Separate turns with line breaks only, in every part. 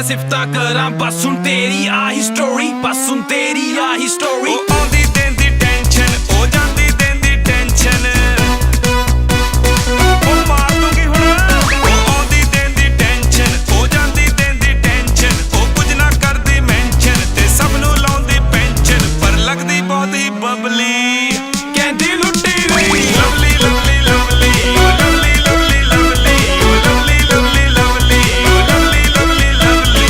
सिफता करा बस सुन तेरी आही स्टोरी बस सुन तेरी आही स्टोरी आंदी देंदी टेंशन ओ जांदी देंदी टेंशन ओ मार दूंगी हुण ओ आंदी देंदी टेंशन ओ जांदी देंदी टेंशन ओ कुछ ना करदी मेंशन ते सब नू लाउंदी पेंशन पर लगदी बहुत ही बबली कहंदी लुट्टी गई lovely lovely lovely oh lovely lovely lovely oh lovely lovely lovely oh lovely lovely lovely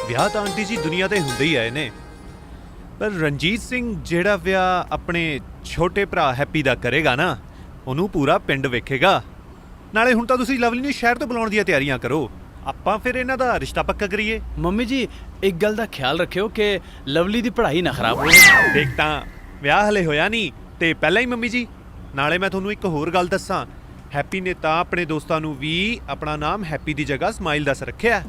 ਵਿਆਹ ਤਾਂ ਆਂਟੀ ਜੀ ਦੁਨੀਆ ਤੇ ਹੁੰਦੇ ਹੀ ਆਏ ਨੇ, ਪਰ ਰਣਜੀਤ ਸਿੰਘ ਜਿਹੜਾ ਵਿਆਹ ਆਪਣੇ ਛੋਟੇ ਭਰਾ ਹੈਪੀ ਦਾ ਕਰੇਗਾ ਨਾ, ਉਹਨੂੰ ਪੂਰਾ ਪਿੰਡ ਵੇਖੇਗਾ। ਨਾਲੇ ਹੁਣ ਤਾਂ ਤੁਸੀਂ ਲਵਲੀ ਨੂੰ ਸ਼ਹਿਰ ਤੋਂ ਬੁਲਾਉਣ ਦੀਆਂ ਤਿਆਰੀਆਂ ਕਰੋ, ਆਪਾਂ ਫਿਰ ਇਹਨਾਂ ਦਾ ਰਿਸ਼ਤਾ ਪੱਕਾ ਕਰੀਏ।
ਮੰਮੀ ਜੀ ਇੱਕ ਗੱਲ ਦਾ ਖਿਆਲ ਰੱਖਿਓ ਕਿ ਲਵਲੀ ਦੀ ਪੜ੍ਹਾਈ ਨਾ ਖਰਾਬ ਹੋਵੇ।
ਦੇਖ ਤਾਂ ਵਿਆਹ ਹਲੇ ਹੋਇਆ ਨਹੀਂ ਤੇ ਪਹਿਲਾਂ ਹੀ ਮੰਮੀ ਜੀ। ਨਾਲੇ ਮੈਂ ਤੁਹਾਨੂੰ ਇੱਕ ਹੋਰ ਗੱਲ ਦੱਸਾਂ, ਹੈਪੀ ਨੇ ਤਾਂ ਆਪਣੇ ਦੋਸਤਾਂ ਨੂੰ ਵੀ ਆਪਣਾ ਨਾਮ ਹੈਪੀ ਦੀ ਜਗ੍ਹਾ ਸਮਾਈਲ ਦੱਸ ਰੱਖਿਆ।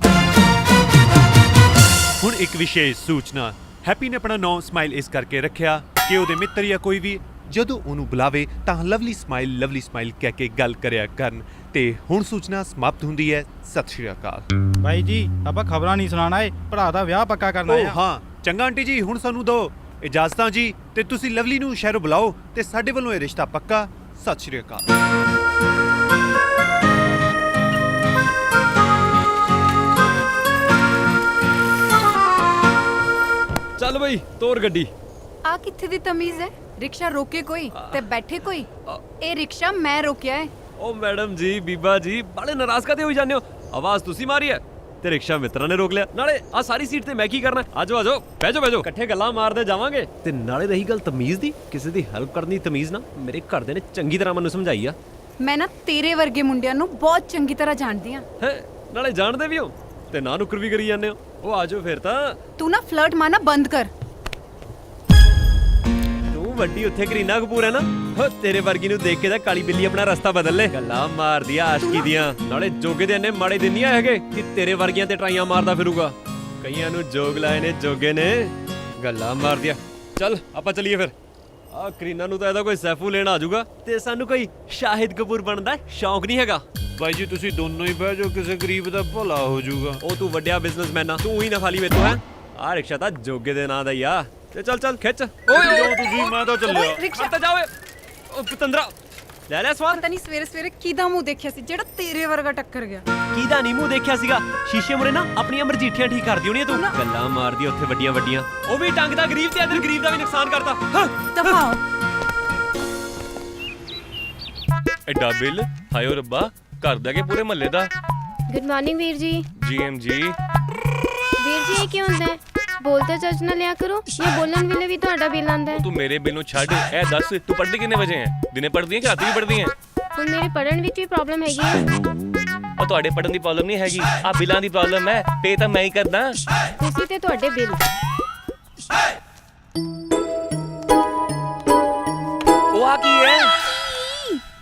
ਹੁਣ ਇੱਕ ਵਿਸ਼ੇਸ਼ ਸੂਚਨਾ, ਹੈਪੀ ਨੇ ਆਪਣਾ ਨਾਮ ਸਮਾਈਲ ਇਸ ਕਰਕੇ ਰੱਖਿਆ ਕਿ ਉਹਦੇ ਮਿੱਤਰ ਜਾਂ ਕੋਈ ਵੀ ਜਦੋਂ ਉਹਨੂੰ ਬੁਲਾਵੇ ਤਾਂ ਲਵਲੀ ਸਮਾਈਲ ਕਹਿ ਕੇ ਗੱਲ ਕਰਿਆ ਕਰਨ। ਤੇ ਹੁਣ ਸੂਚਨਾ ਸਮਾਪਤ ਹੁੰਦੀ ਹੈ। ਸਤਿ ਸ਼੍ਰੀ ਅਕਾਲ।
ਭਾਈ ਜੀ ਆਪਾਂ ਖਬਰਾਂ ਨਹੀਂ ਸੁਣਾਣਾ ਏ, ਭਰਾ ਦਾ ਵਿਆਹ ਪੱਕਾ ਕਰਨਾ ਹੈ।
ਹਾਂ ਚੰਗਾ ਆਂਟੀ ਜੀ, ਹੁਣ ਸਾਨੂੰ ਦਿਓ ਇਜਾਜ਼ਤਾਂ ਜੀ, ਤੇ ਤੁਸੀਂ ਲਵਲੀ ਨੂੰ ਸ਼ਹਿਰੋਂ ਬੁਲਾਓ ਤੇ ਸਾਡੇ ਵੱਲੋਂ ਇਹ ਰਿਸ਼ਤਾ ਪੱਕਾ। ਸਤਿ ਸ਼੍ਰੀ ਅਕਾਲ।
ਚੱਲ ਬਈ ਤੋਰ ਗੱਡੀ।
ਆ ਕਿੱਥੇ ਦੀ ਤਮੀਜ਼ ਹੈ? ਰਿਕਸ਼ਾ ਰੋਕੇ ਕੋਈ ਤੇ ਬੈਠੇ ਕੋਈ। ਇਹ ਰਿਕਸ਼ਾ ਮੈਂ ਰੋਕਿਆ ਹੈ।
ਓ ਮੈਡਮ ਜੀ, ਬੀਬਾ ਜੀ, ਬੜੇ ਨਾਰਾਜ਼ ਕਾਤੇ ਹੋਈ ਜਾਂਦੇ ਹੋ? ਆਵਾਜ਼ ਤੁਸੀਂ ਮਾਰੀ ਹੈ ਤੇ ਰਿਕਸ਼ਾ ਮਿੱਤਰਾਂ ਨੇ ਰੋਕ ਲਿਆ। ਨਾਲੇ ਆ ਸਾਰੀ ਸੀਟ ਤੇ ਮੈਂ ਕੀ ਕਰਨਾ? ਆਜੋ ਆਜੋ ਬਹਿ ਜਾਓ ਇਕੱਠੇ ਗੱਲਾਂ ਮਾਰਦੇ ਜਾਵਾਂਗੇ। ਤੇ ਨਾਲੇ ਰਹੀ ਗੱਲ ਤਮੀਜ਼ ਦੀ, ਕਿਸੇ ਦੀ ਹੈਲਪ ਕਰਨ ਦੀ ਤਮੀਜ਼ ਨਾ ਮੇਰੇ ਘਰਦੇ ਨੇ ਚੰਗੀ ਤਰ੍ਹਾਂ ਮੈਨੂੰ ਸਮਝਾਈ ਆ।
ਮੈਂ ਨਾ ਤੇਰੇ ਵਰਗੇ ਮੁੰਡਿਆਂ ਨੂੰ ਬਹੁਤ ਚੰਗੀ ਤਰ੍ਹਾਂ ਜਾਣਦੀ ਆ।
ਹੈ ਨਾਲੇ ਜਾਣਦੇ ਵੀ ਹੋ ਤੇ ਨਾ ਨੁਕਰ ਵੀ ਕਰੀ ਜਾਂਦੇ ਹੋ। ਉਹ ਆਜੋ ਫਿਰ ਤਾਂ।
ਤੂੰ ਨਾ ਫਲਰਟ ਮਾਰਨਾ ਬੰਦ ਕਰ।
ਤੂੰ ਵੱਡੀ ਉੱਥੇ ਕਰੀਨਾ ਕਪੂਰ ਹੈ ਨਾ, ਹੋ ਤੇਰੇ ਵਰਗੀ ਨੂੰ ਦੇਖ ਕੇ ਤਾਂ ਕਾਲੀ ਬਿੱਲੀ ਆਪਣਾ ਰਸਤਾ ਬਦਲ ਲੈ। ਗੱਲਾਂ ਮਾਰਦੀ ਆ ਆਸ਼ਕੀ ਦੀਆਂ। ਨਾਲੇ ਜੋਗੇ ਦੇ ਇੰਨੇ ਮਾੜੇ ਦਿਨ ਨਹੀਂ ਆਏ ਹੈਗੇ ਕਿ ਤੇਰੇ ਵਰਗੀਆਂ ਤੇ ਟਰਾਈਆਂ ਮਾਰਦਾ ਫਿਰੂਗਾ। ਕਈਆਂ ਨੂੰ ਜੋਗ ਲਾਏ ਨੇ ਜੋਗੇ ਨੇ। ਗੱਲਾਂ ਮਾਰਦੀ ਆ। ਚੱਲ ਆਪਾਂ ਚੱਲੀਏ ਫਿਰ। ਆ ਕਰੀਨਾ ਨੂੰ ਤਾਂ ਇਹਦਾ ਕੋਈ ਸੈਫੂ ਲੈਣ ਆ ਜਾਊਗਾ ਤੇ ਸਾਨੂੰ ਕੋਈ ਸ਼ਾਹਿਦ ਕਪੂਰ ਬਣਦਾ ਸ਼ੌਂਕ ਨਹੀਂ ਹੈਗਾ।
ਬਾਈ ਜੀ ਤੁਸੀਂ ਦੋਨੋਂ ਹੀ ਬਹਿ ਜਾਓ, ਕਿਸੇ ਗਰੀਬ ਦਾ ਭਲਾ ਹੋ ਜਾਊਗਾ।
ਉਹ ਤੂੰ ਵੱਡਿਆ ਬਿਜ਼ਨਸਮੈਨ ਆ, ਤੂੰ ਹੀ ਨਾ ਖਾਲੀ ਮੇਤੋਂ ਹੈ। ਆ ਰਿਕਸ਼ਾ ਤਾਂ ਜੋਗੇ ਦੇ ਨਾਂ ਦਾ ਹੀ ਆ। ਤੇ ਚੱਲ ਖਿੱਚ। ਓਏ
ਤੁਸੀਂ ਮੈਂ ਤਾਂ ਚੱਲਿਆ।
ਰਿਕਸ਼ਾ
ਤਾਂ ਜਾਓ। ਓ ਪਤੰਦਰਾ ਲੈ ਸਵਾਦ।
ਪਤਾ ਨਹੀਂ ਸਵੇਰੇ ਸਵੇਰੇ ਕਿਹਦਾ ਮੂੰਹ ਦੇਖਿਆ ਸੀ ਜਿਹੜਾ ਤੇਰੇ ਵਰਗਾ ਟੱਕਰ ਗਿਆ।
ਕਿਹਦਾ ਨਹੀਂ ਮੂੰਹ ਦੇਖਿਆ ਸੀਗਾ? ਸ਼ੀਸ਼ੇ ਮੁਰੇ ਨਾ ਆਪਣੀਆਂ ਮਰਜੀਠੀਆਂ ਠੀਕ ਕਰਦੀ ਹੋਣੀ ਤੂੰ। ਗੱਲਾਂ ਮਾਰਦੀ ਉੱਥੇ ਵੱਡੀਆਂ ਉਹ ਵੀ ਟੰਗ ਦਾ ਗਰੀਬ ਤੇ ਇੱਧਰ ਗਰੀਬ ਦਾ ਵੀ ਨੁਕਸਾਨ ਕਰਤਾ।
ਦਫਾਓ।
ਐਡਾ ਬਿੱਲ, ਹਾਇਓ ਰੱਬਾ, ਘਰ ਦਾ ਕੇ ਪੂਰੇ ਮਹੱਲੇ ਦਾ।
ਗੁੱਡ ਮਾਰਨਿੰਗ ਵੀਰ ਜੀ।
ਜੀਐਮ ਜੀ।
ਵੀਰ ਜੀ ਇਹ ਕੀ ਹੁੰਦਾ ਹੈ? ਬੋਲ ਤਾਂ ਚੱਜ ਨਾਲ ਲਿਆ ਕਰੋ ਜਾਂ ਬੋਲਣ ਵੇਲੇ ਵੀ ਤੁਹਾਡਾ ਬਿੱਲ ਆਂਦਾ ਹੈ।
ਤੂੰ ਮੇਰੇ ਬਿੱਲ ਨੂੰ ਛੱਡ ਇਹ ਦੱਸ ਤੂੰ ਪੜ੍ਹਦੀ ਕਿੰਨੇ ਵਜੇ ਹੈ ਦਿਨੇ ਪੜ੍ਹਦੀ ਹੈ ਕਿ ਰਾਤੀ ਵੀ ਪੜ੍ਹਦੀ ਹੈ
ਹੁਣ ਮੇਰੇ ਪੜ੍ਹਨ ਵਿੱਚ ਵੀ ਪ੍ਰੋਬਲਮ ਹੈਗੀ ਹੈ।
ਉਹ ਤੁਹਾਡੇ ਪੜ੍ਹਨ ਦੀ ਪ੍ਰੋਬਲਮ ਨਹੀਂ ਹੈਗੀ ਆ ਬਿੱਲਾਂ ਦੀ ਪ੍ਰੋਬਲਮ ਹੈ ਪੇ ਤਾਂ ਮੈਂ ਹੀ ਕਰਦਾ
ਤੁਸੀਂ ਤੇ ਤੁਹਾਡੇ ਬਿੱਲ।
ਉਹ ਆ ਕੀ ਹੈ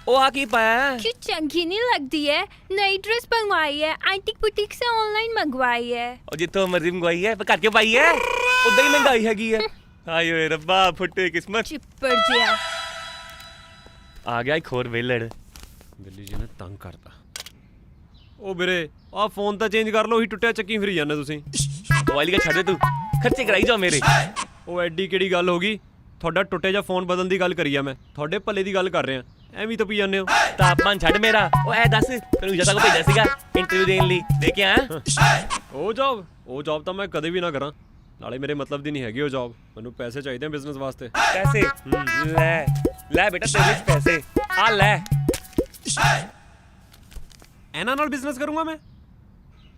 ਉਹ ਆ ਕੀ ਪਾਇਆ ਹੈ?
क्यों चंगी नहीं लगती है? नई ड्रेस मंगवाई है, एंटीक बुटीक से ऑनलाइन मंगवाई है।
ਉਹ ਜਿੱਥੋਂ ਮਰਜ਼ੀ ਮੰਗਵਾਈ ਹੈ ਪਰ ਕਰਕੇ ਪਾਈ ਹੈ ਉਦਾਂ ਹੀ ਮਹਿੰਗਾਈ ਹੈਗੀ ਹੈ ਹਾਏ ਓਏ ਰੱਬਾ ਫੁੱਟੇ ਕਿਸਮਤ
चिप्पर जिया।
ਆ ਗਿਆ ਇੱਕ ਹੋਰ ਵੇਲੜ
ਬਿੱਲੀ ਜੀ ਨੇ ਤੰਗ ਕਰਤਾ। ਉਹ ਵੀਰੇ ਆਹ ਫੋਨ ਤਾਂ ਚੇਂਜ ਕਰ ਲਓ ਹੀ ਟੁੱਟਿਆ ਚੱਕੀ ਫਿਰੀ ਜਾਂਦੇ ਤੁਸੀਂ।
ਮੋਬਾਈਲ ਕਾ ਛੱਡ ਦੇ ਤੂੰ ਖਰਚੇ ਕਰਾਈ ਜਾ ਮੇਰੇ
ਉਹ ਐਡੀ ਕਿਹੜੀ ਗੱਲ ਹੋ ਗਈ ਤੁਹਾਡਾ ਟੁੱਟੇ ਜਾਂ ਫੋਨ ਬਦਲਣ ਦੀ ਗੱਲ ਕਰੀ ਆ ਮੈਂ ਤੁਹਾਡੇ ਭੱਲੇ ਦੀ ਗੱਲ ਕਰ ਰਿਹਾ ਐਵੇਂ ਤਾਂ ਪੀ ਜਾਂਦੇ ਹੋ।
ਤਾਪਮਾਨ ਛੱਡ ਮੇਰਾ ਉਹ ਐ ਦੱਸ ਤੈਨੂੰ ਜਦ ਤੱਕ ਭੇਜਿਆ ਸੀਗਾ ਇੰਟਰਵਿਊ ਦੇਣ ਲਈ ਦੇ ਕੇ ਆਇਆ
ਉਹ ਜੌਬ ਤਾਂ ਮੈਂ ਕਦੇ ਵੀ ਨਾ ਕਰਾਂ ਨਾਲੇ ਮੇਰੇ ਮਤਲਬ ਦੀ ਨਹੀਂ ਹੈਗੀ ਉਹ ਜੌਬ ਮੈਨੂੰ ਪੈਸੇ ਚਾਹੀਦੇ ਆ ਬਿਜ਼ਨਸ ਵਾਸਤੇ।
ਪੈਸੇ ਲੈ ਲੈ ਬੇਟਾ ਤੇਰੇ ਵਿੱਚ ਪੈਸੇ ਆ ਲੈ
ਇਹਨਾਂ ਨਾਲ ਬਿਜ਼ਨਸ ਕਰੂੰਗਾ ਮੈਂ।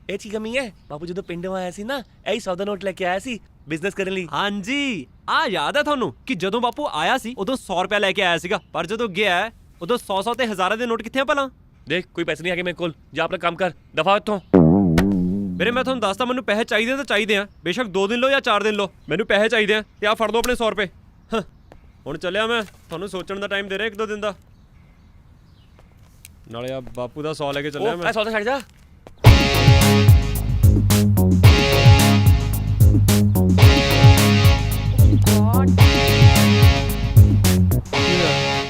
ਇਹ ਚੀ ਕਮੀ ਹੈ ਬਾਪੂ ਜਦੋਂ ਪਿੰਡੋਂ ਆਇਆ ਸੀ ਨਾ ਇਹੀ 100 ਦਾ ਨੋਟ ਲੈ ਕੇ ਆਇਆ ਸੀ ਬਿਜ਼ਨਸ ਕਰਨ ਲਈ।
ਹਾਂਜੀ ਆ ਯਾਦ ਹੈ ਤੁਹਾਨੂੰ ਕਿ ਜਦੋਂ ਬਾਪੂ ਆਇਆ ਸੀ ਉਦੋਂ 100 ਰੁਪਏ ਲੈ ਕੇ ਆਇਆ ਸੀਗਾ ਪਰ ਜਦੋਂ ਗਿਆ ਉਦੋਂ 100 ਤੇ ਹਜ਼ਾਰਾਂ ਦੇ ਨੋਟ ਕਿੱਥੇ ਆ ਭਲਾ।
ਦੇਖ ਕੋਈ ਪੈਸੇ ਨਹੀਂ ਹੈਗੇ ਮੇਰੇ ਕੋਲ ਜਾ ਆਪਣਾ ਕੰਮ ਕਰ ਦਫਾ ਇੱਥੋਂ।
ਵੀਰੇ ਮੈਂ ਤੁਹਾਨੂੰ ਦੱਸਦਾ ਮੈਨੂੰ ਪੈਸੇ ਚਾਹੀਦੇ ਤਾਂ ਚਾਹੀਦੇ ਆ ਬੇਸ਼ੱਕ 2 ਦਿਨ ਲਓ ਜਾਂ 4 ਦਿਨ ਲਓ ਮੈਨੂੰ ਪੈਸੇ ਚਾਹੀਦੇ ਆ ਤੇ ਆ ਫੜ ਲਓ ਆਪਣੇ 100 ਰੁਪਏ। ਹੁਣ ਚੱਲਿਆ ਮੈਂ ਤੁਹਾਨੂੰ ਸੋਚਣ ਦਾ ਟਾਈਮ ਦੇ ਰਿਹਾ 1-2 ਦਿਨ ਦਾ ਨਾਲੇ ਆ ਬਾਪੂ ਦਾ 100 ਲੈ ਕੇ ਚੱਲਿਆ
ਉਹ
ਮੈਂ।
100 ਤਾਂ ਛੱਡ ਜਾ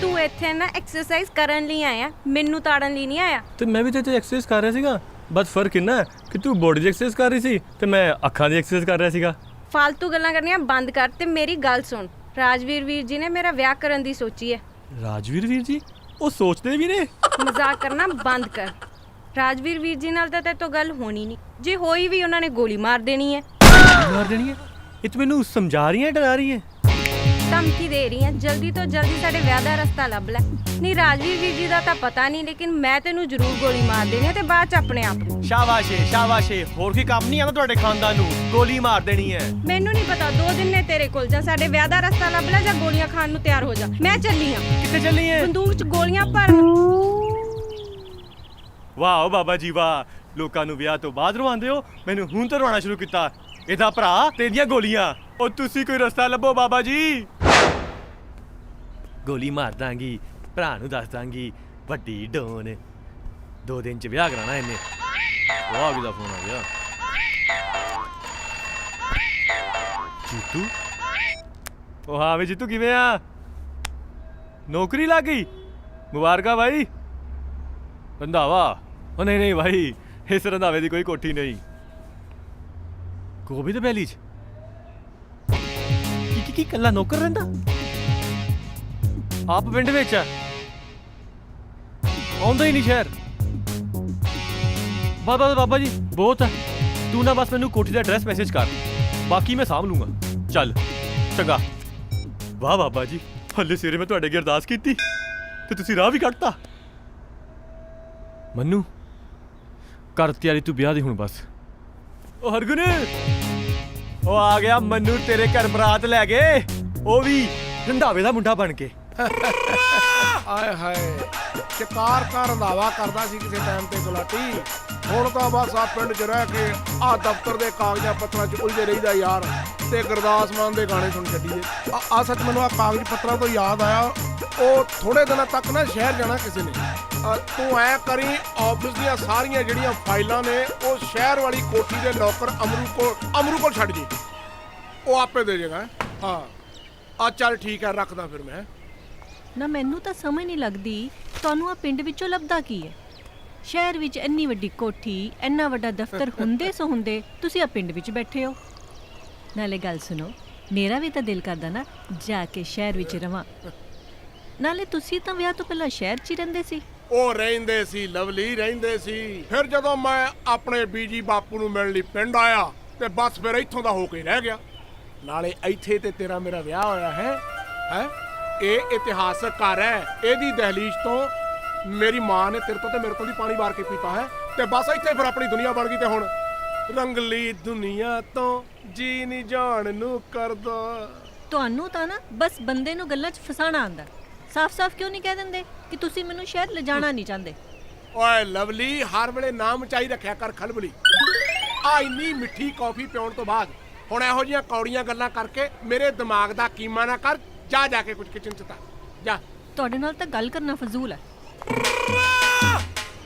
ਤੂੰ ਇੱਥੇ ਨਾ ਐਕਸਰਸਾਈਜ਼ ਕਰਨ ਲਈ ਆਇਆ ਮੈਨੂੰ ਤਾੜਨ ਲਈ ਨਹੀਂ ਆਇਆ।
ਤੇ ਮੈਂ ਵੀ ਤੇ ਐਕਸਰਸਾਈਜ਼ ਕਰ ਰਿਹਾ ਸੀਗਾ ਬਸ ਫਰਕ ਇੰਨਾ ਹੈ ਕਿ ਤੂੰ ਬੋਡੀ ਦੀ ਐਕਸਰਸਾਈਜ਼ ਕਰ ਰਹੀ ਸੀ ਤੇ ਮੈਂ ਅੱਖਾਂ ਦੀ ਐਕਸਰਸਾਈਜ਼ ਕਰ ਰਿਹਾ ਸੀਗਾ।
ਫालतू ਗੱਲਾਂ ਕਰਨੀਆਂ ਬੰਦ ਕਰ ਤੇ ਮੇਰੀ ਗੱਲ ਸੁਣ। ਰਾਜਵੀਰ ਵੀਰ ਜੀ ਨੇ ਮੇਰਾ ਵਿਆਹ ਕਰਨ ਦੀ ਸੋਚੀ ਹੈ।
ਰਾਜਵੀਰ ਵੀਰ ਜੀ ਉਹ ਸੋਚਦੇ ਵੀ ਨੇ।
ਮਜ਼ਾਕ ਕਰਨਾ ਬੰਦ ਕਰ। ਰਾਜਵੀਰ ਵੀਰ ਜੀ ਨਾਲ ਤਾਂ ਤੇਰੇ ਤੋਂ ਗੱਲ ਹੋਣੀ ਨਹੀਂ ਜੇ ਹੋਈ ਵੀ ਉਹਨਾਂ ਨੇ ਗੋਲੀ ਮਾਰ ਦੇਣੀ ਹੈ।
ਮਾਰ ਦੇਣੀ ਹੈ ਇਹ ਤੂੰ ਮੈਨੂੰ ਸਮਝਾ ਰਹੀ ਹੈ ਡਰਾ ਰਹੀ ਹੈ।
ਧਮਕੀ ਦੇ ਰਹੀ ਹਾਂ ਜਲਦੀ ਤੋਂ ਜਲਦੀ ਸਾਡੇ ਵਿਆਹ ਦਾ ਰਸਤਾ ਲੱਭ ਲੈ ਨਹੀਂ ਰਾਜਵੀਰ ਵੀਰ ਜੀ ਦਾ ਤਾਂ ਪਤਾ ਨਹੀਂ ਲੇਕਿਨ ਮੈਂ ਤੈਨੂੰ ਜ਼ਰੂਰ ਗੋਲੀ ਮਾਰ ਦੇਣੀ ਹੈ ਤੇ ਬਾਅਦ ਚ ਆਪਣੇ ਆਪ ਨੂੰ।
ਸ਼ਾਬਾਸ਼ ਹੋਰ ਕੀ ਕੰਮ ਨਹੀਂ ਆਉਂਦਾ ਤੁਹਾਡੇ ਖਾਨਦਾਨ ਨੂੰ ਗੋਲੀ ਮਾਰ ਦੇਣੀ ਹੈ।
ਮੈਨੂੰ ਨਹੀਂ ਪਤਾ 2 ਦਿਨ ਨੇ ਤੇਰੇ ਕੋਲ ਜਾਂ ਸਾਡੇ ਵਿਆਹ ਦਾ ਰਸਤਾ ਲੱਭ ਲੈ ਜਾਂ ਗੋਲੀਆਂ ਖਾਣ ਨੂੰ ਤਿਆਰ ਹੋ ਜਾ। ਮੈਂ ਚੱਲੀ ਹਾਂ।
ਕਿੱਥੇ ਚੱਲੀ ਹੈ?
ਬੰਦੂਕ 'ਚ ਗੋਲੀਆਂ ਭਰ।
ਵਾਹ ਬਾਬਾ ਜੀ ਵਾਹ ਲੋਕਾਂ ਨੂੰ ਵਿਆਹ ਤੋਂ ਬਾਅਦ ਰਵਾਉਂਦੇ ਹੋ ਮੈਨੂੰ ਹੁਣ ਤੋਂ ਰਵਾਉਣਾ ਸ਼ੁਰੂ ਕੀਤਾ। ਇਹਦਾ ਭਰਾ ਤੇਰੀਆਂ ਗੋਲੀਆਂ ਉਹ ਤੁਸੀਂ ਕੋਈ ਰਸਤਾ ਲੱਭੋ ਬਾਬਾ ਜੀ। ਗੋਲੀ ਮਾਰ ਦਾਂਗੀ ਭਰਾ ਨੂੰ ਦੱਸ ਦਾਂਗੀ ਵੱਡੀ ਡੋਨ 2 ਦਿਨ ਚ ਵਿਆਹ ਕਰਾਣਾ ਇਹਨੇ। ਉਹ ਆ ਕਿਹਦਾ ਫੋਨ ਆ ਗਿਆ? ਜੀਤੂ ਉਹ ਹਾਂ ਵੇ ਜੀਤੂ ਕਿਵੇਂ ਆ ਨੌਕਰੀ ਲੱਗ ਗਈ ਮੁਬਾਰਕਾਂ ਭਾਈ। ਰੰਧਾਵਾ ਉਹ ਨਹੀਂ ਭਾਈ ਇਸ ਰੰਧਾਵੇ ਦੀ ਕੋਈ ਕੋਠੀ ਨਹੀਂ। ਗੋਭੀ ਦੇ ਬੈਲੀ ਚ ਕੀ ਕੱਲਾ ਨੌਕਰ ਰਹਿੰਦਾ ਆਪ ਪਿੰਡ ਵਿੱਚ ਆ ਆਉਂਦਾ ਹੀ ਨਹੀਂ ਸ਼ਹਿਰ। ਬਾਬਾ ਜੀ ਬਹੁਤ ਹੈ ਤੂੰ ਨਾ ਬਸ ਮੈਨੂੰ ਕੋਠੀ ਦਾ ਐਡਰੈਸ ਮੈਸੇਜ ਕਰ ਬਾਕੀ ਮੈਂ ਸਾਂਭ ਲੂੰਗਾ। ਚੱਲ ਚੰਗਾ। ਵਾਹ ਬਾਬਾ ਜੀ ਹੱਲੇ ਸਵੇਰੇ ਮੈਂ ਤੁਹਾਡੇ ਅੱਗੇ ਅਰਦਾਸ ਕੀਤੀ ਤੇ ਤੁਸੀਂ ਰਾਹ ਵੀ ਕੱਢਤਾ। ਮੰਨੂ ਕਰ ਤਿਆਰੀ ਤੂੰ ਵਿਆਹ ਦੀ ਹੁਣ ਬਸ। ਉਹ ਹਰਗੁਨ ਉਹ ਆ ਗਿਆ ਮੰਨੂ ਤੇਰੇ ਘਰ ਬਰਾਤ ਲੈ ਗਏ ਉਹ ਵੀ ਰੰਧਾਵੇ ਦਾ ਮੁੰਡਾ ਬਣ ਕੇ।
ਆਏ ਹਾਏ ਸ਼ਿਕਾਰ ਦਾ ਰੰਧਾਵਾ ਕਰਦਾ ਸੀ ਕਿਸੇ ਟਾਈਮ ਤੇ ਗੁਲਾਟੀ ਹੁਣ ਤਾਂ ਬਸ ਆ ਪਿੰਡ 'ਚ ਰਹਿ ਕੇ ਆ ਦਫ਼ਤਰ ਦੇ ਕਾਗਜ਼ਾਂ ਪੱਤਰਾਂ 'ਚ ਉਲਝੇ ਰਹੀਦਾ ਯਾਰ ਤੇ ਗੁਰਦਾਸ ਮਾਨ ਦੇ ਗਾਣੇ ਸੁਣ ਛੱਡੀਏ। ਆ ਸੱਚ ਮੈਨੂੰ ਆ ਕਾਗਜ਼ ਪੱਤਰਾਂ ਤੋਂ ਯਾਦ ਆਇਆ ਉਹ ਥੋੜੇ ਦਿਨਾਂ ਤੱਕ ਨਾ ਸ਼ਹਿਰ ਜਾਣਾ ਕਿਸੇ ਨੇ। ਤੂੰ ਐ ਕਰੀ ਆਫਿਸ ਦੀਆਂ ਸਾਰੀਆਂ ਜਿਹੜੀਆਂ ਫਾਈਲਾਂ ਨੇ ਉਹ ਸ਼ਹਿਰ ਵਾਲੀ ਕੋਠੀ ਦੇ ਨੌਕਰ ਅਮਰੂ ਕੋਲ ਛੱਡ ਜੀ ਉਹ ਆਪੇ ਦੇ ਜਾਏਗਾ। ਹਾਂ ਆ ਚੱਲ ਠੀਕ ਹੈ ਰੱਖਦਾ ਫਿਰ ਮੈਂ।
ਨਾ ਮੈਨੂੰ ਤਾਂ ਸਮਝ ਨਹੀਂ ਲੱਗਦੀ ਤੁਹਾਨੂੰ ਆ ਪਿੰਡ ਵਿੱਚੋਂ ਲੱਭਦਾ ਕੀ ਹੈ। ਸ਼ਹਿਰ ਵਿੱਚ ਇੰਨੀ ਵੱਡੀ ਕੋਠੀ ਇੰਨਾ ਵੱਡਾ ਦਫ਼ਤਰ ਹੁੰਦੇ ਤੁਸੀਂ ਆ ਪਿੰਡ ਵਿੱਚ ਬੈਠੇ ਹੋ। ਨਾਲੇ ਗੱਲ ਸੁਣੋ ਮੇਰਾ ਵੀ ਤਾਂ ਦਿਲ ਕਰਦਾ ਨਾ ਜਾ ਕੇ ਸ਼ਹਿਰ ਵਿੱਚ ਰਵਾਂ। ਨਾਲੇ ਤੁਸੀਂ ਤਾਂ ਵਿਆਹ ਤੋਂ ਪਹਿਲਾਂ ਸ਼ਹਿਰ 'ਚ ਹੀ ਰਹਿੰਦੇ ਸੀ।
ਉਹ ਰਹਿੰਦੇ ਸੀ ਲਵਲੀ ਰਹਿੰਦੇ ਸੀ ਫਿਰ ਜਦੋਂ ਮੈਂ ਆਪਣੇ ਬੀਜੀ ਬਾਪੂ ਨੂੰ ਮਿਲਣ ਲਈ ਪਿੰਡ ਆਇਆ ਤੇ ਬਸ ਫਿਰ ਇੱਥੋਂ ਦਾ ਹੋ ਕੇ ਰਹਿ ਗਿਆ। ਨਾਲੇ ਇੱਥੇ ਤੇ ਤੇਰਾ ਮੇਰਾ ਵਿਆਹ ਹੋਇਆ ਹੈ ਇਹ ਇਤਿਹਾਸਕ ਘਰ ਹੈ। ਇਹਦੀ ਦਹਲੀਜ਼ ਤੋਂ ਮੇਰੀ ਮਾਂ ਨੇ ਤੇਰੇ ਤੋਂ ਤੇ ਮੇਰੇ ਤੋਂ ਵੀ ਪਾਣੀ ਵਾਰ ਕੇ ਪੀਤਾ ਹੈ ਤੇ ਬਸ ਇੱਥੇ ਫਿਰ ਆਪਣੀ ਦੁਨੀਆ ਬਣ ਗਈ। ਤੇ ਹੁਣ ਰੰਗਲੀ ਦੁਨੀਆ ਤੋਂ ਜੀ ਨਹੀਂ ਜਾਣ ਨੂੰ ਕਰਦਾ।
ਤੁਹਾਨੂੰ ਤਾਂ ਨਾ ਬਸ ਬੰਦੇ ਨੂੰ ਗੱਲਾਂ 'ਚ ਫਸਾਣਾ ਆਂਦਾ। ਸਾਫ਼-ਸਾਫ਼ ਕਿਉਂ ਨਹੀਂ ਕਹਿ ਦਿੰਦੇ ਕਿ ਤੁਸੀਂ ਮੈਨੂੰ ਸ਼ਹਿਰ ਲਿਜਾਣਾ ਨਹੀਂ ਚਾਹੁੰਦੇ?
ਓਏ ਲਵਲੀ, ਹਰ ਵੇਲੇ ਨਾਮ ਚਾਈ ਰੱਖਿਆ ਕਰ ਖਲਬਲੀ। ਆ ਇੰਨੀ ਮਿੱਠੀ ਕੌਫੀ ਪੀਉਣ ਤੋਂ ਬਾਅਦ ਹੁਣ ਇਹੋ ਜਿਹੀਆਂ ਕੌੜੀਆਂ ਗੱਲਾਂ ਕਰਕੇ ਮੇਰੇ ਦਿਮਾਗ ਦਾ ਕੀਮਾ ਨਾ ਕਰ। ਜਾ ਕੇ ਕੁਝ ਕਿਚਨ 'ਚ ਤਾਂ ਜਾ।
ਤੁਹਾਡੇ ਨਾਲ ਤਾਂ ਗੱਲ ਕਰਨਾ ਫਜ਼ੂਲ ਹੈ।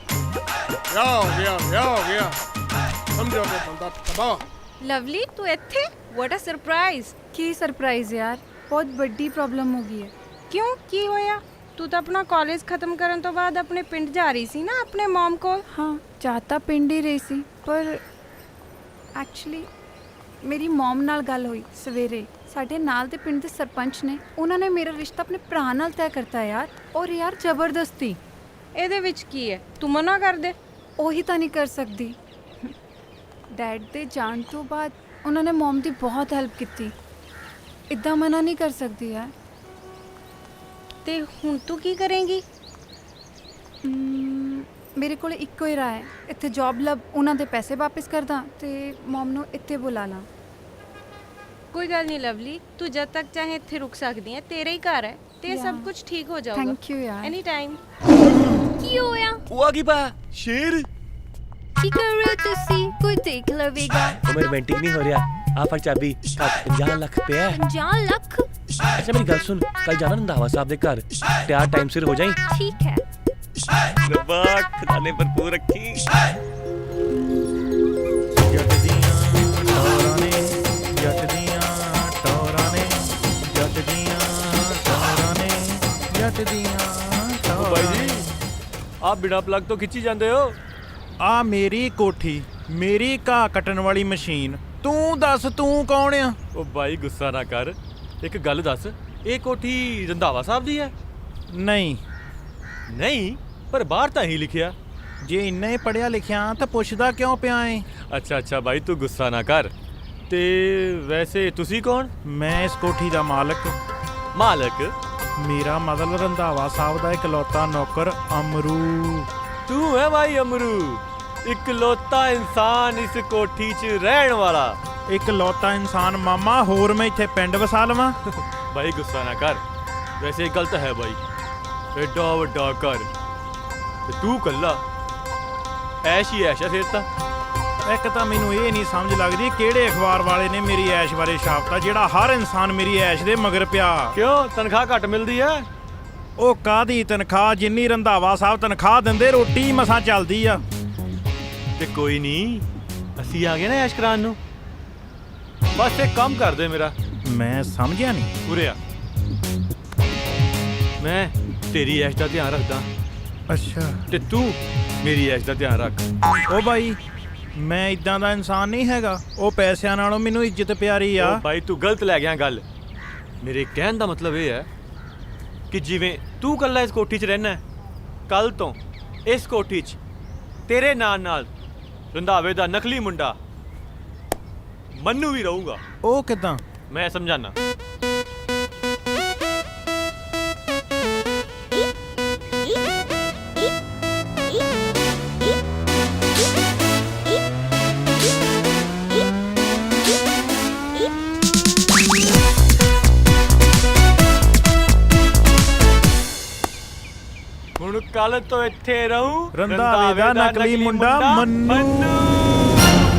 ਗਿਆ ਸਮਝੋ ਕਿ ਬੰਦਾ ਤਬਾਹ।
ਲਵਲੀ ਤੂੰ ਇੱਥੇ? ਵਾਟ ਅ ਸਰਪ੍ਰਾਈਜ਼।
ਕੀ ਸਰਪ੍ਰਾਈਜ਼ ਯਾਰ, ਬਹੁਤ ਵੱਡੀ ਪ੍ਰੋਬਲਮ ਹੋ ਗਈ ਹੈ।
ਕਿਉਂ, ਕੀ ਹੋਇਆ? ਤੂੰ ਤਾਂ ਆਪਣਾ ਕਾਲਜ ਖਤਮ ਕਰਨ ਤੋਂ ਬਾਅਦ ਆਪਣੇ ਪਿੰਡ ਜਾ ਰਹੀ ਸੀ ਨਾ, ਆਪਣੇ ਮਮ ਕੋਲ।
ਹਾਂ, ਜਾ ਤਾਂ ਪਿੰਡ ਹੀ ਰਹੀ ਸੀ, ਪਰ ਐਕਚੁਅਲੀ ਮੇਰੀ ਮਮ ਨਾਲ ਗੱਲ ਹੋਈ ਸਵੇਰੇ। ਸਾਡੇ ਨਾਲ ਦੇ ਪਿੰਡ ਦੇ ਸਰਪੰਚ ਨੇ, ਉਹਨਾਂ ਨੇ ਮੇਰਾ ਰਿਸ਼ਤਾ ਆਪਣੇ ਭਰਾ ਨਾਲ ਤੈਅ ਕਰਤਾ ਯਾਰ। ਔਰ ਯਾਰ ਜ਼ਬਰਦਸਤੀ।
ਇਹਦੇ ਵਿੱਚ ਕੀ ਹੈ? ਤੂੰ ਮਨਾ ਕਰ ਦੇ।
ਉਹੀ ਤਾਂ ਨਹੀਂ ਕਰ ਸਕਦੀ। ਡੈਡ ਦੇ ਜਾਣ ਤੋਂ ਬਾਅਦ ਉਹਨਾਂ ਨੇ ਮਮ ਦੀ ਬਹੁਤ ਹੈਲਪ ਕੀਤੀ। ਇੱਦਾਂ ਮਨਾ ਨਹੀਂ ਕਰ ਸਕਦੀ ਯਾਰ।
ਤੇ ਹੁਣ ਤੂੰ ਕੀ ਕਰੇਂਗੀ?
ਮੇਰੇ ਕੋਲ ਇੱਕੋ ਹੀ ਰਾਹ ਹੈ, ਇੱਥੇ ਜੌਬ ਲੱਭ, ਉਹਨਾਂ ਦੇ ਪੈਸੇ ਵਾਪਸ ਕਰਦਾ ਤੇ ਮਮ ਨੂੰ ਇੱਥੇ ਬੁਲਾ ਲਾਂ।
ਕੋਈ ਗੱਲ ਨਹੀਂ ਲਵਲੀ, ਤੂੰ ਜਦ ਤੱਕ ਚਾਹੇ ਇੱਥੇ ਰੁਕ ਸਕਦੀ ਹੈ, ਤੇਰਾ ਹੀ ਘਰ ਹੈ ਤੇ ਸਭ ਕੁਝ ਠੀਕ ਹੋ ਜਾਊਗਾ।
ਥੈਂਕ ਯੂ ਯਾਰ।
Any time.
ਕੀ ਹੋਇਆ?
ਉਹ ਆ ਗਈ ਬਾ ਸ਼ੇਰ।
ਕੀ ਕਰ ਰਹੇ ਹੋ ਤੁਸੀਂ? ਕੋਈ ਦੇਖ ਲਵੇਗਾ।
ਉਹ ਮੈਂ ਰੋਮਾਂਟਿਕ ਨਹੀਂ ਹੋ ਰਿਹਾ। ਆ ਫੜ ਚਾਬੀ, 50 ਲੱਖ ਪਿਆ।
50 ਲੱਖ?
ਅੱਛਾ ਮੇਰੀ ਗੱਲ ਸੁਣ, ਕੱਲ ਜਾਣਾ ਰੰਧਾਵਾ ਸਾਹਿਬ ਦੇ ਘਰ, ਤਿਆਰ ਟਾਈਮ ਸਿਰ ਹੋ ਜਾਈਂ।
ਠੀਕ ਹੈ।
ਰੱਬਾ ਖੁਦਾ ਨੇ ਭਰਪੂਰ ਰੱਖੀ।
ਜੱਟ ਦੀਆਂ ਟੌਰਾਂ ਨੇ, ਜੱਟ ਦੀਆਂ ਟੌਰਾਂ ਨੇ, ਜੱਟ ਦੀਆਂ ਟੌਰਾਂ ਨੇ, ਜੱਟ ਦੀਆਂ ਟੌਰਾਂ
ਬਾਈ
ਨੇ।
ਜੀ ਆਪ ਬਿਨਾ ਪਲੱਗ ਤੋਂ ਖਿੱਚੀ ਜਾਂਦੇ ਹੋ।
ਆ ਮੇਰੀ ਕੋਠੀ, ਮੇਰੀ ਘਾਹ ਕੱਟਣ ਵਾਲੀ ਮਸ਼ੀਨ। ਤੂੰ ਦੱਸ ਤੂੰ ਕੌਣ ਆ?
ਉਹ ਬਾਈ ਗੁੱਸਾ ਨਾ ਕਰ, ਇੱਕ ਗੱਲ ਦੱਸ, ਇਹ ਕੋਠੀ ਰੰਧਾਵਾ ਸਾਹਿਬ ਦੀ ਹੈ?
ਨਹੀਂ,
ਨਹੀਂ, ਪਰ ਬਾਹਰ ਤਾਂ ਹੀ ਲਿਖਿਆ।
ਜੇ ਇੰਨਾ ਹੀ ਪੜਿਆ ਲਿਖਿਆ ਤਾਂ ਪੁੱਛਦਾ ਕਿਉਂ ਪਿਆ ਏ?
ਅੱਛਾ ਬਾਈ ਤੂੰ ਗੁੱਸਾ ਨਾ ਕਰ। ਤੇ ਵੈਸੇ ਤੁਸੀਂ ਕੌਣ?
ਮੈਂ ਇਸ ਕੋਠੀ ਦਾ ਮਾਲਕ।
ਮਾਲਕ?
ਮੇਰਾ ਮਤਲਬ ਰੰਧਾਵਾ ਸਾਹਿਬ ਦਾ ਇਕਲੌਤਾ ਨੌਕਰ ਅਮਰੂ।
ਤੂੰ ਹੈ ਭਾਈ ਅਮਰੂ, ਇਕਲੌਤਾ ਇਨਸਾਨ ਇਸ ਕੋਠੀ 'ਚ ਰਹਿਣ ਵਾਲਾ।
ਇਕਲੌਤਾ ਇਨਸਾਨ ਮਾਮਾ, ਹੋਰ ਮੈਂ ਇੱਥੇ ਪਿੰਡ ਵਸਾ ਲਵਾਂ?
ਬਾਈ ਗੁੱਸਾ ਨਾ ਕਰ, ਵੈਸੇ ਗਲਤ ਹੈ ਬਾਈ, ਐਡਾ ਵੱਡਾ ਘਰ ਤੇ ਤੂੰ ਕੱਲਾ, ਐਸ਼ ਹੀ ਐਸ਼ ਹੈ ਫਿਰ ਤਾਂ।
ਇੱਕ ਤਾਂ ਮੈਨੂੰ ਇਹ ਨਹੀਂ ਸਮਝ ਲੱਗਦੀ ਕਿਹੜੇ ਅਖਬਾਰ ਵਾਲੇ ਨੇ ਮੇਰੀ ਐਸ਼ ਬਾਰੇ ਛਾਪਤਾ, ਜਿਹੜਾ ਹਰ ਇਨਸਾਨ ਮੇਰੀ ਐਸ਼ ਦੇ ਮਗਰ ਪਿਆ।
ਕਿਉਂ, ਤਨਖਾਹ ਘੱਟ ਮਿਲਦੀ ਹੈ?
ਉਹ ਕਾਹਦੀ ਤਨਖਾਹ, ਜਿੰਨੀ ਰੰਧਾਵਾ ਸਾਹਿਬ ਤਨਖਾਹ ਦਿੰਦੇ ਰੋਟੀ ਮਸਾਂ ਚੱਲਦੀ ਆ।
ਤੇ ਕੋਈ ਨਹੀਂ, ਅਸੀਂ ਆ ਗਏ ਨਾ ਐਸ਼ ਕਰਾਉਣ ਨੂੰ। ਬਸ ਇੱਕ ਕੰਮ ਕਰ ਦੇ ਮੇਰਾ।
ਮੈਂ ਸਮਝਿਆ ਨਹੀਂ।
ਉਰੇ ਆ, ਮੈਂ ਤੇਰੀ ਐਸ਼ ਦਾ ਧਿਆਨ ਰੱਖਦਾ
ਅੱਛਾ,
ਤੇ ਤੂੰ ਮੇਰੀ ਐਸ਼ ਦਾ ਧਿਆਨ ਰੱਖ।
ਉਹ ਬਾਈ ਮੈਂ ਇਦਾਂ ਦਾ ਇਨਸਾਨ ਨਹੀਂ ਹੈਗਾ। ਉਹ ਪੈਸਿਆਂ ਨਾਲੋਂ ਮੈਨੂੰ ਇੱਜ਼ਤ ਪਿਆਰੀ ਆ।
ਉਹ ਬਾਈ ਤੂੰ ਗਲਤ ਲੈ ਗਿਆ ਗੱਲ। ਮੇਰੇ ਕਹਿਣ ਦਾ ਮਤਲਬ ਇਹ ਹੈ ਕਿ ਜਿਵੇਂ ਤੂੰ ਇਕੱਲਾ ਇਸ ਕੋਠੀ 'ਚ ਰਹਿਣਾ, ਕੱਲ ਤੋਂ ਇਸ ਕੋਠੀ 'ਚ ਤੇਰੇ ਨਾਲ ਰੰਧਾਵੇ ਦਾ ਨਕਲੀ ਮੁੰਡਾ ਮੰਨੂ ਵੀ ਰਹੂਗਾ।
ਉਹ ਕਿਦਾਂ?
ਮੈਂ ਸਮਝਾਣਾ। ਹੁਣ ਕੱਲ ਤੋਂ ਇੱਥੇ ਰਹੂੰ
ਰੰਧਾਵੇ ਦਾ ਨਕਲੀ ਮੁੰਡਾ ਮੰਨੂ।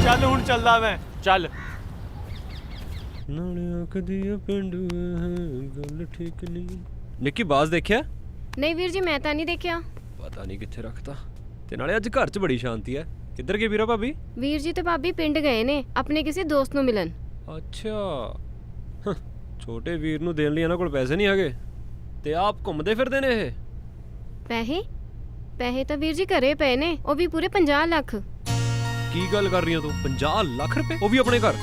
ਚੱਲ ਹੁਣ ਚੱਲਦਾ ਮੈਂ, ਚੱਲ। ਨਾਲੇ ਆਖਦੀ ਆ ਪਿੰਡ ਗੱਲ ਠੀਕ ਨਹੀਂ। ਨਿੱਕੀ ਬਾਜ਼ ਦੇਖਿਆ?
ਨਹੀਂ ਵੀਰ ਜੀ, ਮੈਂ ਤਾਂ ਨਹੀਂ ਦੇਖਿਆ।
ਪਤਾ ਨਹੀਂ ਕਿੱਥੇ ਰੱਖਤਾ। ਤੇ ਨਾਲੇ ਅੱਜ ਘਰ 'ਚ ਬੜੀ ਸ਼ਾਂਤੀ ਹੈ। ਕਿੱਧਰ ਗਏ ਵੀਰਾ ਭਾਬੀ?
ਵੀਰ ਜੀ ਤੇ ਭਾਬੀ ਪਿੰਡ ਗਏ ਨੇ ਆਪਣੇ ਕਿਸੇ ਦੋਸਤ ਨੂੰ ਮਿਲਣ।
ਅੱਛਾ, ਛੋਟੇ ਵੀਰ ਨੂੰ ਦੇਣ ਲਈ ਇਹਨਾਂ ਕੋਲ ਪੈਸੇ ਨਹੀਂ ਹੈਗੇ ਤੇ ਆਪ ਘੁੰਮਦੇ ਫਿਰਦੇ ਨੇ ਇਹ।
ਪੈਸੇ ਤਾਂ ਵੀਰ ਜੀ ਘਰੇ ਪਏ ਨੇ, ਉਹ ਵੀ ਪੂਰੇ 50 ਲੱਖ।
ਕੀ ਗੱਲ ਕਰ ਰਹੀ ਹੈ ਤੂੰ? 50 ਲੱਖ ਰੁਪਏ, ਉਹ ਵੀ ਆਪਣੇ ਘਰ?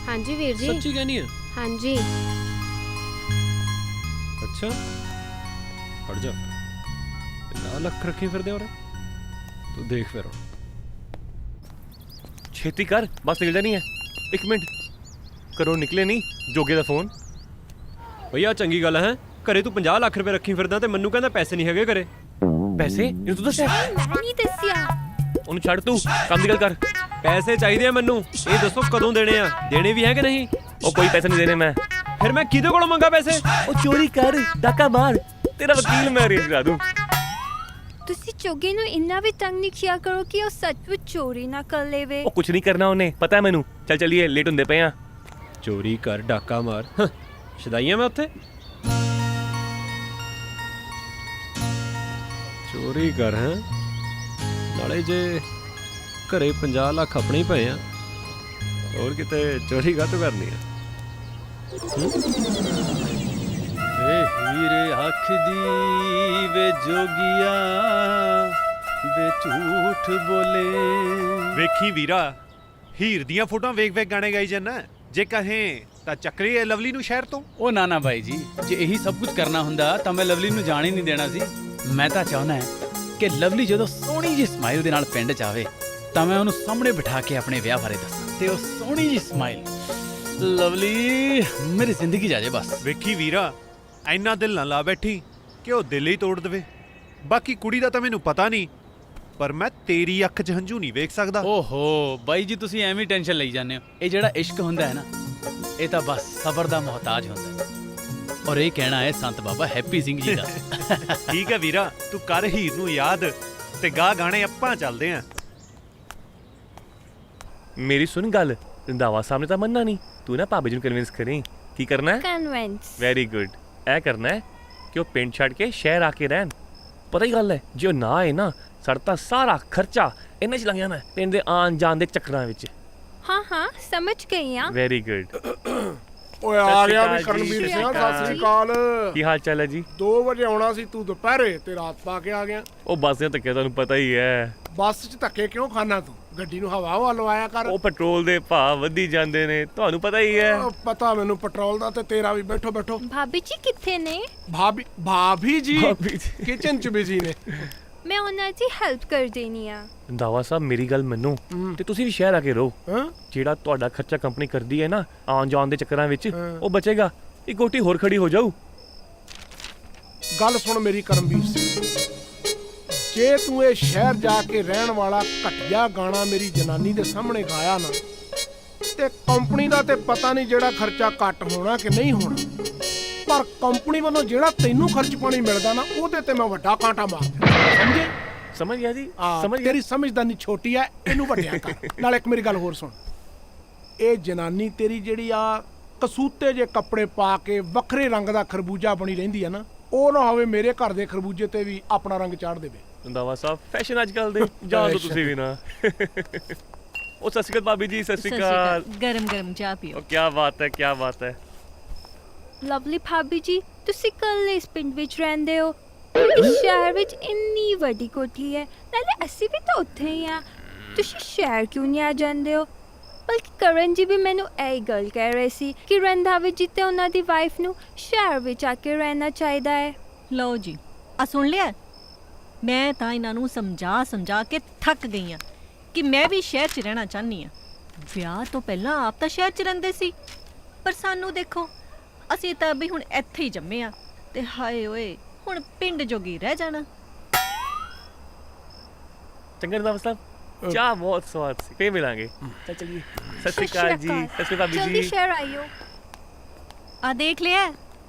ਹਾਂਜੀ ਵੀਰ ਜੀ।
ਸੱਚੀ ਕਹਿਨੀ ਹੈ?
ਹਾਂਜੀ।
ਅੱਛਾ ਹਟ ਜਾ, 50 ਲੱਖ ਰੱਖੀ ਫਿਰਦੇ ਹੋ ਤੂੰ। ਦੇਖ ਫਿਰ
ਛੇਤੀ ਕਰ, ਬਸ ਨਿਕਲਦਾ ਨਹੀਂ ਹੈ। 1 ਮਿੰਟ ਕਰੋ, ਨਿਕਲੇ ਨਹੀਂ ਜੋਗੇ ਦਾ ਫੋਨ।
ਭਈਆ ਚੰਗੀ ਗੱਲ ਹੈ, ਘਰੇ ਤੂੰ 50 ਲੱਖ ਰੁਪਏ ਰੱਖੀ ਫਿਰਦਾ ਤੇ ਮੈਨੂੰ ਕਹਿੰਦਾ ਪੈਸੇ ਨਹੀਂ ਹੈਗੇ ਘਰੇ।
ਪੈਸੇ ਇਹਨੂੰ ਤੂੰ ਦੱਸਿਆ?
ਮੈਂ ਨਹੀਂ ਦੱਸਿਆ।
ਉਹਨੂੰ ਛੱਡ, ਤੂੰ ਕੰਮ ਦੀ ਗੱਲ ਕਰ।
ਪੈਸੇ ਚਾਹੀਦੇ ਆ ਮੈਨੂੰ। ਇਹ ਦੱਸੋ ਕਦੋਂ ਦੇਣੇ ਆ? ਦੇਣੇ ਵੀ ਹੈ ਕਿ ਨਹੀਂ?
ਉਹ ਕੋਈ ਪੈਸੇ ਨਹੀਂ ਦੇਣੇ ਮੈਂ।
ਫਿਰ ਮੈਂ ਕਿਹਦੇ ਕੋਲੋਂ ਮੰਗਾ ਪੈਸੇ?
ਉਹ ਚੋਰੀ ਕਰ, ਡਾਕਾ ਮਾਰ, ਤੇਰਾ ਵਕੀਲ ਮੈਂ ਅਰੇਂਜ ਕਰਾ ਦੂੰ।
ਤੁਸੀਂ ਚੋਗੇ ਨੂੰ ਇੰਨਾ ਵੀ ਤੰਗ ਨਹੀਂ ਕਿਆ ਕਰੋ ਕਿ ਉਹ ਸੱਚਮੁੱਚ ਚੋਰੀ ਨਾ ਕਰ ਲੇਵੇ।
ਉਹ ਕੁਝ ਨਹੀਂ ਕਰਨਾ ਉਹਨੇ, ਪਤਾ ਹੈ ਮੈਨੂੰ। ਚੱਲ ਚੱਲੀਏ, ਲੇਟ ਹੁੰਦੇ ਪਏ ਆ।
ਚੋਰੀ ਕਰ, ਡਾਕਾ ਮਾਰ, ਸ਼ਦਾਈਆਂ ਮੈਂ ਉੱਥੇ। ਚੋਰੀ ਕਰ ਹੈ ਨਾਲੇ ਜੇ ਘਰੇ 50 ਲੱਖ ਆਪਣੇ ਹੀ ਪਏ ਆ, ਹੋਰ ਕਿਤੇ ਚੋਰੀ ਕਾਹਤੋਂ ਕਰਨੀ ਆ?
ਵੇ ਹੀਰੇ ਅੱਖ ਦੀ ਵੇ ਜੋਗੀਆ ਵੇ ਝੂਠ ਬੋਲੇ।
ਵੇਖੀ ਵੀਰਾ, ਹੀਰ ਦੀਆਂ ਫੋਟੋਆਂ ਵੇਖ ਵੇਖ ਗਾਣੇ ਗਾਈ ਜਾਂਦਾ। ਜੇ ਕਹੇ ਤਾਂ ਚੱਕਰੀ ਹੈ ਲਵਲੀ ਨੂੰ ਸ਼ਹਿਰ ਤੋਂ।
ਉਹ ਨਾ ਬਾਈ ਜੀ, ਜੇ ਇਹੀ ਸਭ ਕੁਝ ਕਰਨਾ ਹੁੰਦਾ ਤਾਂ ਮੈਂ ਲਵਲੀ ਨੂੰ ਜਾਣ ਹੀ ਨਹੀਂ ਦੇਣਾ ਸੀ। ਮੈਂ ਤਾਂ ਚਾਹੁੰਦਾ ਕਿ ਲਵਲੀ ਜਦੋਂ ਸੋਹਣੀ ਜਿਹੀ ਸਮਾਈਲ ਦੇ ਨਾਲ ਪਿੰਡ 'ਚ ਆਵੇ ਤਾਂ ਮੈਂ ਉਹਨੂੰ ਸਾਹਮਣੇ ਬਿਠਾ ਕੇ ਆਪਣੇ ਵਿਆਹ ਬਾਰੇ ਦੱਸਾਂ ਤੇ ਉਹ ਸੋਹਣੀ ਜਿਹੀ ਸਮਾਈਲ ਲਵਲੀ ਮੇਰੀ ਜ਼ਿੰਦਗੀ 'ਚ ਆ ਜਾਏ ਬਸ।
ਵੇਖੀ ਵੀਰਾ, ਇੰਨਾ ਦਿਲ ਨਾ ਲਾ ਬੈਠੀ ਕਿ ਉਹ ਦਿਲ ਹੀ ਤੋੜ ਦੇਵੇ। ਬਾਕੀ ਕੁੜੀ ਦਾ ਤਾਂ ਮੈਨੂੰ ਪਤਾ ਨਹੀਂ, ਪਰ ਮੈਂ ਤੇਰੀ ਅੱਖ 'ਚ ਹੰਝੂ ਨਹੀਂ ਵੇਖ ਸਕਦਾ।
ਓਹੋ ਬਾਈ ਜੀ, ਤੁਸੀਂ ਐਵੇਂ ਟੈਨਸ਼ਨ ਲਈ ਜਾਂਦੇ ਹੋ। ਇਹ ਜਿਹੜਾ ਇਸ਼ਕ ਹੁੰਦਾ ਹੈ ਨਾ, ਇਹ ਤਾਂ ਬਸ ਸਬਰ ਦਾ ਮੁਹਤਾਜ ਹੁੰਦਾ ਹੈ। ਔਰ ਇਹ ਕਹਿਣਾ ਹੈ ਸੰਤ ਬਾਬਾ ਹੈਪੀ ਸਿੰਘ ਜੀ ਦਾ।
ਠੀਕ ਹੈ ਵੀਰਾ, ਤੂੰ ਕਰ ਹੀਰ ਨੂੰ ਯਾਦ ਤੇ ਗਾ ਗਾਣੇ, ਆਪਾਂ ਚੱਲਦੇ ਆਂ।
ਮੇਰੀ ਸੁਣ ਗੱਲ, ਰੰਧਾਵਾ ਸਾਹਮਣੇ ਤਾਂ ਮੰਨਣਾ ਨਹੀਂ। ਤੂੰ ਨਾ ਭਾਬੀ ਜੀ ਨੂੰ ਕਨਵਿੰਸ ਕਰੀ। ਕੀ ਕਰਨਾ ਹੈ?
ਕਨਵਿੰਸ।
Very good. ਇਹ ਕਰਨਾ ਹੈ ਕਿ ਉਹ ਪਿੰਡ ਛੱਡ ਕੇ ਸ਼ਹਿਰ ਆ ਕੇ ਰਹਿਣ। ਪਤਾ ਹੀ ਗੱਲ ਹੈ, ਜੇ ਉਹ ਨਾ ਆਏ ਨਾ, ਸਾਡਾ ਤਾਂ ਸਾਰਾ ਖਰਚਾ ਇਹਨਾਂ 'ਚ ਲੱਗ ਜਾਣਾ, ਪਿੰਡ ਦੇ ਆਉਣ ਜਾਣ ਦੇ ਚੱਕਰਾਂ ਵਿੱਚ।
ਹਾਂ ਹਾਂ, ਸਮਝ ਗਈ ਆ।
Very good.
ਓਏ ਆ ਗਿਆ ਵੀ ਕਰਨਵੀਰ ਸਿੰਘ, ਸਤਿ ਸ੍ਰੀ ਅਕਾਲ।
ਕੀ ਹਾਲ ਚਾਲ ਹੈ ਜੀ?
2 ਵਜੇ ਆਉਣਾ ਸੀ ਤੂੰ, ਦੁਪਹਿਰੇ ਤੇ ਰਾਤ ਪਾ ਕੇ ਆ ਗਿਆ।
ਉਹ ਬੱਸ ਦੇ ਧੱਕੇ ਤੁਹਾਨੂੰ ਪਤਾ ਹੀ ਹੈ।
ਬੱਸ 'ਚ ਧੱਕੇ ਕਿਉਂ ਖਾਣਾ ਤੂੰ? ਗੱਡੀ ਨੂੰ ਹਵਾ ਲਵਾਇਆ ਕਰ।
ਉਹ ਪੈਟਰੋਲ ਦੇ ਭਾਅ ਵਧੀ ਜਾਂਦੇ ਨੇ, ਤੁਹਾਨੂੰ ਪਤਾ ਹੀ ਹੈ।
ਉਹ ਪਤਾ ਮੈਨੂੰ ਪੈਟਰੋਲ ਦਾ ਤੇ ਤੇਰਾ ਵੀ। ਬੈਠੋ ਬੈਠੋ।
ਭਾਬੀ ਜੀ ਕਿੱਥੇ ਨੇ?
ਭਾਬੀ ਜੀ ਕਿਚਨ 'ਚ ਬਿਜ਼ੀ ਨੇ।
ਮੈਂ ਉਹਨਾਂ ਦੀ ਹੈਲਪ ਕਰ ਦੇਣੀ ਆ।
ਰੰਧਾਵਾ ਸਾਹਿਬ ਮੇਰੀ ਗੱਲ ਮੰਨੋ ਤੇ ਤੁਸੀਂ ਵੀ ਸ਼ਹਿਰ ਆ ਕੇ ਰਹੋ। ਜਿਹੜਾ ਤੁਹਾਡਾ ਖਰਚਾ ਕੰਪਨੀ ਕਰਦੀ ਹੈ ਨਾ ਆਉਣ ਜਾਣ ਦੇ ਚੱਕਰਾਂ ਵਿੱਚ, ਉਹ ਬਚੇਗਾ। ਇਹ ਕੋਠੀ ਹੋਰ ਖੜੀ ਹੋ ਜਾਊ।
ਗੱਲ ਸੁਣ ਮੇਰੀ ਕਰਮਵੀਰ ਸਿੰਘ, ਜੇ ਤੂੰ ਇਹ ਸ਼ਹਿਰ ਜਾ ਕੇ ਰਹਿਣ ਵਾਲਾ ਘਟਿਆ ਗਾਣਾ ਮੇਰੀ ਜਨਾਨੀ ਦੇ ਸਾਹਮਣੇ ਗਾਇਆ ਨਾ, ਤੇ ਕੰਪਨੀ ਦਾ ਤੇ ਪਤਾ ਨਹੀਂ ਜਿਹੜਾ ਖਰਚਾ ਘੱਟ ਹੋਣਾ ਕਿ ਨਹੀਂ ਹੋਣਾ, ਪਰ ਕੰਪਨੀ ਵੱਲੋਂ ਜਿਹੜਾ ਤੈਨੂੰ ਖਰਚ ਪਾਣੀ ਮਿਲਦਾ ਨਾ, ਉਹਦੇ ਤੇ ਮੈਂ ਵੱਡਾ ਕਾਂਟਾ ਮਾਰ ਦਿੰਦਾ। ਸਮਝੇ?
ਸਮਝ ਗਿਆ ਜੀ, ਸਮਝ ਗਿਆ।
ਤੇਰੀ ਸਮਝਦਾਨੀ ਛੋਟੀ ਐ, ਇਹਨੂੰ ਵੱਡਿਆ ਕਰ। ਨਾਲ ਇੱਕ ਮੇਰੀ ਗੱਲ ਹੋਰ ਸੁਣ, ਇਹ ਜਨਾਨੀ ਤੇਰੀ ਜਿਹੜੀ ਆ ਕਸੂਤੇ ਜੇ ਕੱਪੜੇ ਪਾ ਕੇ ਵੱਖਰੇ ਰੰਗ ਦਾ ਖਰਬੂਜਾ ਬਣੀ ਰਹਿੰਦੀ ਆ ਨਾ, ਉਹ ਨਾ ਹੋਵੇ ਮੇਰੇ ਘਰ ਦੇ ਖਰਬੂਜੇ ਤੇ ਵੀ ਆਪਣਾ ਰੰਗ ਚਾੜ ਦੇਵੇ।
ਰੰਧਾਵਾ ਸਾਹਿਬ ਫੈਸ਼ਨ ਅੱਜ ਕੱਲ ਦੇ ਜਾਣ ਦੋ ਤੁਸੀਂ ਵੀ ਨਾ। ਉਹ ਸਤਿ ਸ਼੍ਰੀ ਅਕਾਲ ਭਾਬੀ ਜੀ, ਸਤਿ ਸ਼੍ਰੀ ਅਕਾਲ।
ਗਰਮ ਗਰਮ ਚਾਹ ਪੀਓ।
ਉਹ ਕੀ ਬਾਤ ਹੈ, ਕੀ ਬਾਤ ਹੈ।
ਲਵਲੀ ਭਾਬੀ ਜੀ, ਤੁਸੀਂ ਕੱਲ ਇਸ ਪਿੰਡ ਵਿੱਚ ਰਹਿੰਦੇ ਹੋ। ਇਸ ਸ਼ਹਿਰ ਵਿੱਚ ਇੰਨੀ ਵੱਡੀ ਕੋਠੀ ਹੈ, ਨਾਲੇ ਅਸੀਂ ਵੀ ਤਾਂ ਉੱਥੇ ਹੀ ਆ। ਤੁਸੀਂ ਸ਼ਹਿਰ ਕਿਉਂ ਨਹੀਂ ਆ ਜਾਂਦੇ ਹੋ? ਬਲਕਿ ਕਰਨ ਜੀ ਵੀ ਮੈਨੂੰ ਇਹ ਗੱਲ ਕਹਿ ਰਹੇ ਸੀ ਕਿ ਰੰਧਾਵੇ ਜੀ ਤੇ ਉਹਨਾਂ ਦੀ ਵਾਈਫ ਨੂੰ ਸ਼ਹਿਰ ਵਿੱਚ ਆ ਕੇ ਰਹਿਣਾ ਚਾਹੀਦਾ ਹੈ।
ਲਓ ਜੀ, ਆ ਸੁਣ ਲਿਆ। ਮੈਂ ਤਾਂ ਇਹਨਾਂ ਨੂੰ ਸਮਝਾ ਕੇ ਥੱਕ ਗਈ ਆ ਕਿ ਮੈਂ ਵੀ ਸ਼ਹਿਰ 'ਚ ਰਹਿਣਾ ਚਾਹੁੰਦੀ ਆ। ਵਿਆਹ ਤੋਂ ਪਹਿਲਾਂ ਆਪ ਤਾਂ ਸ਼ਹਿਰ 'ਚ ਰਹਿੰਦੇ ਸੀ, ਪਰ ਸਾਨੂੰ ਦੇਖੋ, ਅਸੀਂ ਤਾਂ ਵੀ ਹੁਣ ਇੱਥੇ ਹੀ ਜੰਮੇ ਆ ਤੇ ਹਾਏ ਓਏ ਹੁਣ ਪਿੰਡ ਜੋਗੀ ਰਹਿ ਜਾਣਾ।
ਚੰਗਾ ਰੰਧਾਵਾ ਸਾਹਿਬ, ਚਾਹ ਬਹੁਤ ਸਵਾਦ ਸੀ। ਫੇਰ ਮਿਲਾਂਗੇ। ਚੱਲ ਚਲੀਏ। ਸਤਿ ਸ਼੍ਰੀ ਅਕਾਲ ਜੀ। ਸਤਿ ਸ਼੍ਰੀ ਅਕਾਲ
ਜਲਦੀ
ਜੀ।
ਸ਼ਹਿਰ ਆਇਓ।
ਆ ਦੇਖ ਲਿਆ,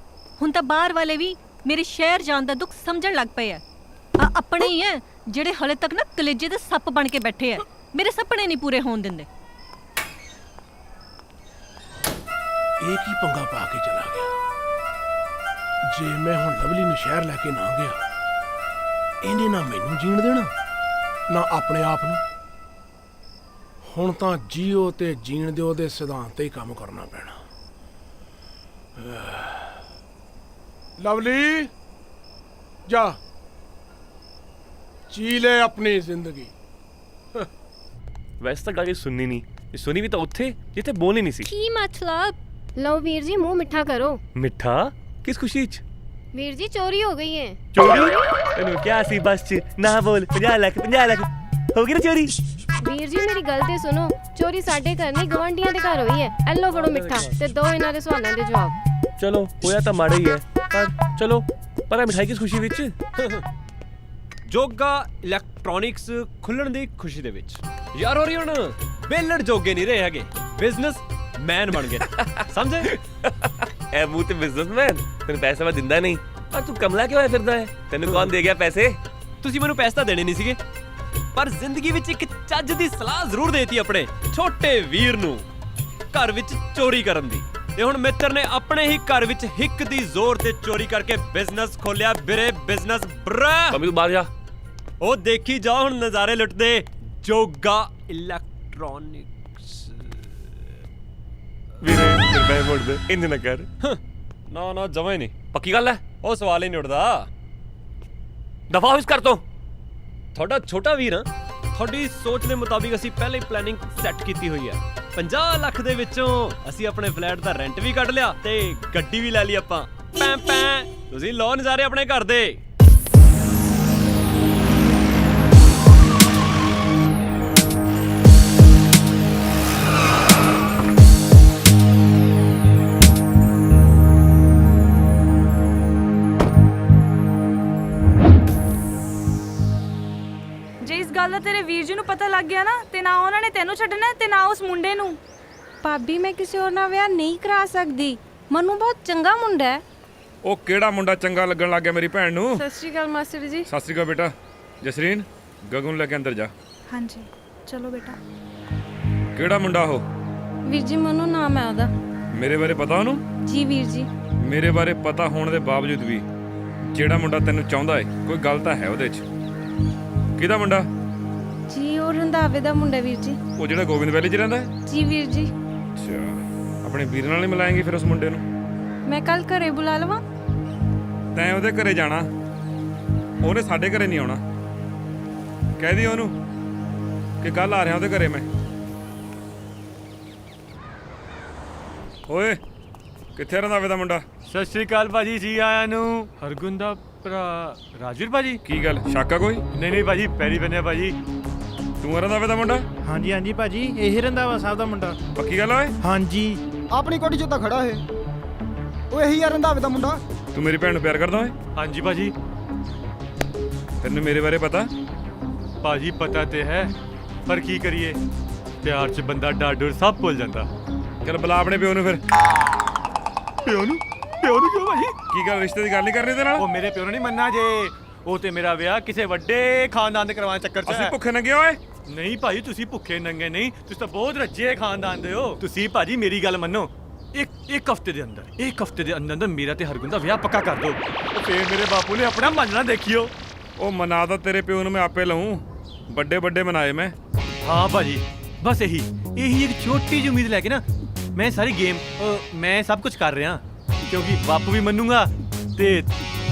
ਹੁਣ ਤਾਂ ਬਾਹਰ ਵਾਲੇ ਵੀ ਮੇਰੇ ਸ਼ਹਿਰ ਜਾਣ ਦਾ ਦੁੱਖ ਸਮਝਣ ਲੱਗ ਪਏ ਆ। ਆ ਆਪਣੇ ਹੀ ਐ ਜਿਹੜੇ ਹਲੇ ਤੱਕ ਨਾ ਕਲੇਜੇ ਦੇ ਸੱਪ ਬਣ ਕੇ ਬੈਠੇ ਆ, ਮੇਰੇ ਸੁਪਨੇ ਨਹੀਂ ਪੂਰੇ ਹੋਣ ਦਿੰਦੇ।
ਇਹ ਕੀ ਪੰਗਾ ਪਾ ਕੇ ਚਲਾ ਗਿਆ? ਜੇ ਮੈਂ ਹੁਣ ਲਵਲੀ ਨੂੰ ਸ਼ਹਿਰ ਲੈ ਕੇ ਨਾ ਗਿਆ, ਇਹਨੇ ਨਾ ਮੈਨੂੰ ਜੀਣ ਦੇਣਾ ਨਾ ਆਪਣੇ ਆਪ ਨੂੰ। ਹੁਣ ਤਾਂ ਜੀਓ ਤੇ ਜੀਣ ਦਿਓ ਦੇ ਸਿਧਾਂਤ ਤੇ ਹੀ ਕੰਮ ਕਰਨਾ ਪੈਣਾ। ਲਵਲੀ ਜਾ ਜੀ ਲੈ ਆਪਣੀ ਜ਼ਿੰਦਗੀ।
ਵੈਸੇ ਤਾਂ ਗੱਲ ਸੁਣਨੀ ਨਹੀਂ, ਸੁਣੀ ਵੀ ਤਾਂ ਉੱਥੇ ਜਿੱਥੇ ਬੋਲਣੀ ਨਹੀਂ ਸੀ।
ਕੀ ਮਤਲਬ?
ਲਓ ਵੀਰ ਜੀ, ਮੂੰਹ ਮਿੱਠਾ ਕਰੋ।
ਮਿੱਠਾ? ਕਿਸ ਖੁਸ਼ੀ 'ਚ?
ਵੀਰ ਜੀ, ਚੋਰੀ ਹੋ ਗਈ ਹੈ।
ਚੋਰੀ? ਤੈਨੂੰ ਕਿਹਾ ਸੀ ਬੱਸ 'ਚ ਨਾ ਬੋਲ। 50 ਲੱਖ ਹੋ ਗਈ ਨਾ ਚੋਰੀ।
ਵੀਰ ਜੀ ਮੇਰੀ ਗੱਲ ਤੇ ਸੁਣੋ, ਚੋਰੀ ਸਾਡੇ ਘਰ ਨਹੀਂ ਗਵਾਂਢੀਆਂ ਦੇ ਘਰ ਹੋਈ ਹੈ। ਐਲੋ ਫੜੋ ਮਿੱਠਾ ਤੇ ਦੋ ਇਹਨਾਂ ਦੇ ਸਵਾਲਾਂ ਦੇ ਜਵਾਬ।
ਚਲੋ ਹੋਇਆ ਤਾਂ ਮਾੜਾ ਹੀ ਹੈ, ਪਰ ਚਲੋ ਪਰ ਮਿਠਾਈ ਕਿਸ ਖੁਸ਼ੀ ਵਿੱਚ?
ਜੋਗਾ ਇਲੈਕਟ੍ਰੋਨਿਕਸ ਖੁੱਲਣ ਦੀ ਖੁਸ਼ੀ ਦੇ ਵਿੱਚ। ਯਾਰ ਹੋ ਰਹੀ ਹੁਣ ਬੇਲੜ ਜੋਗੇ ਨਹੀਂ ਰਹੇ ਹੈਗੇ, ਬਿਜ਼ਨਸ ਮੈਨ ਬਣ ਗਏ। ਸਮਝੇ?
ਐ ਮੂੰਹ ਤੇ ਬਿਜ਼ਨਸਮੈਨ, ਤੈਨੂੰ ਪੈਸੇ ਮੈਂ ਦਿੰਦਾ ਨਹੀਂ। ਪਰ ਤੂੰ ਕਮਲਾ ਕਿਉਂ ਹੋਇਆ ਫਿਰਦਾ ਹੈ? ਤੈਨੂੰ ਕੌਣ ਦੇ ਗਿਆ ਪੈਸੇ?
ਤੁਸੀਂ ਮੈਨੂੰ ਪੈਸੇ ਤਾਂ ਦੇਣੇ ਨਹੀਂ ਸੀਗੇ, ਪਰ ਜ਼ਿੰਦਗੀ ਵਿੱਚ ਇੱਕ ਚੱਜ ਦੀ ਸਲਾਹ ਜ਼ਰੂਰ ਦੇਤੀ ਆਪਣੇ ਛੋਟੇ ਵੀਰ ਨੂੰ, ਘਰ ਵਿੱਚ ਚੋਰੀ ਕਰਨ ਦੀ। ਤੇ ਹੁਣ ਮਿੱਤਰ ਨੇ ਆਪਣੇ ਹੀ ਘਰ ਵਿੱਚ ਹਿੱਕ ਦੀ ਜ਼ੋਰ ਤੇ ਚੋਰੀ ਕਰਕੇ ਬਿਜ਼ਨਸ ਖੋਲਿਆ। ਵੀਰੇ ਬਿਜ਼ਨਸ ਬਰਾ
ਮੰਮੀ ਤੂੰ ਬਾਹਰ ਜਾ।
ਉਹ ਦੇਖੀ ਜਾ ਹੁਣ ਨਜ਼ਾਰੇ ਲੁੱਟਦੇ। ਜੋਗਾ ਇਲੈਕਟ੍ਰੋਨਿਕਸ।
ਵੀਰੇ ਫਿਰ ਮੈਂ ਮੋੜ ਦੇ, ਇੰਜ ਨਾ ਕਰ।
ਨਾ ਨਾ ਜਮਾ ਹੀ ਨਹੀਂ,
ਪੱਕੀ ਗੱਲ ਹੈ?
ਉਹ ਸਵਾਲ ਹੀ ਨਹੀਂ ਉੱਠਦਾ।
ਦਫਾ ਹੋ ਇਸ ਕਰ ਤੋਂ।
ਤੁਹਾਡਾ ਛੋਟਾ ਵੀਰ ਹਾਂ, ਤੁਹਾਡੀ ਸੋਚ ਦੇ ਮੁਤਾਬਿਕ ਅਸੀਂ ਪਹਿਲੇ ਹੀ ਪਲੈਨਿੰਗ ਸੈੱਟ ਕੀਤੀ ਹੋਈ ਹੈ। 50 ਲੱਖ ਦੇ ਵਿੱਚੋਂ ਅਸੀਂ ਆਪਣੇ ਫਲੈਟ ਦਾ ਰੈਂਟ ਵੀ ਕੱਢ ਲਿਆ ਤੇ ਗੱਡੀ ਵੀ ਲੈ ਲਈ ਆਪਾਂ। ਪੈਂ ਪੈਂ ਤੁਸੀਂ ਲਓ ਨਜ਼ਾਰੇ ਆਪਣੇ ਘਰ ਦੇ।
ਜੇ ਇਸ ਗੱਲ ਦਾ ਤੇਰੇ ਵੀਰ ਜੀ ਨੂੰ ਪਤਾ ਲੱਗ ਗਿਆ ਨਾ, ਤੇ ਨਾ ਉਹਨਾਂ ਨੇ ਤੈਨੂੰ ਛੱਡਣਾ ਤੇ ਨਾ ਉਸ ਮੁੰਡੇ ਨੂੰ।
ਭਾਬੀ ਮੈਂ ਕਿਸੇ ਹੋਰ ਨਾਲ ਵਿਆਹ ਨਹੀਂ ਕਰਾ ਸਕਦੀ। ਮਨੂ ਬਹੁਤ ਚੰਗਾ ਮੁੰਡਾ ਹੈ।
ਉਹ ਕਿਹੜਾ ਮੁੰਡਾ ਚੰਗਾ ਲੱਗਣ ਲੱਗ ਗਿਆ ਮੇਰੀ ਭੈਣ ਨੂੰ?
ਸਤਿ ਸ਼੍ਰੀ ਅਕਾਲ ਮਾਸਟਰ ਜੀ।
ਸਤਿ ਸ਼੍ਰੀ ਅਕਾਲ ਬੇਟਾ। ਜਸਰੀਨ, ਗਗਨ ਨੂੰ ਲੈ ਕੇ ਅੰਦਰ ਜਾ।
ਹਾਂਜੀ ਚਲੋ ਬੇਟਾ।
ਕਿਹੜਾ ਮੁੰਡਾ ਉਹ?
ਵੀਰ ਜੀ ਮਨੂ ਨਾਮ ਹੈ ਉਹਦਾ।
ਮੇਰੇ ਬਾਰੇ ਪਤਾ ਉਹਨੂੰ?
ਜੀ ਵੀਰ ਜੀ।
ਮੇਰੇ ਬਾਰੇ ਪਤਾ ਹੋਣ ਦੇ ਬਾਵਜੂਦ ਵੀ ਜਿਹੜਾ ਮੁੰਡਾ ਤੈਨੂੰ ਚਾਹੁੰਦਾ ਏ, ਕੋਈ ਗੱਲ ਤਾਂ ਹੈ ਉਹਦੇ 'ਚ। ਕਿਹਦਾ ਮੁੰਡਾ?
ਜੀ ਉਹ ਰੰਧਾਵੇ ਦਾ ਮੁੰਡਾ ਵੀਰ ਜੀ।
ਉਹ ਜਿਹੜਾ ਗੋਬਿੰਦ ਵੈਲੀ 'ਚ ਰਹਿੰਦਾ ਹੈ?
ਜੀ ਵੀਰ ਜੀ।
ਅੱਛਾ, ਆਪਣੇ ਵੀਰ ਨਾਲ ਨਹੀਂ ਮਿਲਾਏਂਗੀ ਫਿਰ ਉਸ ਮੁੰਡੇ ਨੂੰ?
ਮੈਂ ਕੱਲ ਘਰੇ ਬੁਲਾ ਲਵਾਂ?
ਤੈਂ ਉਹਦੇ ਘਰੇ ਜਾਣਾ, ਉਹਨੇ ਸਾਡੇ ਘਰੇ ਨਹੀਂ ਆਉਣਾ। ਕਹਿ ਦੀ ਉਹਨੂੰ ਕਿ ਕੱਲ ਆ ਰਿਹਾ ਉਹਦੇ ਘਰੇ ਮੈਂ। ਓਏ ਕਿੱਥੇ ਰੰਧਾਵੇ ਦਾ ਮੁੰਡਾ?
ਸਤਿ ਸ਼੍ਰੀ ਅਕਾਲ ਭਾਜੀ, ਜੀ ਆਇਆਂ ਨੂੰ। ਹਰਗੁਣ ਦਾ ਭਰਾ ਰਾਜਵੀਰ ਭਾਜੀ।
ਕੀ ਗੱਲ, ਸ਼ੱਕ ਆ ਕੋਈ?
ਨਹੀਂ ਨਹੀਂ ਭਾਜੀ, ਪੈਰੀ ਬੰਨਿਆ ਭਾਜੀ।
ਤੂੰ ਆ ਰੰਧਾਵੇ ਦਾ ਮੁੰਡਾ?
ਹਾਂਜੀ ਹਾਂਜੀ ਭਾਜੀ, ਇਹ ਰੰਧਾਵਾ ਸਾਹਿਬ ਦਾ ਮੁੰਡਾ।
ਪੱਕੀ ਗੱਲ ਓਏ?
ਹਾਂਜੀ।
ਆਪਣੀ ਕੋਠੀ 'ਚ ਤਾਂ ਖੜਾ ਹੈ ਉਹ, ਇਹੀ ਆ ਰੰਧਾਵੇ ਦਾ ਮੁੰਡਾ।
ਤੂੰ ਮੇਰੀ ਭੈਣ ਨੂੰ ਪਿਆਰ ਕਰਦਾ ਓਏ?
ਹਾਂਜੀ ਭਾਜੀ।
ਤੈਨੂੰ ਮੇਰੇ ਬਾਰੇ ਪਤਾ?
ਭਾਜੀ ਪਤਾ ਤੇ ਹੈ, ਪਰ ਕੀ ਕਰੀਏ, ਪਿਆਰ 'ਚ ਬੰਦਾ ਡਾਡੂਰ ਸਭ ਭੁੱਲ ਜਾਂਦਾ।
ਚੱਲ ਬੁਲਾ ਆਪਣੇ ਪਿਓ ਨੂੰ ਫਿਰ।
ਪਿਓ ਨੂੰ? ਪਿਓ ਨੂੰ ਕਿਉਂ ਭਾਜੀ?
ਕੀ ਗੱਲ, ਰਿਸ਼ਤੇ ਦੀ ਗੱਲ ਨਹੀਂ ਕਰਨੀ ਤੇ ਨਾਲ?
ਉਹ ਮੇਰੇ ਪਿਓ ਨੂੰ ਨਹੀਂ ਮੰਨਣਾ ਜੇ। ਉਹ ਤੇ ਮੇਰਾ ਵਿਆਹ ਕਿਸੇ ਵੱਡੇ ਖਾਨਦਾਨ ਦੇ ਕਰਵਾਉਣ ਚੱਕਰ 'ਚ ਹੈ।
ਅਸੀਂ ਭੁੱਖੇ ਨੰਗੇ ਓਏ?
ਨਹੀਂ ਭਾਜੀ, ਤੁਸੀਂ ਭੁੱਖੇ ਨੰਗੇ ਨਹੀਂ, ਤੁਸੀਂ ਤਾਂ ਬਹੁਤ ਰੱਜੇ ਖਾਨਦਾਨ ਦੇ ਹੋ। ਤੁਸੀਂ ਭਾਜੀ ਮੇਰੀ ਗੱਲ ਮੰਨੋ, ਇੱਕ ਹਫਤੇ ਦੇ ਅੰਦਰ ਮੇਰਾ ਤੇ ਹਰਗੁਣ ਦਾ ਵਿਆਹ ਪੱਕਾ ਕਰ ਦਿਓ। ਤੇ ਫੇਰ ਮੇਰੇ ਬਾਪੂ ਨੇ ਆਪਣਾ ਮੰਨਣਾ ਦੇਖਿਓ।
ਉਹ ਮਨਾ ਤਾਂ ਤੇਰੇ ਪਿਓ ਨੂੰ ਮੈਂ ਆਪੇ ਲਊਂ, ਵੱਡੇ ਵੱਡੇ ਮਨਾਏ ਮੈਂ।
ਹਾਂ ਭਾਜੀ, ਬਸ ਇਹੀ ਇੱਕ ਛੋਟੀ ਜਿਹੀ ਉਮੀਦ ਲੈ ਕੇ ਨਾ ਮੈਂ ਸਾਰੀ ਗੇਮ ਮੈਂ ਸਭ ਕੁਝ ਕਰ ਰਿਹਾ, ਕਿਉਂਕਿ ਬਾਪੂ ਵੀ ਮੰਨੂਗਾ ਤੇ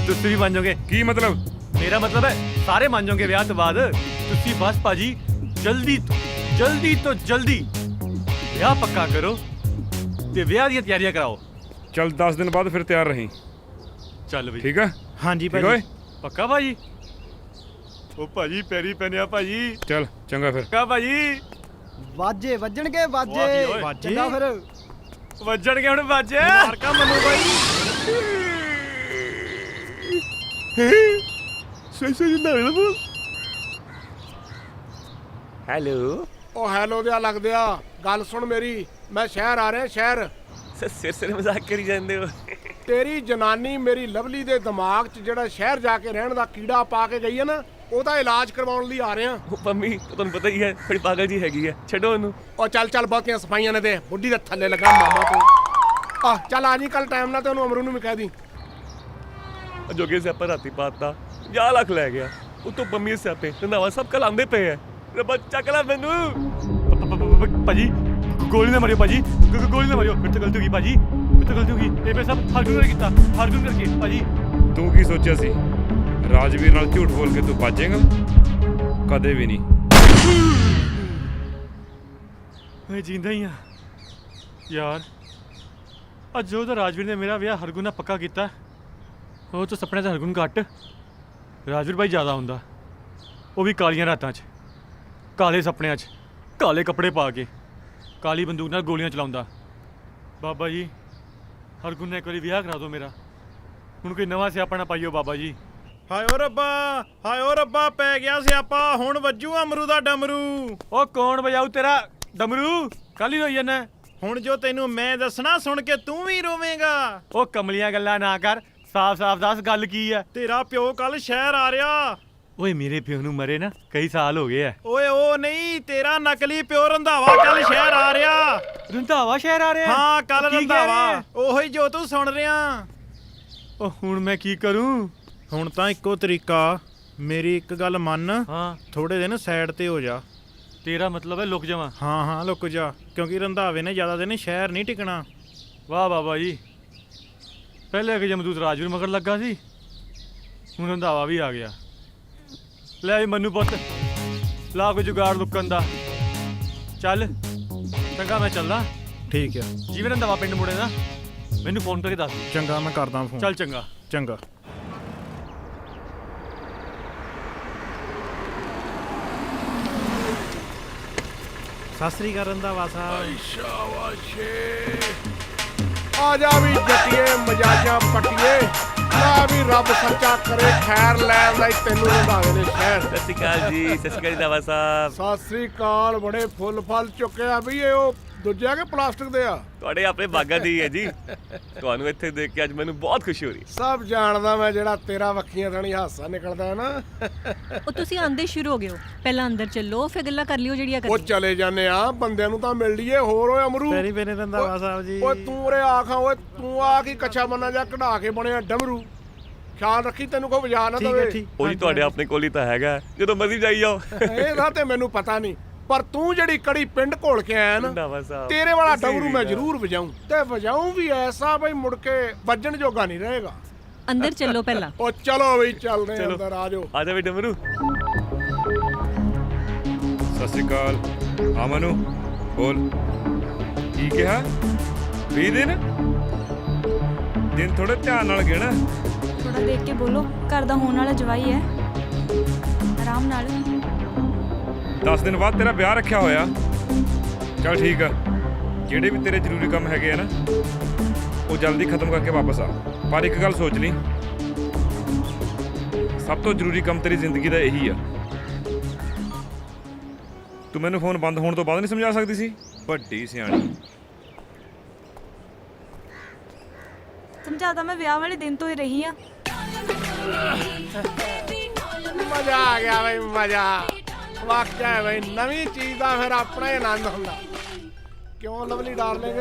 ਤੁਸੀਂ ਵੀ ਮੰਨ ਜਾਓਗੇ।
ਕੀ ਮਤਲਬ?
ਮੇਰਾ ਮਤਲਬ ਹੈ ਸਾਰੇ ਮੰਨ ਜਾਓਗੇ ਵਿਆਹ ਤੋਂ ਬਾਅਦ। ਤੁਸੀਂ ਬਸ ਭਾਜੀ ਜਲਦੀ ਤੋਂ ਜਲਦੀ ਵਿਆਹ ਪੱਕਾ ਕਰੋ ਤੇ ਵਿਆਹ ਦੀਆਂ ਤਿਆਰੀਆਂ ਕਰਾਓ।
ਚੱਲ 10 ਦਿਨ ਬਾਅਦ ਫਿਰ ਤਿਆਰ ਰਹੀਂ।
ਚੱਲ ਬਈ।
ਠੀਕ ਆ?
ਹਾਂਜੀ
ਠੀਕ
ਭਾਜੀ।
ਓਏ?
ਪੱਕਾ ਭਾਜੀ? ਉਹ ਭਾਜੀ ਪੈਰੀ ਪੈਨਿਆ ਭਾਜੀ।
ਚੱਲ ਚੰਗਾ ਫਿਰ।
ਪੱਕਾ ਭਾਜੀ।
ਵਾਜੇ ਵੱਜਣਗੇ,
ਵਾਹ ਜੀ
ਵਾਜੇ
ਓਏ।
ਚੰਗਾ ਫਿਰ।
ਵੱਜਣਗੇ ਹੁਣ ਬਾਜੇ।
ਮਾਰਕਾ ਮਨੂ ਬਾਈ।
ਹੈਲੋ।
ਉਹ ਹੈਲੋ ਦਿਆ ਲੱਗਦੇ ਆ। ਗੱਲ ਸੁਣ ਮੇਰੀ, ਮੈਂ ਸ਼ਹਿਰ ਆ ਰਿਹਾ ਸ਼ਹਿਰ।
ਸਿਰ ਮਜ਼ਾਕ ਕਰੀ ਜਾਂਦੇ ਹੋ।
ਤੇਰੀ ਜਨਾਨੀ ਮੇਰੀ ਲਵਲੀ ਦੇ ਦਿਮਾਗ 'ਚ ਜਿਹੜਾ ਸ਼ਹਿਰ ਜਾ ਕੇ ਰਹਿਣ ਦਾ ਕੀੜਾ ਪਾ ਕੇ ਗਈ ਹੈ ਨਾ, ਉਹਦਾ ਇਲਾਜ ਕਰਵਾਉਣ ਲਈ ਆ ਰਿਹਾ।
ਉਹ ਪੰਮੀ ਤੁਹਾਨੂੰ ਪਤਾ ਹੀ ਹੈ, ਬੜੀ ਪਾਗਲ ਜੀ ਹੈਗੀ ਹੈ, ਛੱਡੋ ਉਹਨੂੰ।
ਉਹ ਚੱਲ ਬਹੁਤੀਆਂ ਸਫਾਈਆਂ ਨੇ ਤੇ ਬੁੱਢੀ ਦੇ ਥੱਲੇ ਲੱਗਾ ਮਾਮਾ ਤੂੰ। ਆ ਚੱਲ ਆ ਜੀ ਕੱਲ ਟਾਈਮ ਨਾਲ ਤੇ ਉਹਨੂੰ ਅਮਰੂ ਨੂੰ ਵੀ ਕਹਿ ਦੀ।
ਜੋਗੇ ਸਿਆਪਾ ਰਾਤੀ ਪਾਤਾ 50 ਲੱਖ ਲੈ ਗਿਆ, ਉਤੋਂ ਪੰਮੀ ਸਿਆਪੇ ਰੰਧਾਵਾ ਸਭ ਕੱਲ ਆਉਂਦੇ ਪਏ ਐ। ਰੱਬਾ ਚੱਕ ਲੈ ਮੈਨੂੰ।
ਭਾਜੀ ਗੋਲੀ ਨਾ ਮਾਰਿਓ ਭਾਜੀ, ਗੋਲੀ ਨਾ ਮਾਰਿਓ। ਮੇਰੇ ਤੋਂ ਗਲਤੀ ਹੋ ਗਈ ਭਾਜੀ, ਮੇਰੇ ਤੋਂ ਗਲਤੀ ਹੋ ਗਈ। ਇਹ ਮੈਂ ਸਭ ਹਰਗੁਣ ਨੇ ਕੀਤਾ, ਹਰਗੁਣ ਕਰਕੇ ਭਾਜੀ।
ਤੂੰ ਕੀ ਸੋਚਿਆ ਸੀ ਰਾਜਵੀਰ ਨਾਲ ਝੂਠ ਬੋਲ ਕੇ ਤੂੰ ਬਚੇਂਗਾ? ਕਦੇ ਵੀ ਨਹੀਂ।
ਮੈਂ ਜਿੰਦਾ ਹੀ ਆ ਯਾਰ। ਅੱਜ ਜੋ ਤਾਂ ਰਾਜਵੀਰ ਨੇ ਮੇਰਾ ਵਿਆਹ ਹਰਗੁਣ ਨਾਲ ਪੱਕਾ ਕੀਤਾ, ਉਹ ਤਾਂ ਸੁਪਨੇ 'ਚ ਹਰਗੁਣ ਘੱਟ, ਰਾਜਵੀਰ ਭਾਈ ਜ਼ਿਆਦਾ ਹੁੰਦਾ। ਉਹ ਵੀ ਕਾਲੀਆਂ ਰਾਤਾਂ 'ਚ, ਕਾਲੇ ਸੁਪਨਿਆਂ 'ਚ, ਕਾਲੇ ਕੱਪੜੇ ਪਾ ਕੇ, ਕਾਲੀ ਬੰਦੂਕ ਨਾਲ ਗੋਲੀਆਂ ਚਲਾਉਂਦਾ। ਬਾਬਾ ਜੀ ਹਰਗੁਣ ਨੇ ਇੱਕ ਵਾਰੀ ਵਿਆਹ ਕਰਾ ਦਿਓ ਮੇਰਾ, ਹੁਣ ਕੋਈ ਨਵਾਂ ਸਿਆਪਾ ਨਾ ਪਾਈਓ ਬਾਬਾ ਜੀ।
ਹਾਏ ਓ ਰੱਬਾ, ਹਾਏ ਓ ਰੱਬਾ, ਪੈ ਗਿਆ ਸਿਆਪਾ, ਹੁਣ ਵੱਜੂ ਅਮਰੂ ਦਾ ਡਮਰੂ।
ਉਹ ਕੌਣ ਵਜਾਊ ਤੇਰਾ ਡਮਰੂ ਕੱਲ ਹੀ ਰੋਈ ਜਾਂਦਾ।
ਹੁਣ ਜੋ ਤੈਨੂੰ ਮੈਂ ਦੱਸਣਾ ਸੁਣ ਕੇ ਤੂੰ ਵੀ ਰੋਵੇਂਗਾ।
ਉਹ ਕਮਲੀਆਂ ਗੱਲਾਂ ਨਾ ਕਰ, ਸਾਫ਼-ਸਾਫ਼ ਦੱਸ ਗੱਲ ਕੀ ਆ।
ਤੇਰਾ ਪਿਓ ਕੱਲ ਸ਼ਹਿਰ ਆ ਰਿਹਾ।
ਓਏ ਮੇਰੇ ਪਿਓ ਨੂੰ ਮਰੇ ਨਾ ਕਈ ਸਾਲ ਹੋ ਗਏ ਆ।
ਓਏ ਉਹ ਨਹੀਂ, ਤੇਰਾ ਨਕਲੀ ਪਿਓ ਰੰਧਾਵਾ ਕੱਲ ਸ਼ਹਿਰ ਆ ਰਿਹਾ।
ਰੰਧਾਵਾ ਸ਼ਹਿਰ ਆ ਰਿਹਾ?
ਹਾਂ ਕੱਲ
ਕੀ ਕਹਿ
ਰੰਧਾਵਾ,
ਰਿਹਾ?
ਉਹੀ ਜੋ ਤੂੰ ਸੁਣ ਰਿਹਾ।
ਉਹ ਹੁਣ ਮੈਂ ਕੀ ਕਰੂੰ?
ਹੁਣ ਤਾਂ ਇੱਕੋ ਤਰੀਕਾ, ਮੇਰੀ ਇੱਕ ਗੱਲ ਮੰਨ।
ਹਾਂ
ਥੋੜੇ ਦਿਨ ਸਾਈਡ ਤੇ ਹੋ ਜਾ।
ਤੇਰਾ ਮਤਲਬ ਹੈ ਲੁਕ ਜਾਵਾਂ?
ਹਾਂ ਲੁਕ ਜਾ, ਕਿਉਂਕਿ ਰੰਧਾਵੇ ਨੇ ਜ਼ਿਆਦਾ ਦਿਨ ਸ਼ਹਿਰ ਨਹੀਂ ਟਿਕਣਾ।
ਵਾਹ ਬਾਬਾ ਜੀ, ਪਹਿਲੇ ਕਿ ਜਮਦੂਤ ਰਾਜਵੀਰ ਮਗਰ ਲੱਗਾ ਸੀ, ਹੁਣ ਰੰਧਾਵਾ ਵੀ ਆ ਗਿਆ। ਲੈ ਵੀ ਮਨੂੰ ਪੁੱਤ, ਲਾ ਕੋਈ ਜੁਗਾੜ ਲੁਕਣ ਦਾ। ਚੱਲ ਚੰਗਾ ਮੈਂ ਚੱਲਦਾ।
ਠੀਕ ਹੈ।
ਜਿਵੇਂ ਰੰਧਾਵਾ ਪਿੰਡ ਮੁੜੇ ਨਾ ਮੈਨੂੰ ਫੋਨ ਕਰਕੇ ਦੱਸ।
ਚੰਗਾ ਮੈਂ ਕਰਦਾ ਫੋਨ।
ਚੱਲ ਚੰਗਾ।
ਚੰਗਾ। ਸਤਿ ਸ੍ਰੀ ਅਕਾਲ ਰੰਧਾਵਾ ਸਾਹਿਬ।
ਸ਼ਾਬਾਸ਼ੇ, ਆ ਜਾ ਵੀ ਜੱਟੀਏ ਮਜਾਜਾਂ ਪੱਟੀਏ। ਲੈ ਵੀ ਰੱਬ ਸੱਚਾ ਕਰੇ ਖੈਰ ਲੈਣ ਦਾ ਤੈਨੂੰ ਰੰਧਾਵੇ ਦੇ ਸ਼ਹਿਰ।
ਸਤਿ ਸ਼੍ਰੀ ਅਕਾਲ ਜੀ। ਸਤਿ ਸ਼੍ਰੀ ਅਕਾਲ ਰੰਧਾਵਾ ਸਾਹਿਬ।
ਸਤਿ ਸ੍ਰੀ ਅਕਾਲ। ਬੜੇ ਫੁੱਲ ਫਲ ਚੁੱਕੇ ਆ ਵੀ ਇਹ ਉਹ ਦੂਜੇ ਕਿ ਪਲਾਸਟਿਕ ਦੇ ਆ?
ਤੁਹਾਡੇ ਆਪਣੇ ਬਾਗਾਂ ਦੀ ਹੈ ਜੀ। ਤੁਹਾਨੂੰ ਇੱਥੇ ਦੇਖ ਕੇ ਅੱਜ ਮੈਨੂੰ ਬਹੁਤ ਖੁਸ਼ੀ ਹੋ ਰਹੀ।
ਸਭ ਜਾਣਦਾ ਮੈਂ, ਜਿਹੜਾ ਤੇਰਾ ਵੱਖੀਆਂ ਥਾਣੀ ਹਾਸਾ ਨਿਕਲਦਾ ਹੈ ਨਾ।
ਉਹ ਤੁਸੀਂ ਆਂਦੇ ਸ਼ੁਰੂ ਹੋ ਗਏ ਹੋ, ਪਹਿਲਾਂ ਅੰਦਰ ਚੱਲੋ ਫਿਰ ਗੱਲਾਂ ਕਰ ਲਿਓ ਜਿਹੜੀਆਂ
ਉਹ
ਕਰਨੀਆਂ।
ਚਲੇ ਜਾਂਦੇ ਆ, ਬੰਦਿਆਂ ਨੂੰ ਤਾਂ ਮਿਲ ਲਈਏ। ਹੋਰ ਓਏ ਅਮਰੂ,
ਪੈਰੀ ਪੈਰੀ ਰੰਧਾਵਾ ਸਾਹਿਬ ਜੀ।
ਓਏ ਤੂੰ ਉਰੇ ਆਖਾਂ, ਓਏ ਤੂੰ ਆ ਕੀ ਕੱਚਾ ਬੰਨਾ ਜਾ ਕਢਾ ਕੇ ਬਣਿਆ ਡਮਰੂ। ਖਿਆਲ ਰੱਖੀ ਤੈਨੂੰ ਕੋਈ ਵਜਾ ਨਾ ਦਵੇ।
ਉਹ ਜੀ ਤੁਹਾਡੇ ਆਪਣੇ ਕੋਲ ਹੀ ਤਾਂ ਹੈਗਾ, ਜਦੋਂ ਮਰਜ਼ੀ ਜਾਈ ਜਾਓ।
ਇਹਦਾ ਤੇ ਮੈਨੂੰ ਪਤਾ ਨਹੀਂ, ਪਰ ਤੂੰ ਜਿਹੜੀ ਕੜੀ ਪਿੰਡ ਘੋਲ ਕੇ ਆਇਆ ਨਾ,
ਰੰਧਾਵਾ ਸਾਹਿਬ
ਤੇਰੇ ਵਾਲਾ ਡਮਰੂ ਮੈਂ ਜ਼ਰੂਰ ਵਜਾਊਂ, ਤੇ ਵਜਾਊਂ ਵੀ ਐਸਾ ਬਈ ਮੁੜ ਕੇ ਵੱਜਣ ਜੋਗਾ ਨਹੀਂ ਰਹੇਗਾ।
ਅੰਦਰ ਚੱਲੋ ਪਹਿਲਾਂ।
ਉਹ ਚਲੋ ਬਈ ਚੱਲਦੇ ਆਂ ਅੰਦਰ, ਆ ਜਾਓ।
ਆ ਜਾ ਵੀ ਡਮਰੂ।
ਸਤਿ ਸ਼੍ਰੀ ਅਕਾਲ। ਹਾਂ ਮਨੂ ਬੋਲ, ਕੀ ਕਿਹਾ? 20 ਦਿਨ ਥੋੜੇ ਧਿਆਨ ਨਾਲ ਗਿਣ।
ਥੋੜਾ ਦੇਖ ਕੇ ਬੋਲੋ, ਘਰ ਦਾ ਹੋਣ ਵਾਲਾ ਜਵਾਈ ਹੈ, ਆਰਾਮ ਨਾਲ।
10 ਦਿਨ ਬਾਅਦ ਤੇਰਾ ਵਿਆਹ ਰੱਖਿਆ ਹੋਇਆ। ਚਲ ਠੀਕ ਆ, ਜਿਹੜੇ ਵੀ ਤੇਰੇ ਜ਼ਰੂਰੀ ਕੰਮ ਹੈਗੇ ਆ ਨਾ, ਉਹ ਜਲਦੀ ਖਤਮ ਕਰਕੇ ਵਾਪਸ ਆ। ਪਰ ਇੱਕ ਗੱਲ ਸੋਚ ਲਈ, ਸਭ ਤੋਂ ਜ਼ਰੂਰੀ ਕੰਮ ਤੇਰੀ ਜ਼ਿੰਦਗੀ ਦਾ ਇਹੀ ਆ। ਤੂੰ ਮੈਨੂੰ ਫੋਨ ਬੰਦ ਹੋਣ ਤੋਂ ਬਾਅਦ ਨਹੀਂ ਸਮਝਾ ਸਕਦੀ ਸੀ? ਵੱਡੀ ਸਿਆਣੀ।
ਸਮਝਾਦਾ ਮੈਂ ਵਿਆਹ ਵਾਲੇ ਦਿਨ ਤੋਂ ਹੀ ਰਹੀ ਆ।
ਮਜ਼ਾ ਆ ਗਿਆ ਬਈ, ਮਜ਼ਾ। ਵਾਕਿਆ ਹੈ ਬਈ, ਨਵੀਂ ਚੀਜ਼ ਦਾ ਫਿਰ ਆਪਣਾ ਹੀ ਆਨੰਦ ਹੁੰਦਾ। ਕਿਉਂ ਲਵਲੀ ਡਾਰਲਿੰਗ,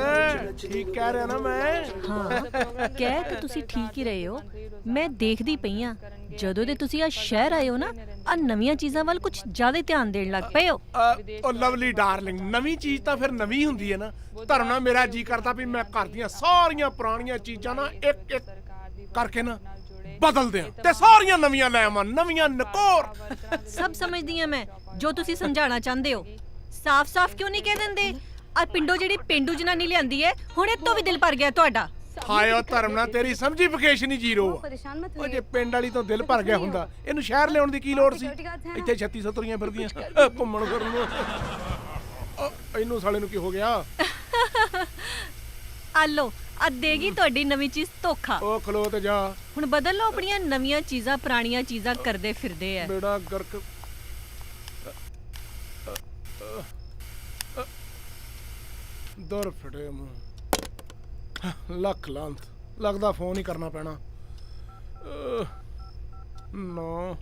ਠੀਕ ਕਹਿ ਰਿਹਾ ਨਾ ਮੈਂ?
ਹਾਂ ਕਹਿ ਤੇ ਤੁਸੀਂ ਠੀਕ ਹੀ ਰਹੇ ਹੋ। ਮੈਂ ਦੇਖਦੀ ਪਈ ਆ, ਜਦੋਂ ਦੇ ਤੁਸੀਂ ਆ ਸ਼ਹਿਰ ਆਏ ਹੋ ਨਾ, ਆ ਨਵੀਆਂ ਚੀਜ਼ਾਂ ਵੱਲ ਕੁਝ ਜ਼ਿਆਦਾ ਧਿਆਨ ਦੇਣ ਲੱਗ ਪਏ ਹੋ।
ਉਹ ਲਵਲੀ ਡਾਰਲਿੰਗ, ਨਵੀਂ ਚੀਜ਼ ਤਾਂ ਫਿਰ ਨਵੀਂ ਹੁੰਦੀ ਹੈ ਨਾ। ਧਰਮ ਨਾਲ ਮੇਰਾ ਜੀ ਕਰਦਾ ਵੀ ਮੈਂ ਘਰ ਦੀਆਂ ਸਾਰੀਆਂ ਪੁਰਾਣੀਆਂ ਚੀਜ਼ਾਂ ਨਾ ਇੱਕ ਇੱਕ ਕਰਕੇ ਨਾ ਬਦਲ ਦਿਆਂ ਤੇ ਸਾਰੀਆਂ ਨਵੀਆਂ ਲੈ ਆਵਾਂ, ਨਵੀਆਂ ਨਕੋਰ।
ਸਭ ਸਮਝਦੀ ਆ ਮੈਂ ਜੋ ਤੁਸੀਂ ਸਮਝਾਉਣਾ ਚਾਹੁੰਦੇ ਹੋ। ਸਾਫ਼-ਸਾਫ਼ ਕਿਉਂ ਨਹੀਂ ਕਹਿ ਦਿੰਦੇ? ਆ ਪਿੰਡੋਂ ਜਿਹੜੀ ਪਿੰਡੂ ਜਨਾਨੀ ਲਿਆਂਦੀ ਹੈ, ਹੁਣ ਇਹ ਤੋਂ ਵੀ ਦਿਲ ਭਰ ਗਿਆ ਤੁਹਾਡਾ।
ਹਾਏ ਉਹ ਧਰਮ ਨਾਲ ਤੇਰੀ ਸਮਝੀਫਿਕੇਸ਼ਨ ਹੀ ਜ਼ੀਰੋ ਆ। ਉਹ ਜੇ ਪਿੰਡ ਵਾਲੀ ਤੋਂ ਦਿਲ ਭਰ ਗਿਆ ਹੁੰਦਾ, ਇਹਨੂੰ ਸ਼ਹਿਰ ਲਿਆਉਣ ਦੀ ਕੀ ਲੋੜ ਸੀ? ਇੱਥੇ 36 70 ਫਿਰਦੀਆਂ ਘੁੰਮਣ ਫਿਰਨ ਨੂੰ। ਇਹਨੂੰ ਸਾਲੇ ਨੂੰ ਕੀ ਹੋ ਗਿਆ?
ਆ ਲੋ, ਆ ਦੇਗੀ ਤੁਹਾਡੀ ਨਵੀਂ ਚੀਜ਼ ਧੋਖਾ।
ਉਹ ਖਲੋ ਤੇ ਜਾ।
ਹੁਣ ਬਦਲ ਲਓ ਆਪਣੀਆਂ ਨਵੀਆਂ ਚੀਜ਼ਾਂ, ਪੁਰਾਣੀਆਂ ਚੀਜ਼ਾਂ ਕਰਦੇ ਫਿਰਦੇ ਆ।
ਬੇੜਾ ਗਰਕ। ਦਰ ਫਟੇ ਮੂੰਹ, ਲੱਖ ਲਾਂਤ। ਲੱਗਦਾ ਫੋਨ ਹੀ ਕਰਨਾ ਪੈਣਾ। ਨਾ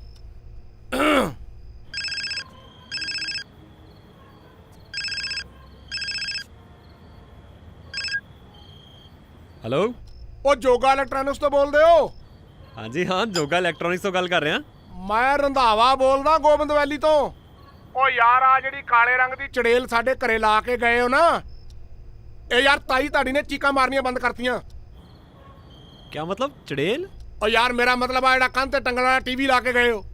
ਹੈਲੋ,
ਉਹ ਜੋਗਾ ਇਲੈਕਟ੍ਰੋਨਿਕਸ ਤੋਂ ਬੋਲਦੇ ਹੋ?
ਹਾਂਜੀ ਹਾਂ, ਜੋਗਾ ਇਲੈਕਟ੍ਰੋਨਿਕਸ ਤੋਂ ਗੱਲ ਕਰ ਰਿਹਾ।
ਮੈਂ ਰੰਧਾਵਾ ਬੋਲਦਾ ਗੋਬਿੰਦ ਵੈਲੀ ਤੋਂ। ਉਹ ਯਾਰ ਆ ਜਿਹੜੀ ਕਾਲੇ ਰੰਗ ਦੀ ਚੜੇਲ ਸਾਡੇ ਘਰੇ ਲਾ ਕੇ ਗਏ ਹੋ ਨਾ, ਇਹ ਯਾਰ ਤਾਈ ਤੁਹਾਡੀ ਨੇ ਚੀਕਾਂ ਮਾਰਨੀਆਂ ਬੰਦ ਕਰਤੀਆਂ।
ਕੀ ਮਤਲਬ ਚੜੇਲ?
ਉਹ ਯਾਰ ਮੇਰਾ ਮਤਲਬ ਆ ਜਿਹੜਾ ਕੰਨ ਤੇ ਟੰਗਣ ਵਾਲਾ ਟੀਵੀ ਲਾ ਕੇ ਗਏ ਹੋ।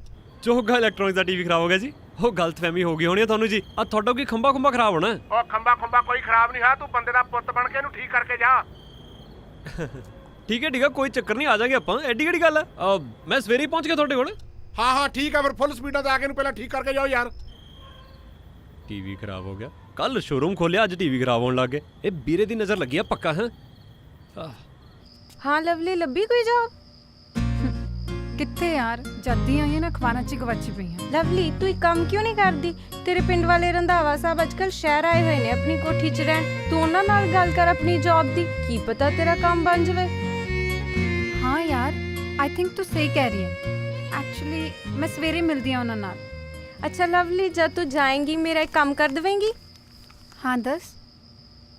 ਜੋਗਾ ਇਲੈਕਟ੍ਰੋਨਿਕਸ ਦਾ ਟੀਵੀ ਖਰਾਬ ਹੋ ਗਿਆ ਜੀ। ਉਹ ਗਲਤਫਹਿਮੀ ਹੋ ਗਈ ਹੋਣੀ ਤੁਹਾਨੂੰ ਜੀ। ਆ ਤੁਹਾਡਾ ਕੀ ਖੰਭਾ ਖਰਾਬ ਹੋਣਾ?
ਉਹ ਖੰਭਾ ਕੋਈ ਖਰਾਬ ਨਹੀਂ ਹੈ। ਤੂੰ ਬੰਦੇ ਦਾ ਪੁੱਤ ਬਣ ਕੇ ਇਹਨੂੰ ਠੀਕ ਕਰਕੇ ਜਾ।
ਠੀਕ ਹੈ ਕੋਈ ਚੱਕਰ ਨਹੀਂ, ਆ ਜਾਾਂਗੇ ਆਪਾਂ। ਐਡੀ ਕਿਹੜੀ ਗੱਲ ਆ? ਮੈਂ ਸਵੇਰੇ ਹੀ ਪਹੁੰਚ ਗਿਆ ਤੁਹਾਡੇ ਕੋਲ।
ਹਾਂ ਠੀਕ ਹੈ, ਫਿਰ ਫੁੱਲ ਸਪੀਡਾਂ ਤੇ ਆ ਕੇ ਇਹਨੂੰ ਪਹਿਲਾਂ ਠੀਕ ਕਰਕੇ ਜਾਓ ਯਾਰ।
ਟੀਵੀ ਖਰਾਬ ਹੋ ਗਿਆ, ਕੱਲ ਸ਼ੋਰੂਮ ਖੋਲਿਆ, ਅੱਜ ਟੀਵੀ ਖਰਾਬ ਹੋਣ ਲੱਗ ਗਏ। ਇਹ ਵੀਰੇ ਦੀ ਨਜ਼ਰ ਲੱਗੀ ਆ ਪੱਕਾ। ਹੈ
ਹਾਂ ਲਵਲੀ, ਲੱਭੀ ਕੋਈ ਜੌਬ?
ਕਿੱਥੇ ਯਾਰ, ਜਦ ਦੀ ਆਈ ਹਾਂ ਨਾ ਅਖਬਾਰਾਂ 'ਚ ਗਵਾਚੀ ਪਈ ਹਾਂ।
ਲਵਲੀ ਤੂੰ ਇੱਕ ਕੰਮ ਕਿਉਂ ਨਹੀਂ ਕਰਦੀ? ਤੇਰੇ ਪਿੰਡ ਵਾਲੇ ਰੰਧਾਵਾ ਸਾਹਿਬ ਅੱਜਕੱਲ ਸ਼ਹਿਰ ਆਏ ਹੋਏ ਨੇ ਆਪਣੀ ਕੋਠੀ 'ਚ ਰਹਿਣ। ਤੂੰ ਉਹਨਾਂ ਨਾਲ ਗੱਲ ਕਰ ਆਪਣੀ ਜੌਬ ਦੀ, ਕੀ ਪਤਾ ਤੇਰਾ ਕੰਮ ਬਣ ਜਾਵੇ।
ਹਾਂ ਯਾਰ, ਆਈ ਥਿੰਕ ਤੂੰ ਸਹੀ ਕਹਿ ਰਹੀ ਹੈ। ਐਕਚੁਅਲੀ ਮੈਂ ਸਵੇਰੇ ਮਿਲਦੀ ਹਾਂ ਉਹਨਾਂ ਨਾਲ।
ਅੱਛਾ ਲਵਲੀ, ਜਦ ਤੂੰ ਜਾਏਂਗੀ ਮੇਰਾ ਇੱਕ ਕੰਮ ਕਰ ਦੇਵੇਂਗੀ?
ਹਾਂ ਦੱਸ।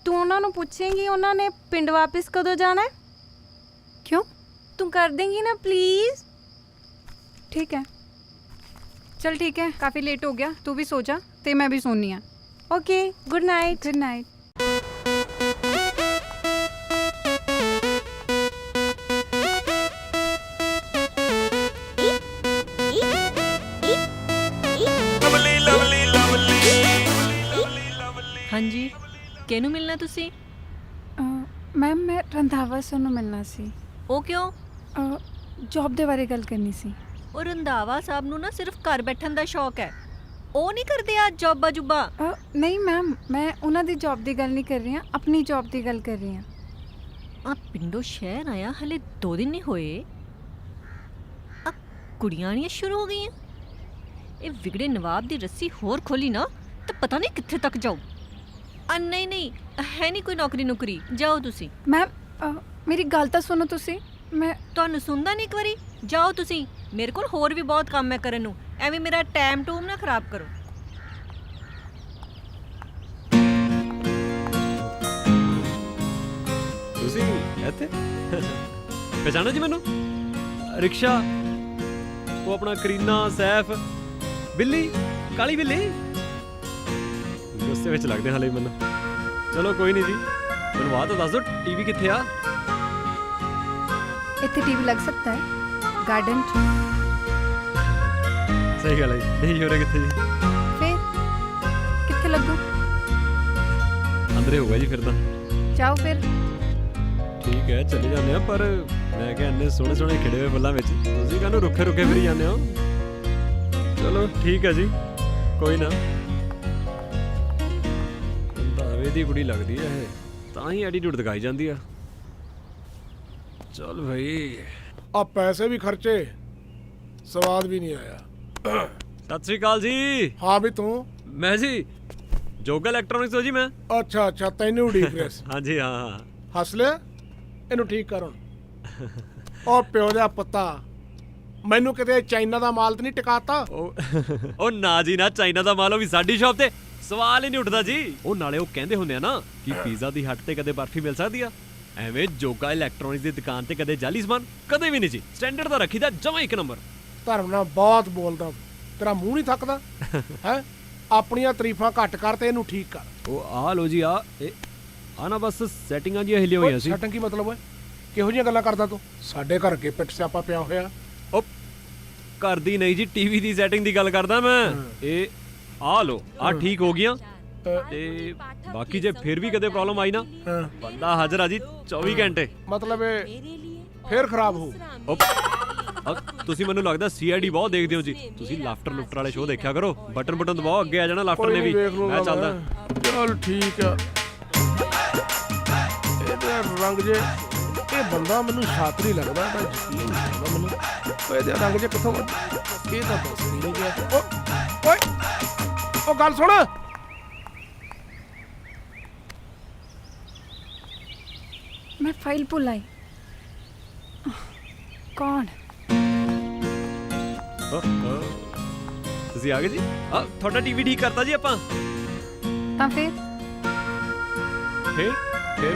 ਤੂੰ ਉਹਨਾਂ ਨੂੰ ਪੁੱਛੇਂਗੀ ਉਹਨਾਂ ਨੇ ਪਿੰਡ ਵਾਪਸ ਕਦੋਂ ਜਾਣਾ ਹੈ?
ਕਿਉਂ?
ਤੂੰ ਕਰ ਦੇਂਗੀ ਨਾ ਪਲੀਜ਼?
ठीक है, चल ठीक है, काफ़ी लेट हो गया, तू भी सो जा ते मैं भी सोनी है।
Okay, good night.
Good night.
Lovely lovely Lovely
ਹਾਂਜੀ, ਕਿਹਨੂੰ ਮਿਲਣਾ ਤੁਸੀਂ?
मैम मैं रंधावा सर ਨੂੰ ਮਿਲਣਾ ਸੀ।
ਉਹ ਕਿਉਂ?
ਜੌਬ ਦੇ ਬਾਰੇ ਗੱਲ ਕਰਨੀ ਸੀ।
ਉਹ ਰੰਧਾਵਾ ਸਾਹਿਬ ਨੂੰ ਨਾ ਸਿਰਫ ਘਰ ਬੈਠਣ ਦਾ ਸ਼ੌਕ ਹੈ, ਉਹ ਨਹੀਂ ਕਰਦੇ ਆ ਜੌਬਾਂ ਜੁਬਾਂ।
ਨਹੀਂ ਮੈਮ, ਮੈਂ ਉਹਨਾਂ ਦੀ ਜੌਬ ਦੀ ਗੱਲ ਨਹੀਂ ਕਰ ਰਹੀ ਹਾਂ, ਆਪਣੀ ਜੌਬ ਦੀ ਗੱਲ ਕਰ ਰਹੀ ਹਾਂ।
ਆ ਪਿੰਡੋਂ ਸ਼ਹਿਰ ਆਇਆ ਹਲੇ 2 ਦਿਨ ਨਹੀਂ ਹੋਏ, ਆ ਕੁੜੀਆਂ ਆਣੀਆਂ ਸ਼ੁਰੂ ਹੋ ਗਈਆਂ। ਇਹ ਵਿਗੜੇ ਨਵਾਬ ਦੀ ਰੱਸੀ ਹੋਰ ਖੋਲੀ ਨਾ ਤਾਂ ਪਤਾ ਨਹੀਂ ਕਿੱਥੇ ਤੱਕ ਜਾਊ। ਨਹੀਂ ਨਹੀਂ, ਹੈ ਨਹੀਂ ਕੋਈ ਨੌਕਰੀ, ਜਾਓ ਤੁਸੀਂ।
ਮੈਮ ਮੇਰੀ ਗੱਲ ਤਾਂ ਸੁਣੋ ਤੁਸੀਂ। ਮੈਂ
ਤੁਹਾਨੂੰ ਸੁਣਦਾ ਨਹੀਂ ਇੱਕ ਵਾਰੀ? ਜਾਓ ਤੁਸੀਂ, ਮੇਰੇ ਕੋਲ ਹੋਰ ਵੀ ਬਹੁਤ ਕੰਮ ਹੈ ਕਰਨ ਨੂੰ, ਐਵੇਂ ਮੇਰਾ ਟਾਈਮ ਟੂਮ ਨਾ ਖਰਾਬ ਕਰੋ।
ਤੁਸੀਂ ਇੱਥੇ ਪਛਾਣੋ ਜੀ ਮੈਨੂੰ? ਰਿਕਸ਼ਾ, ਉਹ ਆਪਣਾ ਕਰੀਨਾ, ਸੈਫ, ਬਿੱਲੀ, ਕਾਲੀ ਬਿੱਲੀ। ਗੁੱਸੇ ਵਿੱਚ ਲੱਗਦੇ ਹਾਲੇ ਮੈਨੂੰ। ਚਲੋ ਕੋਈ ਨਹੀਂ ਜੀ, ਮੈਨੂੰ ਬਾਅਦ ਤਾਂ ਦੱਸ ਦਿਓ ਟੀਵੀ ਕਿੱਥੇ ਆ?
ਇੱਥੇ ਟੀਵੀ ਲੱਗ ਸਕਦਾ ਹੈ ਗਾਰਡਨ 'ਚ।
ਸਹੀ ਗੱਲ ਹੈ ਜੀ, ਨਹੀਂ ਹੋ ਰਿਹਾ ਕਿੱਥੇ ਜੀ?
ਫਿਰ ਕਿੱਥੇ ਲੱਗੂ?
ਅੰਦਰੇ ਹੋਊਗਾ ਜੀ ਫਿਰ ਤਾਂ।
ਜਾਓ ਫਿਰ।
ਠੀਕ ਹੈ ਚਲੇ ਜਾਂਦੇ ਆ, ਪਰ ਮੈਂ ਕਿਹਾ ਇੰਨੇ ਸੋਹਣੇ ਸੋਹਣੇ ਖਿੜੇ ਹੋਏ ਫੁੱਲਾਂ ਵਿੱਚ ਤੁਸੀਂ ਕਾਹਨੂੰ ਰੁੱਖੇ ਰੁੱਖੇ ਫਿਰੀ ਜਾਂਦੇ ਹੋ? ਚਲੋ ਠੀਕ ਹੈ ਜੀ, ਕੋਈ ਨਾ। ਰੰਧਾਵੇ ਦੀ ਕੁੜੀ ਲੱਗਦੀ ਹੈ ਇਹ, ਤਾਂ ਹੀ ਐਟੀਟਿਊਡ ਦਿਖਾਈ ਜਾਂਦੀ ਆ। ਚੱਲ ਭਾਈ,
ਆ ਪੈਸੇ ਵੀ ਖਰਚੇ, ਸਵਾਦ ਵੀ ਨਹੀਂ ਆਇਆ।
ਸਤਿ ਸ੍ਰੀ ਅਕਾਲ ਜੀ।
ਹਾਂ ਵੀ ਤੂੰ?
ਮੈਂ ਜੀ ਜੋਗਾ ਇਲੈਕਟ੍ਰੋਨਿਕਸ ਹੋ ਜੀ ਮੈਂ।
ਅੱਛਾ ਅੱਛਾ, ਤੈਨੂੰ ਉਡੀਕ ਰਿਹਾ ਸੀ।
ਹਾਂਜੀ ਹਾਂ।
ਹੱਸ ਲਿਆ? ਇਹਨੂੰ ਠੀਕ ਕਰ ਹੁਣ। ਉਹ ਪਿਓ ਦਾ ਪਤਾ, ਮੈਨੂੰ ਕਿਤੇ ਚਾਈਨਾ ਦਾ ਮਾਲ ਤਾਂ ਨਹੀਂ ਟਿਕਾਤਾ?
ਉਹ ਨਾ ਜੀ ਨਾ, ਚਾਈਨਾ ਦਾ ਮਾਲ ਉਹ ਵੀ ਸਾਡੀ ਸ਼ਾਪ ਤੇ ਸਵਾਲ ਹੀ ਨਹੀਂ ਉੱਠਦਾ ਜੀ। ਉਹ ਨਾਲੇ ਉਹ ਕਹਿੰਦੇ ਹੁੰਦੇ ਆ ਨਾ ਕਿ ਪੀਜ਼ਾ ਦੀ ਹੱਟ ਤੇ ਕਦੇ ਬਰਫੀ ਮਿਲ ਸਕਦੀ ਆ, ਐਵੇਂ ਜੋਗਾ ਇਲੈਕਟ੍ਰੋਨਿਕਸ ਦੀ ਦੁਕਾਨ ਤੇ ਕਦੇ ਜਾਲੀ ਸਮਾਨ ਕਦੇ ਵੀ ਨਹੀਂ ਜੀ। ਸਟੈਂਡਰਡ ਦਾ ਰੱਖੀਦਾ ਜਮਾਂ ਇੱਕ ਨੰਬਰ।
ਧਰਮ ਨਾਲ ਬਹੁਤ ਬੋਲਦਾ, ਤੇਰਾ ਮੂੰਹ ਨਹੀਂ ਥੱਕਦਾ ਹੈ? ਆਪਣੀਆਂ ਤਾਰੀਫਾਂ ਘੱਟ ਕਰ ਤੇ ਇਹਨੂੰ ਠੀਕ ਕਰ।
ਉਹ ਆ ਲੋ ਜੀ, ਆ ਨਾ ਬਸ ਸੈਟਿੰਗਾਂ ਜੀ ਹਿੱਲੀਆਂ ਹੋਈਆਂ ਸੀ।
ਸੈਟਿੰਗ ਕੀ ਮਤਲਬ ਹੈ? ਕਿਹੋ ਜਿਹੀਆਂ ਗੱਲਾਂ ਕਰਦਾ ਤੂੰ? ਸਾਡੇ ਘਰ ਅੱਗੇ ਪਿੱਟ ਸਿਆਪਾ ਪਿਆ ਹੋਇਆ।
ਉਹ ਘਰ ਦੀ ਨਹੀਂ ਜੀ, ਟੀਵੀ ਦੀ ਸੈਟਿੰਗ ਦੀ ਗੱਲ ਕਰਦਾ ਮੈਂ। ਇਹ ਆ ਲੋ, ਆ ਠੀਕ ਹੋ ਗਈਆਂ ਤੇ ਬਾਕੀ ਜੇ ਫਿਰ ਵੀ ਕਦੇ ਪ੍ਰੋਬਲਮ ਆਈ ਨਾ, ਬੰਦਾ ਹਾਜ਼ਰ ਆ ਜੀ 24 ਘੰਟੇ।
ਮਤਲਬ ਇਹ ਫੇਰ ਖਰਾਬ ਹੋ?
ਤੁਸੀਂ ਮੈਨੂੰ ਲੱਗਦਾ ਸੀਆਈਡੀ ਬਹੁਤ ਦੇਖਦੇ ਹੋ ਜੀ। ਤੁਸੀਂ ਲਾਫਟਰ ਲੁਫਟਰ ਵਾਲੇ ਸ਼ੋਅ ਦੇਖਿਆ ਕਰੋ, ਬਟਨ ਬਟਨ ਦਬਾਓ, ਅੱਗੇ ਆ ਜਾਣਾ ਲਾਫਟਰ ਨੇ ਵੀ। ਮੈਂ ਚੱਲਦਾ।
ਚਲ ਠੀਕ ਆ। ਇਹਦਾ ਰੰਗ ਜੇ, ਇਹ ਬੰਦਾ ਮੈਨੂੰ ਸ਼ਾਤਰੀ ਲੱਗਦਾ, ਤਾਂ ਯਕੀਨ ਨਹੀਂ ਆਉਂਦਾ ਮੈਨੂੰ। ਇਹਦੇ ਰੰਗ ਜੇ ਕਿੱਥੋਂ ਇਹ ਤਾਂ ਦੱਸ ਨਹੀਂ ਗਿਆ। ਓਏ ਉਹ ਗੱਲ ਸੁਣ।
ਮੈਂ ਫਾਈਲ ਭੁੱਲ ਆਈ। ਕੌਣ?
ਤੁਸੀਂ ਆ ਗਏ ਜੀ? ਤੁਹਾਡਾ ਟੀਵੀ ਠੀਕ ਕਰਤਾ ਜੀ ਆਪਾਂ।
ਤਾਂ ਫਿਰ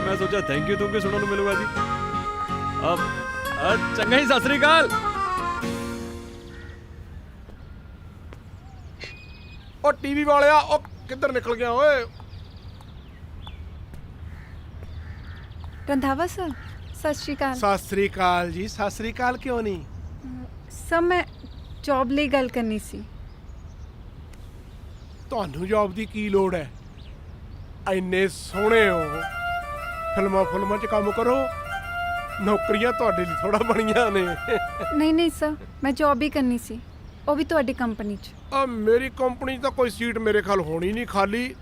ਮੈਂ ਸੋਚਿਆ ਥੈਂਕ ਯੂ ਤੁਹਾਨੂੰ ਸੁਣਨ ਨੂੰ ਮਿਲੂਗਾ ਜੀ। ਚੰਗਾ ਜੀ, ਸਤਿ ਸ੍ਰੀ ਅਕਾਲ।
ਉਹ ਟੀਵੀ ਵਾਲਿਆ, ਉਹ ਕਿੱਧਰ ਨਿਕਲ ਗਿਆ ਓਏ?
ਰੰਧਾਵਾ ਸਰ, ਸਤਿ ਸ਼੍ਰੀ ਅਕਾਲ।
ਸਤਿ ਸ੍ਰੀ ਅਕਾਲ ਜੀ। ਸਤਿ ਸ੍ਰੀ ਅਕਾਲ ਕਿਉਂ ਨਹੀਂ?
ਸਰ ਮੈਂ ਜੌਬ ਲਈ ਗੱਲ ਕਰਨੀ ਸੀ।
ਤੁਹਾਨੂੰ ਜੌਬ ਦੀ ਕੀ ਲੋੜ ਹੈ? ਇੰਨੇ ਸੋਹਣੇ ਹੋ, ਫਿਲਮਾਂ 'ਚ ਕੰਮ ਕਰੋ। ਨੌਕਰੀਆਂ ਤੁਹਾਡੇ ਲਈ ਥੋੜਾ ਬਣੀਆਂ ਨੇ।
ਨਹੀਂ ਸਰ, ਮੈਂ ਜੌਬ ਹੀ ਕਰਨੀ ਸੀ, ਉਹ ਵੀ ਤੁਹਾਡੀ ਕੰਪਨੀ 'ਚ।
ਮੇਰੀ ਕੰਪਨੀ 'ਚ ਤਾਂ ਕੋਈ ਸੀਟ ਮੇਰੇ ਖਿਆਲ ਹੋਣੀ ਨਹੀਂ ਖਾਲੀ।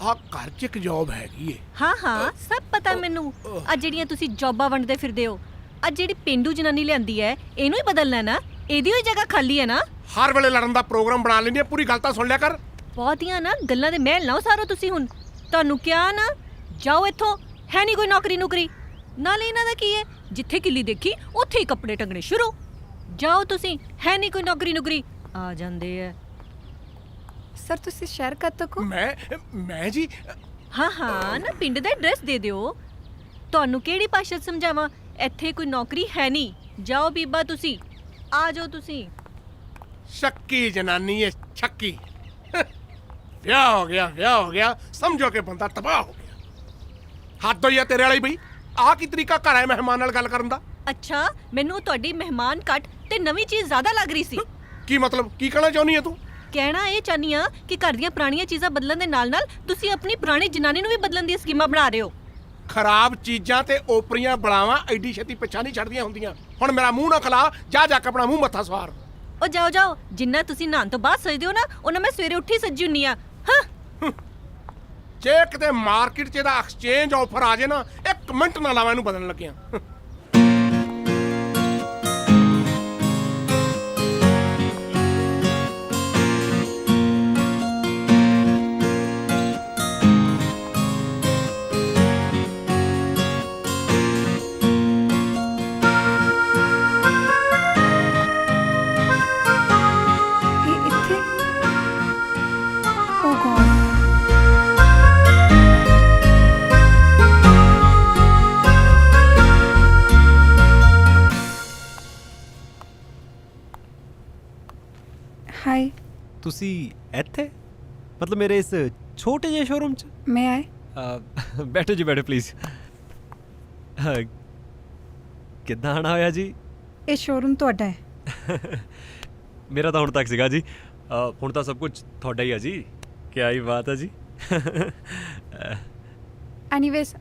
ਆ ਘਰ 'ਚ ਇੱਕ ਜੌਬ ਹੈਗੀ ਏ।
ਹਾਂ ਸਭ ਪਤਾ ਮੈਨੂੰ। ਆ ਜਿਹੜੀਆਂ ਤੁਸੀਂ ਜੌਬਾਂ ਵੰਡਦੇ ਫਿਰਦੇ ਹੋ, ਆ ਜਿਹੜੀ ਪਿੰਡੂ ਜਨਾਨੀ ਲਿਆਂਦੀ ਹੈ, ਇਹਨੂੰ ਹੀ ਬਦਲਣਾ ਨਾ। ਇਹਦੀ ਹੋਈ ਜਗ੍ਹਾ ਖਾਲੀ ਹੈ ਨਾ।
ਹਰ ਵੇਲੇ ਲੜਨ ਦਾ ਪ੍ਰੋਗਰਾਮ ਬਣਾ ਲੈਂਦੀ ਆ, ਪੂਰੀ ਗੱਲ ਤਾਂ ਸੁਣ ਲਿਆ ਕਰ।
ਬਹੁਤੀਆਂ ਨਾ ਗੱਲਾਂ ਦੇ ਮਹਿਲ ਨਾ ਉਸਾਰੋ ਤੁਸੀਂ। ਹੁਣ ਤੁਹਾਨੂੰ ਕਿਹਾ ਨਾ, ਜਾਓ ਇੱਥੋਂ, ਹੈ ਨਹੀਂ ਕੋਈ ਨੌਕਰੀ ਨੁਕਰੀ। ਨਾਲੇ ਇਹਨਾਂ ਦਾ ਕੀ ਹੈ, ਜਿੱਥੇ ਕਿੱਲੀ ਦੇਖੀ ਉੱਥੇ ਹੀ ਕੱਪੜੇ ਟੰਗਣੇ ਸ਼ੁਰੂ। ਜਾਓ ਤੁਸੀਂ, ਹੈ ਨਹੀਂ ਕੋਈ ਨੌਕਰੀ ਨੁਕਰੀ, ਆ ਜਾਂਦੇ ਆ।
ਸਰ ਤੁਸੀਂ ਸ਼ਹਿਰ ਕਦ ਤੱਕ ਹੋ?
ਮੈਂ ਜੀ
ਹਾਂ ਹਾਂ ਨਾ, ਪਿੰਡ ਦਾ ਐਡਰੈਸ ਦੇ ਦਿਓ। ਤੁਹਾਨੂੰ ਕਿਹੜੀ ਭਾਸ਼ਾ 'ਚ ਸਮਝਾਵਾਂ, ਇੱਥੇ ਕੋਈ ਨੌਕਰੀ ਹੈ ਨਹੀਂ। ਜਾਓ ਬੀਬਾ ਤੁਸੀਂ, ਆ ਜਾਓ ਤੁਸੀਂ।
ਸ਼ੱਕੀ ਜਨਾਨੀ ਹੈ, ਸ਼ੱਕੀ। ਵਿਆਹ ਹੋ ਗਿਆ, ਸਮਝੋ ਕਿ ਬੰਦਾ ਤਬਾਹ ਹੋ ਗਿਆ। ਹੱਦ ਹੋਈ ਆ ਤੇਰੇ ਵਾਲੀ ਬਈ। ਆਹ ਕੀ ਤਰੀਕਾ ਘਰ ਆਏ ਮਹਿਮਾਨ ਨਾਲ ਗੱਲ ਕਰਨ ਦਾ?
ਅੱਛਾ, ਮੈਨੂੰ ਤੁਹਾਡੀ ਮਹਿਮਾਨ ਘੱਟ ਤੇ ਨਵੀਂ ਚੀਜ਼ ਜ਼ਿਆਦਾ ਲੱਗ ਰਹੀ ਸੀ।
ਕੀ ਮਤਲਬ, ਕੀ ਕਹਿਣਾ ਚਾਹੁੰਦੀ ਹੈ ਤੂੰ?
ਕਹਿਣਾ ਇਹ ਚਾਹਨੀ ਆ ਕਿ ਘਰ ਦੀਆਂ ਪੁਰਾਣੀਆਂ ਚੀਜ਼ਾਂ ਬਦਲਣ ਦੇ ਨਾਲ ਨਾਲ ਤੁਸੀਂ ਆਪਣੀ ਪੁਰਾਣੀ ਜਨਾਨੀ ਨੂੰ ਵੀ ਬਦਲਣ ਦੀਆਂ ਸਕੀਮਾਂ ਬਣਾ ਰਹੇ ਹੋ।
ਖਰਾਬ ਚੀਜ਼ਾਂ ਤੇ ਓਪਰੀਆਂ ਬਲਾਵਾਂ ਐਡੀ ਛੇਤੀ ਪਿੱਛਾ ਨਹੀਂ ਛੱਡਦੀਆਂ ਹੁੰਦੀਆਂ। ਹੁਣ ਮੇਰਾ ਮੂੰਹ ਨਾ ਖਲਾ, ਜਾ ਕੇ ਆਪਣਾ ਮੂੰਹ ਮੱਥਾ ਸਵਾਰ।
ਉਹ ਜਾਓ, ਜਿੰਨਾ ਤੁਸੀਂ ਨਹਾਉਣ ਤੋਂ ਬਾਅਦ ਸਜਦੇ ਹੋ ਨਾ, ਉਹਨਾਂ ਮੈਂ ਸਵੇਰੇ ਉੱਠੀ ਸੱਜੀ ਹੁੰਨੀ ਆ। ਹਾਂ,
ਜੇ ਕਿਤੇ ਮਾਰਕੀਟ 'ਚ ਇਹਦਾ ਐਕਸਚੇਂਜ ਆਫਰ ਆ ਜੇ ਨਾ, 1 ਮਿੰਟ ਨਾ ਲਾਵਾਂ ਇਹਨੂੰ ਬਦਲਣ ਲੱਗਿਆ।
ਹਾਈ।
ਤੁਸੀਂ ਇੱਥੇ, ਮਤਲਬ ਮੇਰੇ ਇਸ ਛੋਟੇ ਜਿਹੇ ਸ਼ੋਰੂਮ 'ਚ?
ਮੈਂ ਆਏ।
ਬੈਠੋ ਜੀ, ਬੈਠੋ ਪਲੀਜ਼। ਕਿੱਦਾਂ ਆਣਾ ਹੋਇਆ ਜੀ?
ਇਹ ਸ਼ੋਰੂਮ ਤੁਹਾਡਾ ਹੈ?
ਮੇਰਾ ਤਾਂ ਹੁਣ ਤੱਕ ਸੀਗਾ ਜੀ, ਹੁਣ ਤਾਂ ਸਭ ਕੁਝ ਤੁਹਾਡਾ ਹੀ ਆ ਜੀ। ਕਿਆ ਹੀ ਬਾਤ ਹੈ ਜੀ।
ਐਨੀਵੇਜ਼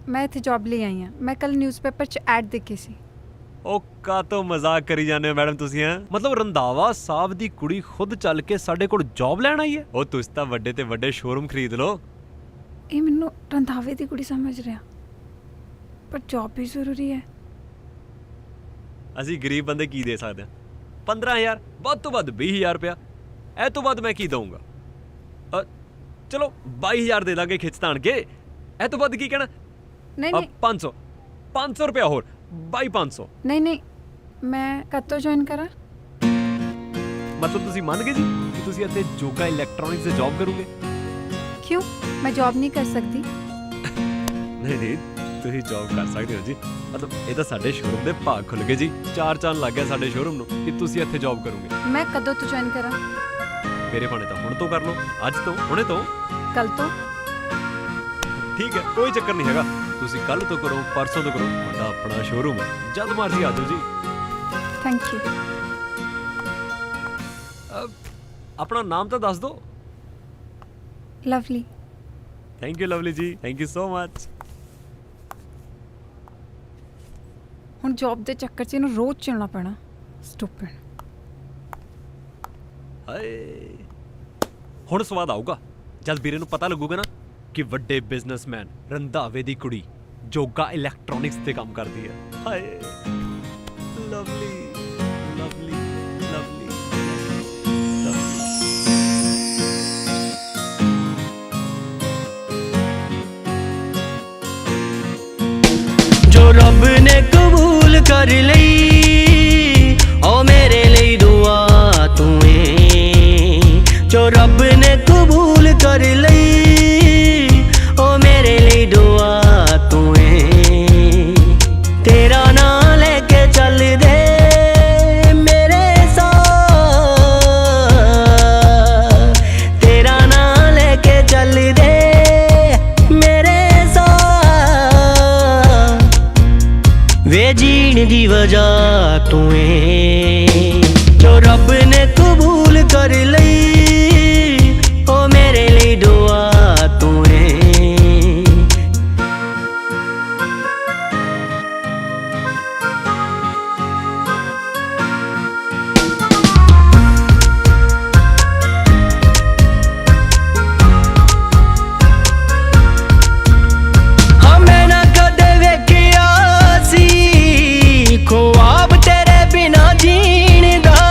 ਮੈਂ ਇੱਥੇ ਜੌਬ ਲਈ ਆਈ ਹਾਂ। ਮੈਂ ਕੱਲ ਨਿਊਜ਼ਪੇਪਰ 'ਚ ਐਡ ਦੇਖੀ ਸੀ।
ਉਹ ਕਾਤੋਂ ਮਜ਼ਾਕ ਕਰੀ ਜਾਂਦੇ ਹੋ ਮੈਡਮ ਤੁਸੀਂ? ਆ ਮਤਲਬ ਰੰਧਾਵਾ ਸਾਹਿਬ ਦੀ ਕੁੜੀ ਖੁਦ ਚੱਲ ਕੇ ਸਾਡੇ ਕੋਲ ਜੌਬ ਲੈਣ ਆਈ ਹੈ? ਉਹ ਤੁਸੀਂ ਤਾਂ ਵੱਡੇ ਤੇ ਵੱਡੇ ਸ਼ੋਰੂਮ ਖਰੀਦ ਲਓ।
ਇਹ ਮੈਨੂੰ ਰੰਧਾਵੇ ਦੀ ਕੁੜੀ ਸਮਝ ਰਿਹਾ, ਪਰ ਜੌਬ ਵੀ ਜ਼ਰੂਰੀ ਹੈ।
ਅਸੀਂ ਗਰੀਬ ਬੰਦੇ ਕੀ ਦੇ ਸਕਦੇ ਹਾਂ? 15,000 ਵੱਧ ਤੋਂ ਵੱਧ 20,000 ਰੁਪਇਆ, ਇਹ ਤੋਂ ਵੱਧ ਮੈਂ ਕੀ ਦਊਂਗਾ? ਚਲੋ 22,000 ਦੇ ਦਾਂਗੇ ਖਿੱਚ ਤਾਣ ਕੇ, ਇਹ ਤੋਂ ਵੱਧ ਕੀ ਕਹਿਣਾ?
ਨਹੀਂ
500 ਰੁਪਇਆ ਹੋਰ, 22,500।
ਨਹੀਂ ਮੈਂ ਕਦ ਤੋਂ ਜੁਆਇਨ ਕਰਾਂ?
ਮਤਲਬ ਤੁਸੀਂ ਮੰਨ ਗਏ ਜੀ ਕਿ ਤੁਸੀਂ ਇੱਥੇ ਜੋਗਾ ਇਲੈਕਟ੍ਰੋਨਿਕਸ 'ਤੇ ਜੌਬ ਕਰੋਗੇ?
ਕਿਉਂ, ਮੈਂ ਜੌਬ ਨਹੀਂ ਕਰ ਸਕਦੀ?
ਨਹੀਂ ਤੁਸੀਂ ਜੌਬ ਕਰ ਸਕਦੇ ਹੋ ਜੀ। ਮਤਲਬ ਇਹ ਤਾਂ ਸਾਡੇ ਸ਼ੋਰੂਮ ਦੇ ਭਾਗ ਖੁੱਲ ਗਏ ਜੀ। 4 ਚਾਂਦ ਲੱਗ ਗਿਆ ਸਾਡੇ ਸ਼ੋਰੂਮ ਨੂੰ ਕਿ ਤੁਸੀਂ ਇੱਥੇ ਜੌਬ ਕਰੋਗੇ।
ਮੈਂ ਕਦੋਂ ਤੋਂ ਜੁਆਇਨ ਕਰਾਂ?
ਮੇਰੇ ਭਾਣੇ ਤਾਂ ਹੁਣ ਤੋਂ ਕਰ ਲਓ, ਅੱਜ ਤੋਂ, ਹੁਣੇ ਤੋਂ,
ਕੱਲ ਤੋਂ।
ਠੀਕ ਹੈ, ਕੋਈ ਚੱਕਰ ਨਹੀਂ ਹੈਗਾ। ਤੁਸੀਂ ਕੱਲ ਤੋਂ ਕਰੋ, ਪਰਸੋਂ ਤੋਂ ਕਰੋ, ਤੁਹਾਡਾ ਆਪਣਾ ਸ਼ੋਰੂਮ ਹੈ, ਜਦ ਮਰਜ਼ੀ ਆ ਜਾਓ ਜੀ।
Thank you.
ਆਪਣਾ ਨਾਮ ਤਾਂ ਦੱਸ ਦਿਓ।
ਲਵਲੀ।
ਥੈਂਕ ਯੂ ਲਵਲੀ ਜੀ, ਥੈਂਕ ਯੂ ਸੋ ਮਚ।
ਹੁਣ ਜੌਬ ਦੇ ਚੱਕਰ 'ਚ ਇਹਨੂੰ ਰੋਜ਼ ਚੱਲਣਾ ਪੈਣਾ। ਸਟੂਪਿਡ।
ਹਾਏ, ਹੁਣ ਸਵਾਦ ਆਊਗਾ ਜਦ ਵੀਰੇ ਨੂੰ ਪਤਾ ਲੱਗੂਗਾ ਨਾ ਕਿ ਵੱਡੇ ਬਿਜ਼ਨਸਮੈਨ ਰੰਧਾਵੇ ਦੀ ਕੁੜੀ ਜੋਗਾ ਇਲੈਕਟ੍ਰੋਨਿਕਸ ਤੇ ਕੰਮ ਕਰਦੀ ਹੈ। ਹਾਏ ਲਵਲੀ ਲਵਲੀ ਲਵਲੀ
ਜੋ ਰੱਬ ਨੇ ਕਬੂਲ ਕਰ ਲਈ, ਓ ਮੇਰੇ ਲਈ ਦੁਆ ਤੂੰ ਏ। ਜੋ ਰੱਬ ਨੇ ਕਬੂਲ ਕਰ ਲਈ, ਓ ਮੇਰੇ ਲਈ ਦੁਆ ਤੂੰ ਏ। ਤੇਰਾ ਨਾਂ ਲੈ ਕੇ ਚੱਲਦੇ ਮੇਰੇ ਸਾਹ, ਤੇਰਾ ਨਾਂ ਲੈ ਕੇ ਚੱਲਦੇ ਮੇਰੇ ਸਾਹ। ਵੇ ਜੀਣ ਦੀ ਵਜ੍ਹਾ ਤੂੰ ਏ। ਜੋ ਰੱਬ ਨੇ ਕਬੂਲ ਕਰ ਲਈ, ਓ ਮੇਰੇ ਲਈ ਦੁਆ ਤੂੰ ਏ। ਹਾਂ ਮੈਂ ਨਾ ਕਦੇ ਵੇਖਿਆ ਸੀ ਖੁਆਬ ਤੇਰੇ ਬਿਨਾ ਜੀਣ ਦਾ।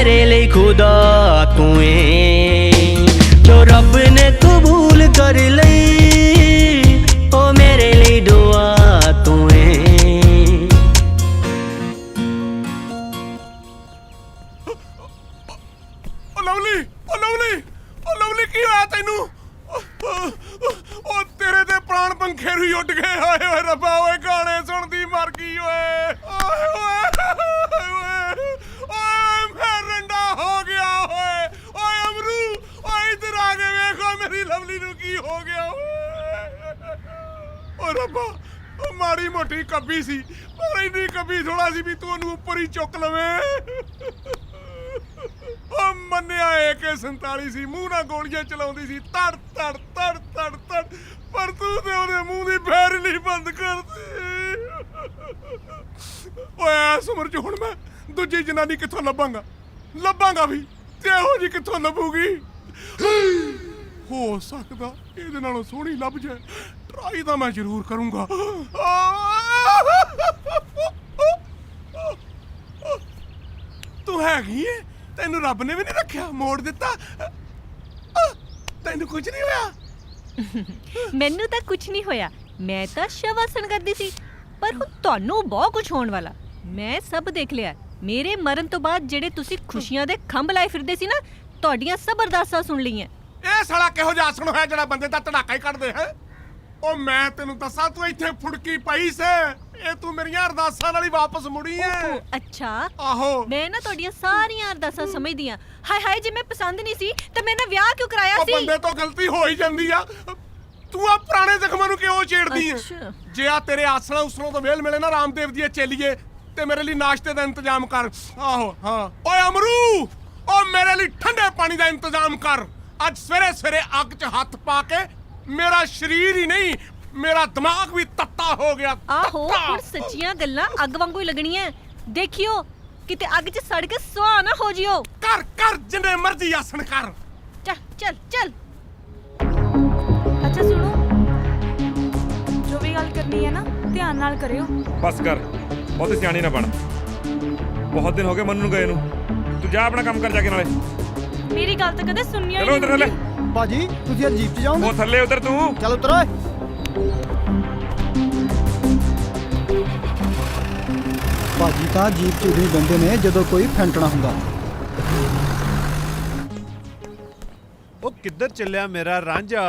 मेरे लिए खुदा तू है जो रब ने कबूल कर लई ओ मेरे लिए दुआ तू है
ਲਵਲੀ ਕੀ ਹੋਇਆ ਤੈਨੂੰ? ਉਹ ਤੇਰੇ ਤੇ ਪ੍ਰਾਣ ਪੰਖੇ ਨੂੰ ਉੱਡ ਗਏ। ਹਾਏ ਓਏ ਰੱਬਾ, ਓਏ ਗਾਣੇ ਸੁਣਦੀ ਮਰ ਗਈ ਓਏ। ਓਏ ਓਏ ਓਏ ਮੈਂ ਰੰਡਾ ਹੋ ਗਿਆ ਓਏ। ਓਏ ਅਮਰੂ, ਓਏ ਇੱਧਰ ਆ ਕੇ ਵੇਖੋ ਮੇਰੀ ਲਵਲੀ ਨੂੰ ਕੀ ਹੋ ਗਿਆ ਓਏ। ਓ ਰੱਬਾ, ਉਹ ਮਾੜੀ ਮੋਟੀ ਕੱਬੀ ਸੀ, ਪਰ ਇੰਨੀ ਕੱਬੀ ਥੋੜਾ ਸੀ ਵੀ ਤੂੰ ਉਹਨੂੰ ਉੱਪਰ ਹੀ ਚੁੱਕ ਲਵੇਂ। ਉਹ ਮੰਨਿਆ AK-47 ਸੀ, ਮੂੰਹ ਨਾਲ ਗੋਲੀਆਂ ਚਲਾਉਂਦੀ ਸੀ, ਤੜ ਤੜ ਤੜ ਤੜ ਤੜ, ਪਰ ਤੂੰ ਤੇ ਉਹਦੇ ਮੂੰਹ ਦੀ ਫੈਰ ਨਹੀਂ ਬੰਦ ਕਰਦੀ। ਓਏ ਇਸ ਉਮਰ 'ਚ ਹੁਣ ਮੈਂ ਦੂਜੀ ਜਨਾਨੀ ਕਿੱਥੋਂ ਲੱਭਾਂਗਾ ਵੀ, ਤੇ ਇਹੋ ਜਿਹੀ ਕਿੱਥੋਂ ਲੱਭੂਗੀ? ਹੋ ਸਕਦਾ ਇਹਦੇ ਨਾਲੋਂ ਸੋਹਣੀ ਲੱਭ ਜਾਏ, ਟਰਾਈ ਤਾਂ ਮੈਂ ਜ਼ਰੂਰ ਕਰੂੰਗਾ। ਤੂੰ ਹੈਗੀ ਏ, ਤੈਨੂੰ ਰੱਬ ਨੇ ਵੀ ਨਹੀਂ ਰੱਖਿਆ, ਮੋੜ ਦਿੱਤਾ। ਤੈਨੂੰ ਕੁਝ ਨਹੀਂ ਹੋਇਆ?
ਮੈਨੂੰ ਤਾਂ ਕੁਝ ਨਹੀਂ ਹੋਇਆ, ਮੈਂ ਤਾਂ ਸ਼ਵਾਸਨ ਕਰਦੀ ਸੀ, ਪਰ ਹੁਣ ਤੁਹਾਨੂੰ ਬਹੁਤ ਕੁਝ ਹੋਣ ਵਾਲਾ। ਮੈਂ ਸਭ ਦੇਖ ਲਿਆ। ਮੇਰੇ ਮਰਨ ਤੋਂ ਬਾਅਦ ਜਿਹੜੇ ਤੁਸੀਂ ਖੁਸ਼ੀਆਂ ਦੇ ਖੰਭ ਲਾਏ ਫਿਰਦੇ ਸੀ ਨਾ, ਤੁਹਾਡੀਆਂ ਸਭ ਅਰਦਾਸਾਂ ਸੁਣ ਲਈਆਂ।
ਇਹ ਸਾਲਾ ਕਿਹੋ ਜਿਹਾ ਆਸਣ ਹੋਇਆ ਜਿਹੜਾ ਬੰਦੇ ਦਾ ਧੜਾਕਾ ਹੀ ਕੱਢਦੇ ਹੈ? ਉਹ ਮੈਂ ਤੈਨੂੰ ਦੱਸਾਂ, ਤੂੰ ਇੱਥੇ ਫੁੜਕੀ ਪਈ ਸੇ, ਇਹ ਤੂੰ ਮੇਰੀਆਂ ਅਰਦਾਸਾਂ ਨਾਲ ਹੀ ਵਾਪਸ ਮੁੜੀ ਐ।
ਅੱਛਾ,
ਆਹੋ,
ਮੈਂ ਨਾ ਤੁਹਾਡੀਆਂ ਸਾਰੀਆਂ ਅਰਦਾਸਾਂ ਸਮਝਦੀ ਆ। ਹਾਏ ਹਾਏ, ਜੇ ਮੈਂ ਪਸੰਦ ਨਹੀਂ ਸੀ ਤਾਂ ਮੈਂ ਨਾ ਵਿਆਹ ਕਿਉਂ ਕਰਾਇਆ ਸੀ?
ਉਹ ਬੰਦੇ ਤੋਂ ਗਲਤੀ ਹੋ ਹੀ ਜਾਂਦੀ ਆ। ਤੂੰ ਆ ਪੁਰਾਣੇ ਜ਼ਖਮਾਂ ਨੂੰ ਕਿਉਂ ਛੇੜਦੀ ਐ? ਜੇ ਆ ਤੇਰੇ ਆਸਣਾ ਉਸਣੋਂ ਤੋਂ ਵੇਲ ਮਿਲੇ ਨਾ ਰਾਮਦੇਵ ਦੀ ਚੇਲੀਏ, ਤੇ ਮੇਰੇ ਲਈ ਨਾਸ਼ਤੇ ਦਾ ਇੰਤਜ਼ਾਮ ਕਰ। ਆਹੋ ਹਾਂ। ਓਏ ਅਮਰੂ, ਓ ਮੇਰੇ ਲਈ ਠੰਡੇ ਪਾਣੀ ਦਾ ਇੰਤਜ਼ਾਮ ਕਰ। ਅੱਜ ਸਵੇਰੇ ਸਵੇਰੇ ਅੱਗ 'ਚ ਹੱਥ ਪਾ ਕੇ ਮੇਰਾ ਸਰੀਰ ਹੀ ਨਹੀਂ, ਮੇਰਾ ਦਿਮਾਗ ਵੀ ਤੱਤਾ ਹੋ ਗਿਆ।
ਆਹੋ, ਹੁਣ ਸੱਚੀਆਂ ਗੱਲਾਂ ਅੱਗ ਵਾਂਗੂ ਹੀ ਲੱਗਣੀਆਂ। ਦੇਖਿਓ ਕਿਤੇ ਅੱਗ 'ਚ ਸੜ ਕੇ ਸੁਆਹ ਨਾ ਹੋ ਜਿਓ।
ਕਰ ਕਰ ਜਿੰਨੇ ਮਰਜ਼ੀ ਆਸਣ ਕਰ।
ਚੱਲ ਚੱਲ ਚੱਲ।
ਅੱਛਾ ਸੁਣੋ, ਜੋ ਵੀ ਗੱਲ ਕਰਨੀ ਹੈ ਨਾ ਧਿਆਨ ਨਾਲ ਕਰਿਓ।
ਬਸ ਕਰ, ਬਹੁਤੀ ਸਿਆਣੀ ਨਾ ਬਣ। ਬਹੁਤ ਦਿਨ ਹੋ ਗਏ ਮੰਨੂ ਨੂੰ ਗਏ ਨੂੰ। ਤੂੰ ਜਾ ਆਪਣਾ ਕੰਮ ਕਰ ਜਾ ਕੇ ਨਾਲੇ।
ਮੇਰੀ ਗੱਲ ਤਾਂ ਕਦੇ ਸੁਣਨੀ
ਚਲੋ
ਹੀ
ਉਧਰ ਥੱਲੇ।
ਨਹੀਂ।
ਭਾਜੀ ਤੁਸੀਂ ਅੱਜ ਜੀਪ 'ਚ ਜਾਓਗੇ?
ਉਹ ਥੱਲੇ ਉਧਰ ਤੂੰ।
ਚੱਲ ਉਤਰ ਓਏ। ਭਾਜੀ ਤਾਂ ਜੀਪ 'ਚ ਉਦੋਂ ਬੰਦੇ ਨੇ ਜਦੋਂ ਕੋਈ ਫੈਂਟਣਾ ਹੁੰਦਾ।
ਉਹ ਕਿੱਧਰ ਚੱਲਿਆ ਮੇਰਾ ਰਾਂਝਾ?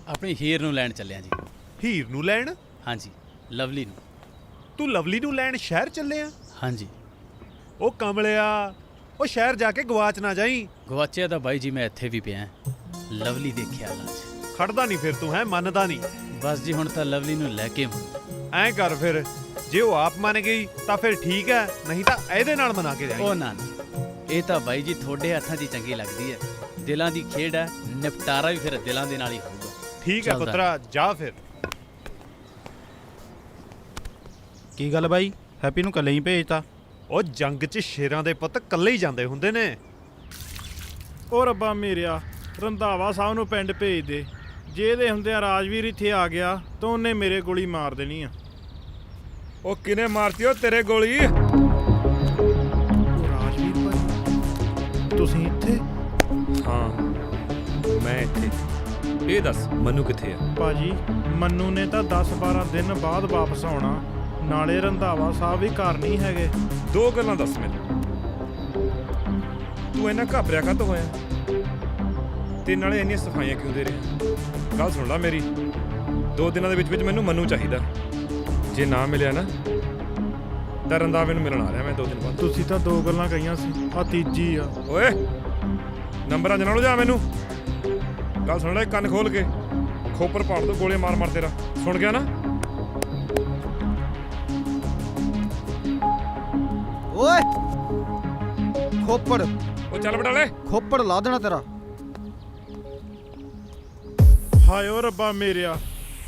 ਆਪਣੀ ਹੀਰ ਨੂੰ ਲੈਣ ਚੱਲਿਆ ਜੀ।
ਹੀਰ ਨੂੰ ਲੈਣ?
ਹਾਂਜੀ, ਲਵਲੀ ਨੂੰ।
ਤੂੰ ਲਵਲੀ ਨੂੰ ਲੈਣ ਸ਼ਹਿਰ ਚੱਲਿਆ?
ਹਾਂਜੀ।
ਉਹ ਕਮਲਿਆ, ਉਹ ਸ਼ਹਿਰ ਜਾ ਕੇ ਗਵਾਚ ਨਾ ਜਾਈ।
ਗਵਾਚਿਆ ਤਾਂ ਬਾਈ ਜੀ ਮੈਂ ਇੱਥੇ ਵੀ ਪਿਆ, ਲਵਲੀ ਦੇ ਖਿਆਲਾਂ 'ਚ।
ਖੜਦਾ ਨਹੀਂ ਫਿਰ ਤੂੰ, ਹੈ ਮੰਨਦਾ ਨਹੀਂ।
ਬਸ ਜੀ, ਹੁਣ ਤਾਂ ਲਵਲੀ ਨੂੰ ਲੈ ਕੇ
ਐਂ ਕਰ ਫਿਰ, ਜੇ ਉਹ ਆਪ ਮੰਨ ਗਈ ਤਾਂ ਫਿਰ ਠੀਕ ਹੈ, ਨਹੀਂ ਤਾਂ ਇਹਦੇ ਨਾਲ ਮਨਾ ਕੇ ਜਾਈ।
ਉਹ ਨਾ, ਇਹ ਤਾਂ ਬਾਈ ਜੀ ਤੁਹਾਡੇ ਹੱਥਾਂ 'ਚ ਹੀ ਚੰਗੀ ਲੱਗਦੀ ਹੈ। ਦਿਲਾਂ ਦੀ ਖੇਡ ਹੈ, ਨਿਪਟਾਰਾ ਵੀ ਫਿਰ ਦਿਲਾਂ ਦੇ ਨਾਲ ਹੀ ਹੋਊਗਾ।
ਠੀਕ ਹੈ ਪੁੱਤਰਾ, ਜਾ ਫਿਰ।
ਕੀ ਗੱਲ ਬਾਈ, ਹੈਪੀ ਨੂੰ ਇਕੱਲੇ ਹੀ ਭੇਜਤਾ?
ਉਹ ਜੰਗ 'ਚ ਸ਼ੇਰਾਂ ਦੇ ਪੁੱਤ ਇਕੱਲੇ ਹੀ ਜਾਂਦੇ ਹੁੰਦੇ ਨੇ।
ਉਹ ਰੱਬਾ ਮੇਰਿਆ, ਰੰਧਾਵਾ ਸਾਹਿਬ ਨੂੰ ਪਿੰਡ ਭੇਜ ਦੇ। ਜੇ ਇਹਦੇ ਹੁੰਦਿਆਂ ਰਾਜਵੀਰ ਇੱਥੇ ਆ ਗਿਆ ਤਾਂ ਉਹਨੇ ਮੇਰੇ ਗੋਲੀ ਮਾਰ ਦੇਣੀ ਆ।
ਉਹ ਕਿਨੇ ਮਾਰਤੀ ਉਹ ਤੇਰੇ ਗੋਲੀ?
ਰਾਜਵੀਰ ਭਾਈ, ਤੁਸੀਂ ਇੱਥੇ?
ਹਾਂ, ਮੈਂ ਇੱਥੇ। ਇਹ ਦੱਸ ਮੰਨੂ ਕਿੱਥੇ ਆ?
ਭਾਜੀ ਮੰਨੂ ਨੇ ਤਾਂ 10-12 ਦਿਨ ਬਾਅਦ ਵਾਪਸ ਆਉਣਾ, ਨਾਲੇ ਰੰਧਾਵਾ ਸਾਹਿਬ ਵੀ ਘਰ ਨਹੀਂ ਹੈਗੇ।
ਦੋ ਗੱਲਾਂ ਦੱਸ ਮੈਨੂੰ, ਤੂੰ ਇੰਨਾ ਘਬਰਿਆ ਕਾਹਤੋਂ ਹੋਇਆ, ਤੇ ਨਾਲੇ ਇੰਨੀਆਂ ਸਫਾਈਆਂ ਕਿਉਂ ਦੇ ਰਿਹਾ? ਗੱਲ ਸੁਣ ਲੈ ਮੇਰੀ, 2 ਦਿਨਾਂ ਦੇ ਵਿੱਚ ਮੈਨੂੰ ਮੰਨੂ ਚਾਹੀਦਾ। ਜੇ ਨਾ ਮਿਲਿਆ ਨਾ ਤਾਂ ਰੰਧਾਵੇ ਨੂੰ ਮਿਲਣ ਆ ਰਿਹਾ ਮੈਂ 2 ਦਿਨ ਬਾਅਦ।
ਤੁਸੀਂ ਤਾਂ 2 ਗੱਲਾਂ ਕਹੀਆਂ ਸੀ, ਆ ਤੀਜੀ ਆ।
ਓਏ ਨੰਬਰਾਂ ਜਨਾਲੋ ਜਾ ਮੈਨੂੰ। ਗੱਲ ਸੁਣ ਲੈ, ਕੰਨ ਖੋਲ ਕੇ, ਖੋਪਰ ਪਾੜ ਦੋ ਗੋਲੇ ਮਾਰ ਮਾਰ ਤੇਰਾ। ਸੁਣ ਗਿਆ ਨਾ?
ਓਏ ਖੋਪੜ,
ਉਹ ਚੱਲ ਬਟਾਲੇ,
ਖੋਪੜ ਲਾ ਦੇਣਾ ਤੇਰਾ।
ਹਾਏ ਓ ਰੱਬਾ ਮੇਰਿਆ,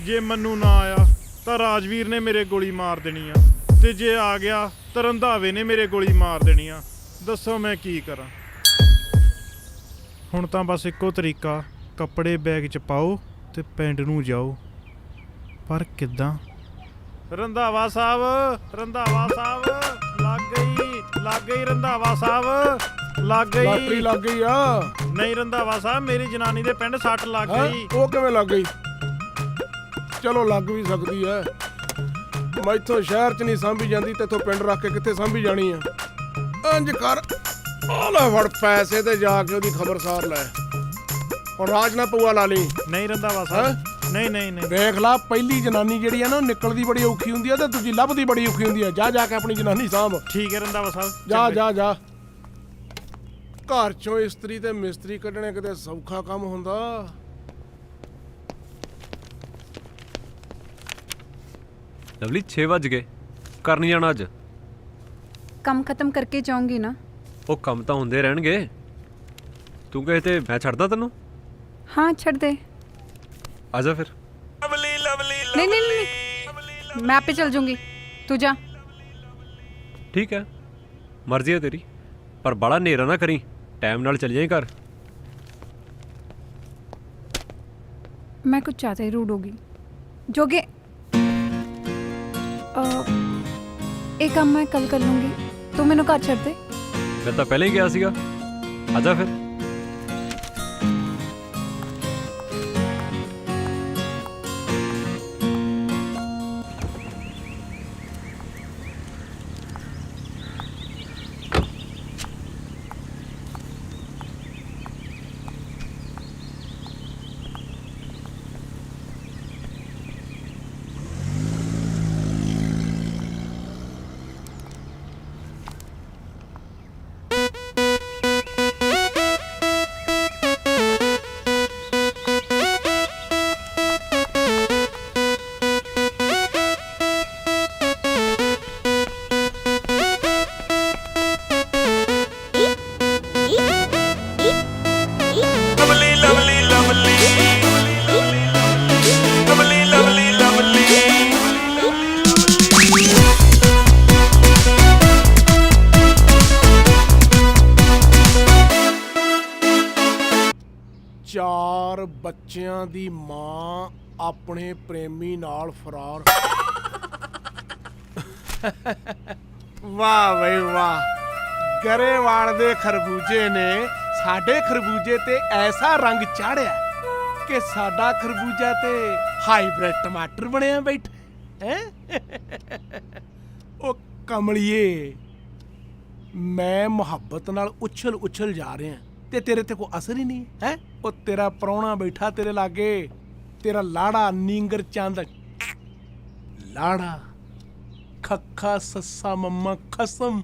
ਜੇ ਮੰਨੂ ਨਾ ਆਇਆ ਤਾਂ ਰਾਜਵੀਰ ਨੇ ਮੇਰੇ ਗੋਲੀ ਮਾਰ ਦੇਣੀ ਆ, ਤੇ ਜੇ ਆ ਗਿਆ ਤਾਂ ਰੰਧਾਵੇ ਨੇ ਮੇਰੇ ਗੋਲੀ ਮਾਰ ਦੇਣੀ ਆ। ਦੱਸੋ ਮੈਂ ਕੀ ਕਰਾਂ? ਹੁਣ ਤਾਂ ਬਸ ਇੱਕੋ ਤਰੀਕਾ, ਕੱਪੜੇ ਬੈਗ 'ਚ ਪਾਓ ਤੇ ਪਿੰਡ ਨੂੰ ਜਾਓ। ਪਰ ਕਿੱਦਾਂ? ਰੰਧਾਵਾ ਸਾਹਿਬ, ਰੰਧਾਵਾ ਸਾਹਿਬ, ਲੱਗ ਗਈ ਰੰਧਾਵਾ ਸਾਹਿਬ। ਲੱਗ ਗਈ
ਲਾਟਰੀ ਲੱਗ ਗਈ ਆ।
ਨਹੀਂ ਰੰਧਾਵਾ ਸਾਹਿਬ, ਮੇਰੀ ਜਨਾਨੀ ਦੇ ਪਿੰਡ ਸੱਟ ਲੱਗ
ਹੈਂ?
ਗਈ।
ਉਹ ਕਿਵੇਂ ਲੱਗ ਗਈ? ਚਲੋ ਲੱਗ ਵੀ ਸਕਦੀ ਐ। ਮੈਥੋਂ ਸ਼ਹਿਰ 'ਚ ਨਹੀਂ ਸਾਂਭੀ ਜਾਂਦੀ, ਤੇਥੋਂ ਪਿੰਡ ਰੱਖ ਕੇ ਕਿੱਥੇ ਸਾਂਭੀ ਜਾਣੀ ਆ? ਇੰਜ ਕਰ, ਆ ਲੈ ਫੜ ਪੈਸੇ ਤੇ ਜਾ ਕੇ ਉਹਦੀ ਖਬਰਸਾਰ ਲੈ। ਹੁਣ ਰਾਜ ਨਾ ਪਊਆ ਲਾ ਲਈ।
ਨਹੀਂ ਰੰਧਾਵਾ ਸਾਹਿਬ, ਨਹੀਂ ਨਹੀਂ ਨਹੀਂ।
ਵੇਖ ਲਾ, ਪਹਿਲੀ ਜਨਾਨੀ ਜਿਹੜੀ ਆ ਨਾ, ਉਹ ਨਿਕਲਦੀ ਬੜੀ ਔਖੀ ਹੁੰਦੀ ਆ ਤੇ ਦੂਜੀ ਲੱਭਦੀ ਬੜੀ ਔਖੀ ਹੁੰਦੀ ਆ। ਜਾ ਕੇ ਆਪਣੀ ਜਨਾਨੀ ਸਾਂਭ।
ਠੀਕ ਹੈ ਰੰਧਾਵਾ ਸਾਹਿਬ।
ਜਾ ਘਰ ਚੋਂ ਇਸਤਰੀ ਤੇ ਮਿਸਤਰੀ ਕੱਢਣੇ ਕਿਤੇ ਸੌਖਾ ਕੰਮ ਹੁੰਦਾ?
ਲਵਲੀ 6 ਵੱਜ ਗਏ, ਕਰ ਨਹੀਂ ਜਾਣਾ ਅੱਜ?
ਕੰਮ ਖਤਮ ਕਰਕੇ ਜਾਊਂਗੀ ਨਾ।
ਉਹ ਕੰਮ ਤਾਂ ਹੁੰਦੇ ਰਹਿਣਗੇ, ਤੂੰ ਕਹੇ ਤੇ ਮੈਂ ਛੱਡਦਾ ਤੈਨੂੰ।
ਹਾਂ ਛੱਡ ਦੇ।
ਆ ਜਾ ਫਿਰ।
ਨਹੀਂ ਨਹੀਂ ਨਹੀਂ, ਮੈਂ ਆਪੇ ਚਲ ਜਾऊंगी, ਤੂੰ ਜਾ।
ਠੀਕ ਹੈ, ਮਰਜ਼ੀ ਹੈ ਤੇਰੀ, ਪਰ ਬੜਾ ਹਨੇਰਾ ਨਾ ਕਰੀ, ਟਾਈਮ ਨਾਲ ਚਲੀ ਜਾਈਂ ਘਰ।
मैं कुछ ज़्यादा ही रूड होगी जोगे। एक काम मैं कल कर लूँगी, तू मैनू घर छੱਡ दे।
ਮੈਂ ਤਾਂ ਪਹਿਲਾਂ ਹੀ ਗਿਆ ਸੀਗਾ, ਆ ਜਾ ਫਿਰ।
ਚਾਰ ਬੱਚਿਆਂ ਦੀ ਮਾਂ ਆਪਣੇ ਪ੍ਰੇਮੀ ਨਾਲ ਫਰਾਰ। ਵਾਹ ਬਈ ਵਾਹ, ਗਰੇਵਾਲ ਦੇ ਖਰਬੂਜੇ ਨੇ ਸਾਡੇ ਖਰਬੂਜੇ ਤੇ ਐਸਾ ਰੰਗ ਚਾੜਿਆ ਕਿ ਸਾਡਾ ਖਰਬੂਜਾ ਤੇ ਹਾਈਬ੍ਰਿਡ ਟਮਾਟਰ ਬਣਿਆ ਬੈਠਾ ਹੈ। ਉਹ ਕਮਲੀਏ, ਮੈਂ ਮੁਹੱਬਤ ਨਾਲ ਉਛਲ ਜਾ ਰਿਹਾ ਤੇ ਤੇਰੇ ਤੇ ਕੋਈ ਅਸਰ ਹੀ ਨਹੀਂ ਹੈ। ਉਹ ਤੇਰਾ ਪ੍ਰਾਹੁਣਾ ਬੈਠਾ ਤੇਰੇ ਲਾਗੇ, ਤੇਰਾ ਲਾੜਾ ਨੀਂਗਰ ਚੰਦ, ਲਾੜਾ ਖੱਖਾ ਸੱਸਾ ਮੰਮਾ ਖਸਮ।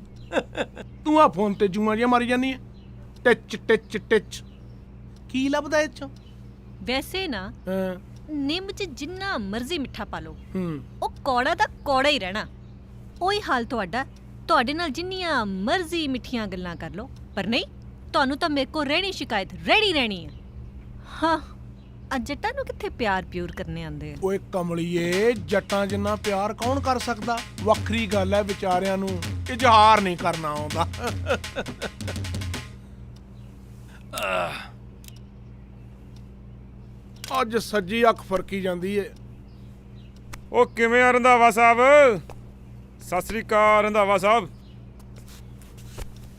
ਤੂੰ ਆ ਫੋਨ ਤੇ ਜੂਆਂ ਜਿਹੀਆਂ ਮਾਰੀ ਜਾਂਦੀ ਹੈ, ਟਿਚ ਟਿਚ ਟਿਚ। ਕੀ ਲੱਭਦਾ ਇਹ ਚੋਂ?
ਵੈਸੇ ਨਾ ਨਿੰਮ 'ਚ ਜਿੰਨਾ ਮਰਜ਼ੀ ਮਿੱਠਾ ਪਾ ਲਓ, ਉਹ ਕੌੜਾ ਤਾਂ ਕੌੜਾ ਹੀ ਰਹਿਣਾ। ਉਹੀ ਹਾਲ ਤੁਹਾਡੇ ਨਾਲ ਜਿੰਨੀਆਂ ਮਰਜ਼ੀ ਮਿੱਠੀਆਂ ਗੱਲਾਂ ਕਰ ਲਓ, ਪਰ ਨਹੀਂ, ਤੁਹਾਨੂੰ ਤਾਂ ਮੇਰੇ ਕੋਲ ਰਹਿਣੀ ਸ਼ਿਕਾਇਤ ਰਹਿਣੀ ਹੈ। ਹਾਂ, ਜੱਟਾਂ ਨੂੰ ਕਿੱਥੇ ਪਿਆਰ ਪਿਊਰ ਕਰਨੇ ਆਉਂਦੇ ਆ।
ਓਏ ਕਮਲੀਏ, ਜੱਟਾਂ ਜਿੰਨਾ ਪਿਆਰ ਕੌਣ ਕਰ ਸਕਦਾ? ਵੱਖਰੀ ਗੱਲ ਹੈ ਵਿਚਾਰਿਆਂ ਨੂੰ ਇਜ਼ਹਾਰ ਨਹੀਂ ਕਰਨਾ ਆਉਂਦਾ। ਅੱਜ ਸੱਜੀ ਅੱਖ ਫਰਕੀ ਜਾਂਦੀ ਏ।
ਉਹ ਕਿਵੇਂ ਆ ਰੰਧਾਵਾ ਸਾਹਿਬ? ਸਤਿ ਸ੍ਰੀ ਅਕਾਲ ਰੰਧਾਵਾ ਸਾਹਿਬ।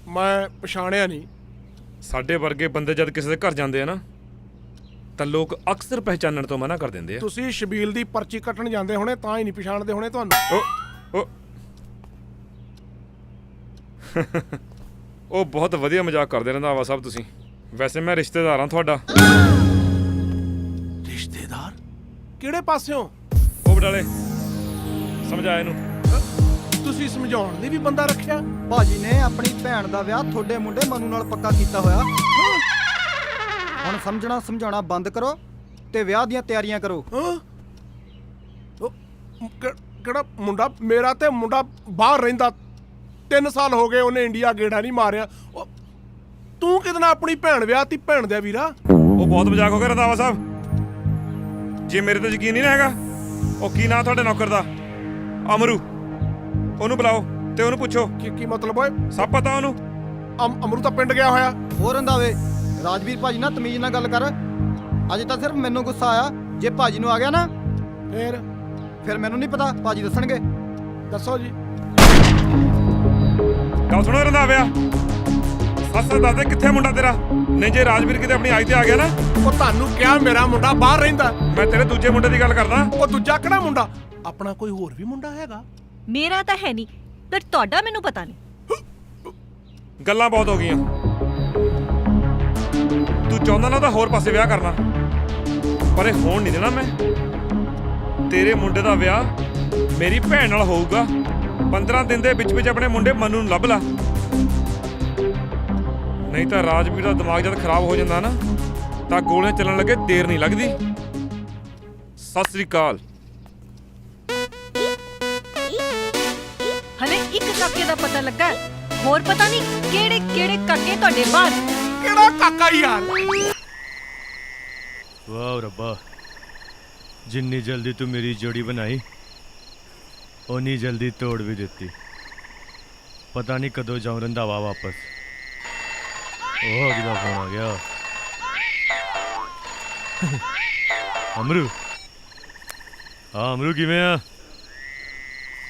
ਮੈਂ ਪਛਾਣਿਆ ਨਹੀਂ।
ਸਾਡੇ ਵਰਗੇ ਬੰਦੇ ਜਦ ਕਿਸੇ ਦੇ ਘਰ ਜਾਂਦੇ ਆ ਨਾ, ਤਾਂ ਲੋਕ ਅਕਸਰ ਪਹਿਚਾਨਣ ਤੋਂ ਮਨਾ ਕਰ ਦਿੰਦੇ ਆ।
ਤੁਸੀਂ ਸ਼ਬੀਲ ਦੀ ਪਰਚੀ ਕੱਟਣ ਜਾਂਦੇ ਹੋਣੇ, ਤਾਂ ਹੀ ਨਹੀਂ ਪਛਾਣਦੇ ਹੋਣੇ ਤੁਹਾਨੂੰ।
ਉਹ ਬਹੁਤ ਵਧੀਆ ਮਜ਼ਾਕ ਕਰਦੇ ਰੰਧਾਵਾ ਸਾਹਿਬ ਤੁਸੀਂ। ਵੈਸੇ ਮੈਂ ਰਿਸ਼ਤੇਦਾਰ ਹਾਂ ਤੁਹਾਡਾ।
ਰਿਸ਼ਤੇਦਾਰ? ਕਿਹੜੇ ਪਾਸਿਓਂ?
ਉਹ ਬਟਾਲੇ। ਸਮਝਾ ਇਹਨੂੰ।
ਤੁਸੀਂ ਸਮਝਾਉਣ ਲਈ ਵੀ ਬੰਦਾ ਰੱਖਿਆ?
ਭਾਜੀ ਨੇ ਆਪਣੀ ਭੈਣ ਦਾ ਵਿਆਹ ਤੁਹਾਡੇ ਮੁੰਡੇ ਮਨੂ ਨਾਲ ਪੱਕਾ ਕੀਤਾ ਹੋਇਆ। ਹੁਣ ਸਮਝਾਉਣਾ ਬੰਦ ਕਰੋ ਤੇ ਵਿਆਹ ਦੀਆਂ ਤਿਆਰੀਆਂ ਕਰੋ।
ਕਿਹੜਾ ਮੁੰਡਾ? ਮੇਰਾ ਤੇ ਮੁੰਡਾ ਬਾਹਰ ਰਹਿੰਦਾ, 3 ਸਾਲ ਹੋ ਗਏ, ਉਹਨੇ ਇੰਡੀਆ ਗੇੜਾ ਨਹੀਂ ਮਾਰਿਆ। ਤੂੰ ਕਿਹਦੇ ਨਾਲ ਆਪਣੀ ਭੈਣ ਵਿਆਹ ਤੀ? ਭੈਣ ਦੇ ਵੀਰਾ,
ਉਹ ਬਹੁਤ ਮਜ਼ਾਕ ਹੋ ਗਿਆ ਰੰਧਾਵਾ ਸਾਹਿਬ। ਜੇ ਮੇਰੇ ਤੇ ਯਕੀਨ ਨਹੀਂ ਨਾ ਹੈਗਾ, ਉਹ ਕੀ ਨਾਂ ਤੁਹਾਡੇ ਨੌਕਰ ਦਾ? ਅਮਰੂ। ਉਹਨੂੰ ਬੁਲਾਓ ਤੇ ਉਹਨੂੰ ਪੁੱਛੋ।
ਕੀ ਮਤਲਬ ਓਏ?
ਸਭ ਪਤਾ ਉਹਨੂੰ।
ਅਮਰੂ ਤਾਂ ਪਿੰਡ ਗਿਆ ਹੋਇਆ।
ਹੋਰ ਰੰਧਾਵੇ, ਰਾਜਵੀਰ ਭਾਜੀ ਨਾਲ ਤਮੀਜ਼ ਨਾਲ ਗੱਲ ਕਰ। ਅੱਜ ਤਾਂ ਸਿਰਫ ਮੈਨੂੰ ਗੁੱਸਾ ਆਇਆ, ਜੇ ਭਾਜੀ ਨੂੰ ਆ ਗਿਆ ਨਾ ਫਿਰ ਮੈਨੂੰ ਨਹੀਂ ਪਤਾ, ਭਾਜੀ ਦੱਸਣਗੇ।
ਦੱਸੋ ਜੀ।
ਗੱਲ ਸੁਣੋ ਰੰਧਾਵਿਆ, ਅਸਲ ਦੱਸ ਦੇ ਕਿੱਥੇ ਮੁੰਡਾ ਤੇਰਾ? ਨਹੀਂ ਜੇ ਰਾਜਵੀਰ ਕਿਤੇ ਆਪਣੀ ਆਈ ਤੇ ਆ ਗਿਆ ਨਾ।
ਉਹ ਤੁਹਾਨੂੰ ਕਿਹਾ ਮੇਰਾ ਮੁੰਡਾ ਬਾਹਰ ਰਹਿੰਦਾ।
ਮੈਂ ਤੇਰੇ ਦੂਜੇ ਮੁੰਡੇ ਦੀ ਗੱਲ ਕਰਦਾ।
ਉਹ ਦੂਜਾ ਕਿਹੜਾ ਮੁੰਡਾ? ਆਪਣਾ ਕੋਈ ਹੋਰ ਵੀ ਮੁੰਡਾ ਹੈਗਾ?
ਮੇਰਾ ਤਾਂ ਹੈ ਨਹੀਂ, ਪਰ ਤੁਹਾਡਾ ਮੈਨੂੰ ਪਤਾ ਨਹੀਂ।
ਗੱਲਾਂ ਬਹੁਤ ਹੋ ਗਈਆਂ। ਤੂੰ ਚਾਹੁੰਦਾ ਨਾ ਤਾਂ ਹੋਰ ਪਾਸੇ ਵਿਆਹ ਕਰਨਾ, ਪਰ ਇਹ ਹੋਣ ਨਹੀਂ ਦੇਣਾ ਮੈਂ। ਤੇਰੇ ਮੁੰਡੇ ਦਾ ਵਿਆਹ ਮੇਰੀ ਭੈਣ ਨਾਲ ਹੋਊਗਾ। 15 ਦਿਨ ਦੇ ਵਿੱਚ ਆਪਣੇ ਮੁੰਡੇ ਮਨੂ ਨੂੰ ਲੱਭ ਲਾ, ਨਹੀਂ ਤਾਂ ਰਾਜਵੀਰ ਦਾ ਦਿਮਾਗ ਜਦ ਖਰਾਬ ਹੋ ਜਾਂਦਾ ਨਾ ਤਾਂ ਗੋਲੀਆਂ ਚੱਲਣ ਲੱਗੇ ਦੇਰ ਨਹੀਂ ਲੱਗਦੀ। ਸਤਿ ਸ੍ਰੀ ਅਕਾਲ।
ਹਲੇ ਇੱਕ ਕਾਕੇ ਦਾ ਪਤਾ ਲੱਗਾ, ਹੋਰ ਪਤਾ ਨਹੀਂ ਕਿਹੜੇ ਕਿਹੜੇ ਕਾਕੇ ਤੁਹਾਡੇ ਬਾਹਰ।
ਕਿਹੜਾ ਕਾਕਾ ਯਾਰ?
ਵਾਹ ਰੱਬਾ, ਜਿੰਨੀ ਜਲਦੀ ਤੂੰ ਮੇਰੀ ਜੋੜੀ ਬਣਾਈ ਓਨੀ ਜਲਦੀ ਤੋੜ ਵੀ ਦਿੱਤੀ। ਪਤਾ ਨਹੀਂ ਕਦੋਂ ਜਾਉਂ ਰੰਧਾਵਾ ਵਾਪਸ। ਉਹ ਕਿਹਦਾ ਫੋਨ ਆ ਗਿਆ? ਅਮਰੂ। ਹਾਂ ਅਮਰੂ, ਕਿਵੇਂ ਆ?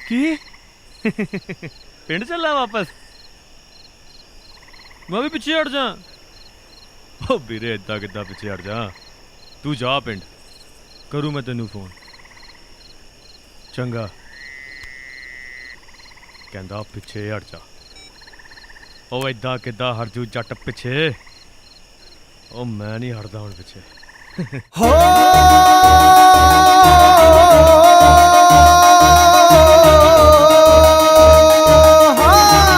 ਕੀ ਪਿੰਡ ਚੱਲਾ ਵਾਪਸ? ਮੈਂ ਵੀ ਪਿੱਛੇ ਹਟ ਜਾ। ਉਹ ਵੀਰੇ ਏਦਾਂ ਕਿੱਦਾਂ ਪਿੱਛੇ ਹਟ ਜਾ? ਤੂੰ ਜਾ ਪਿੰਡ, ਕਰੂ ਮੈਂ ਤੈਨੂੰ ਫੋਨ। ਚੰਗਾ, ਕਹਿੰਦਾ ਪਿੱਛੇ ਹਟ ਜਾ। ਉਹ ਏਦਾਂ ਕਿੱਦਾਂ ਹਟ ਜੂ ਜੱਟ ਪਿੱਛੇ? ਉਹ ਮੈਂ ਨਹੀਂ ਹਟਦਾ ਹੁਣ ਪਿੱਛੇ।
ਹੋ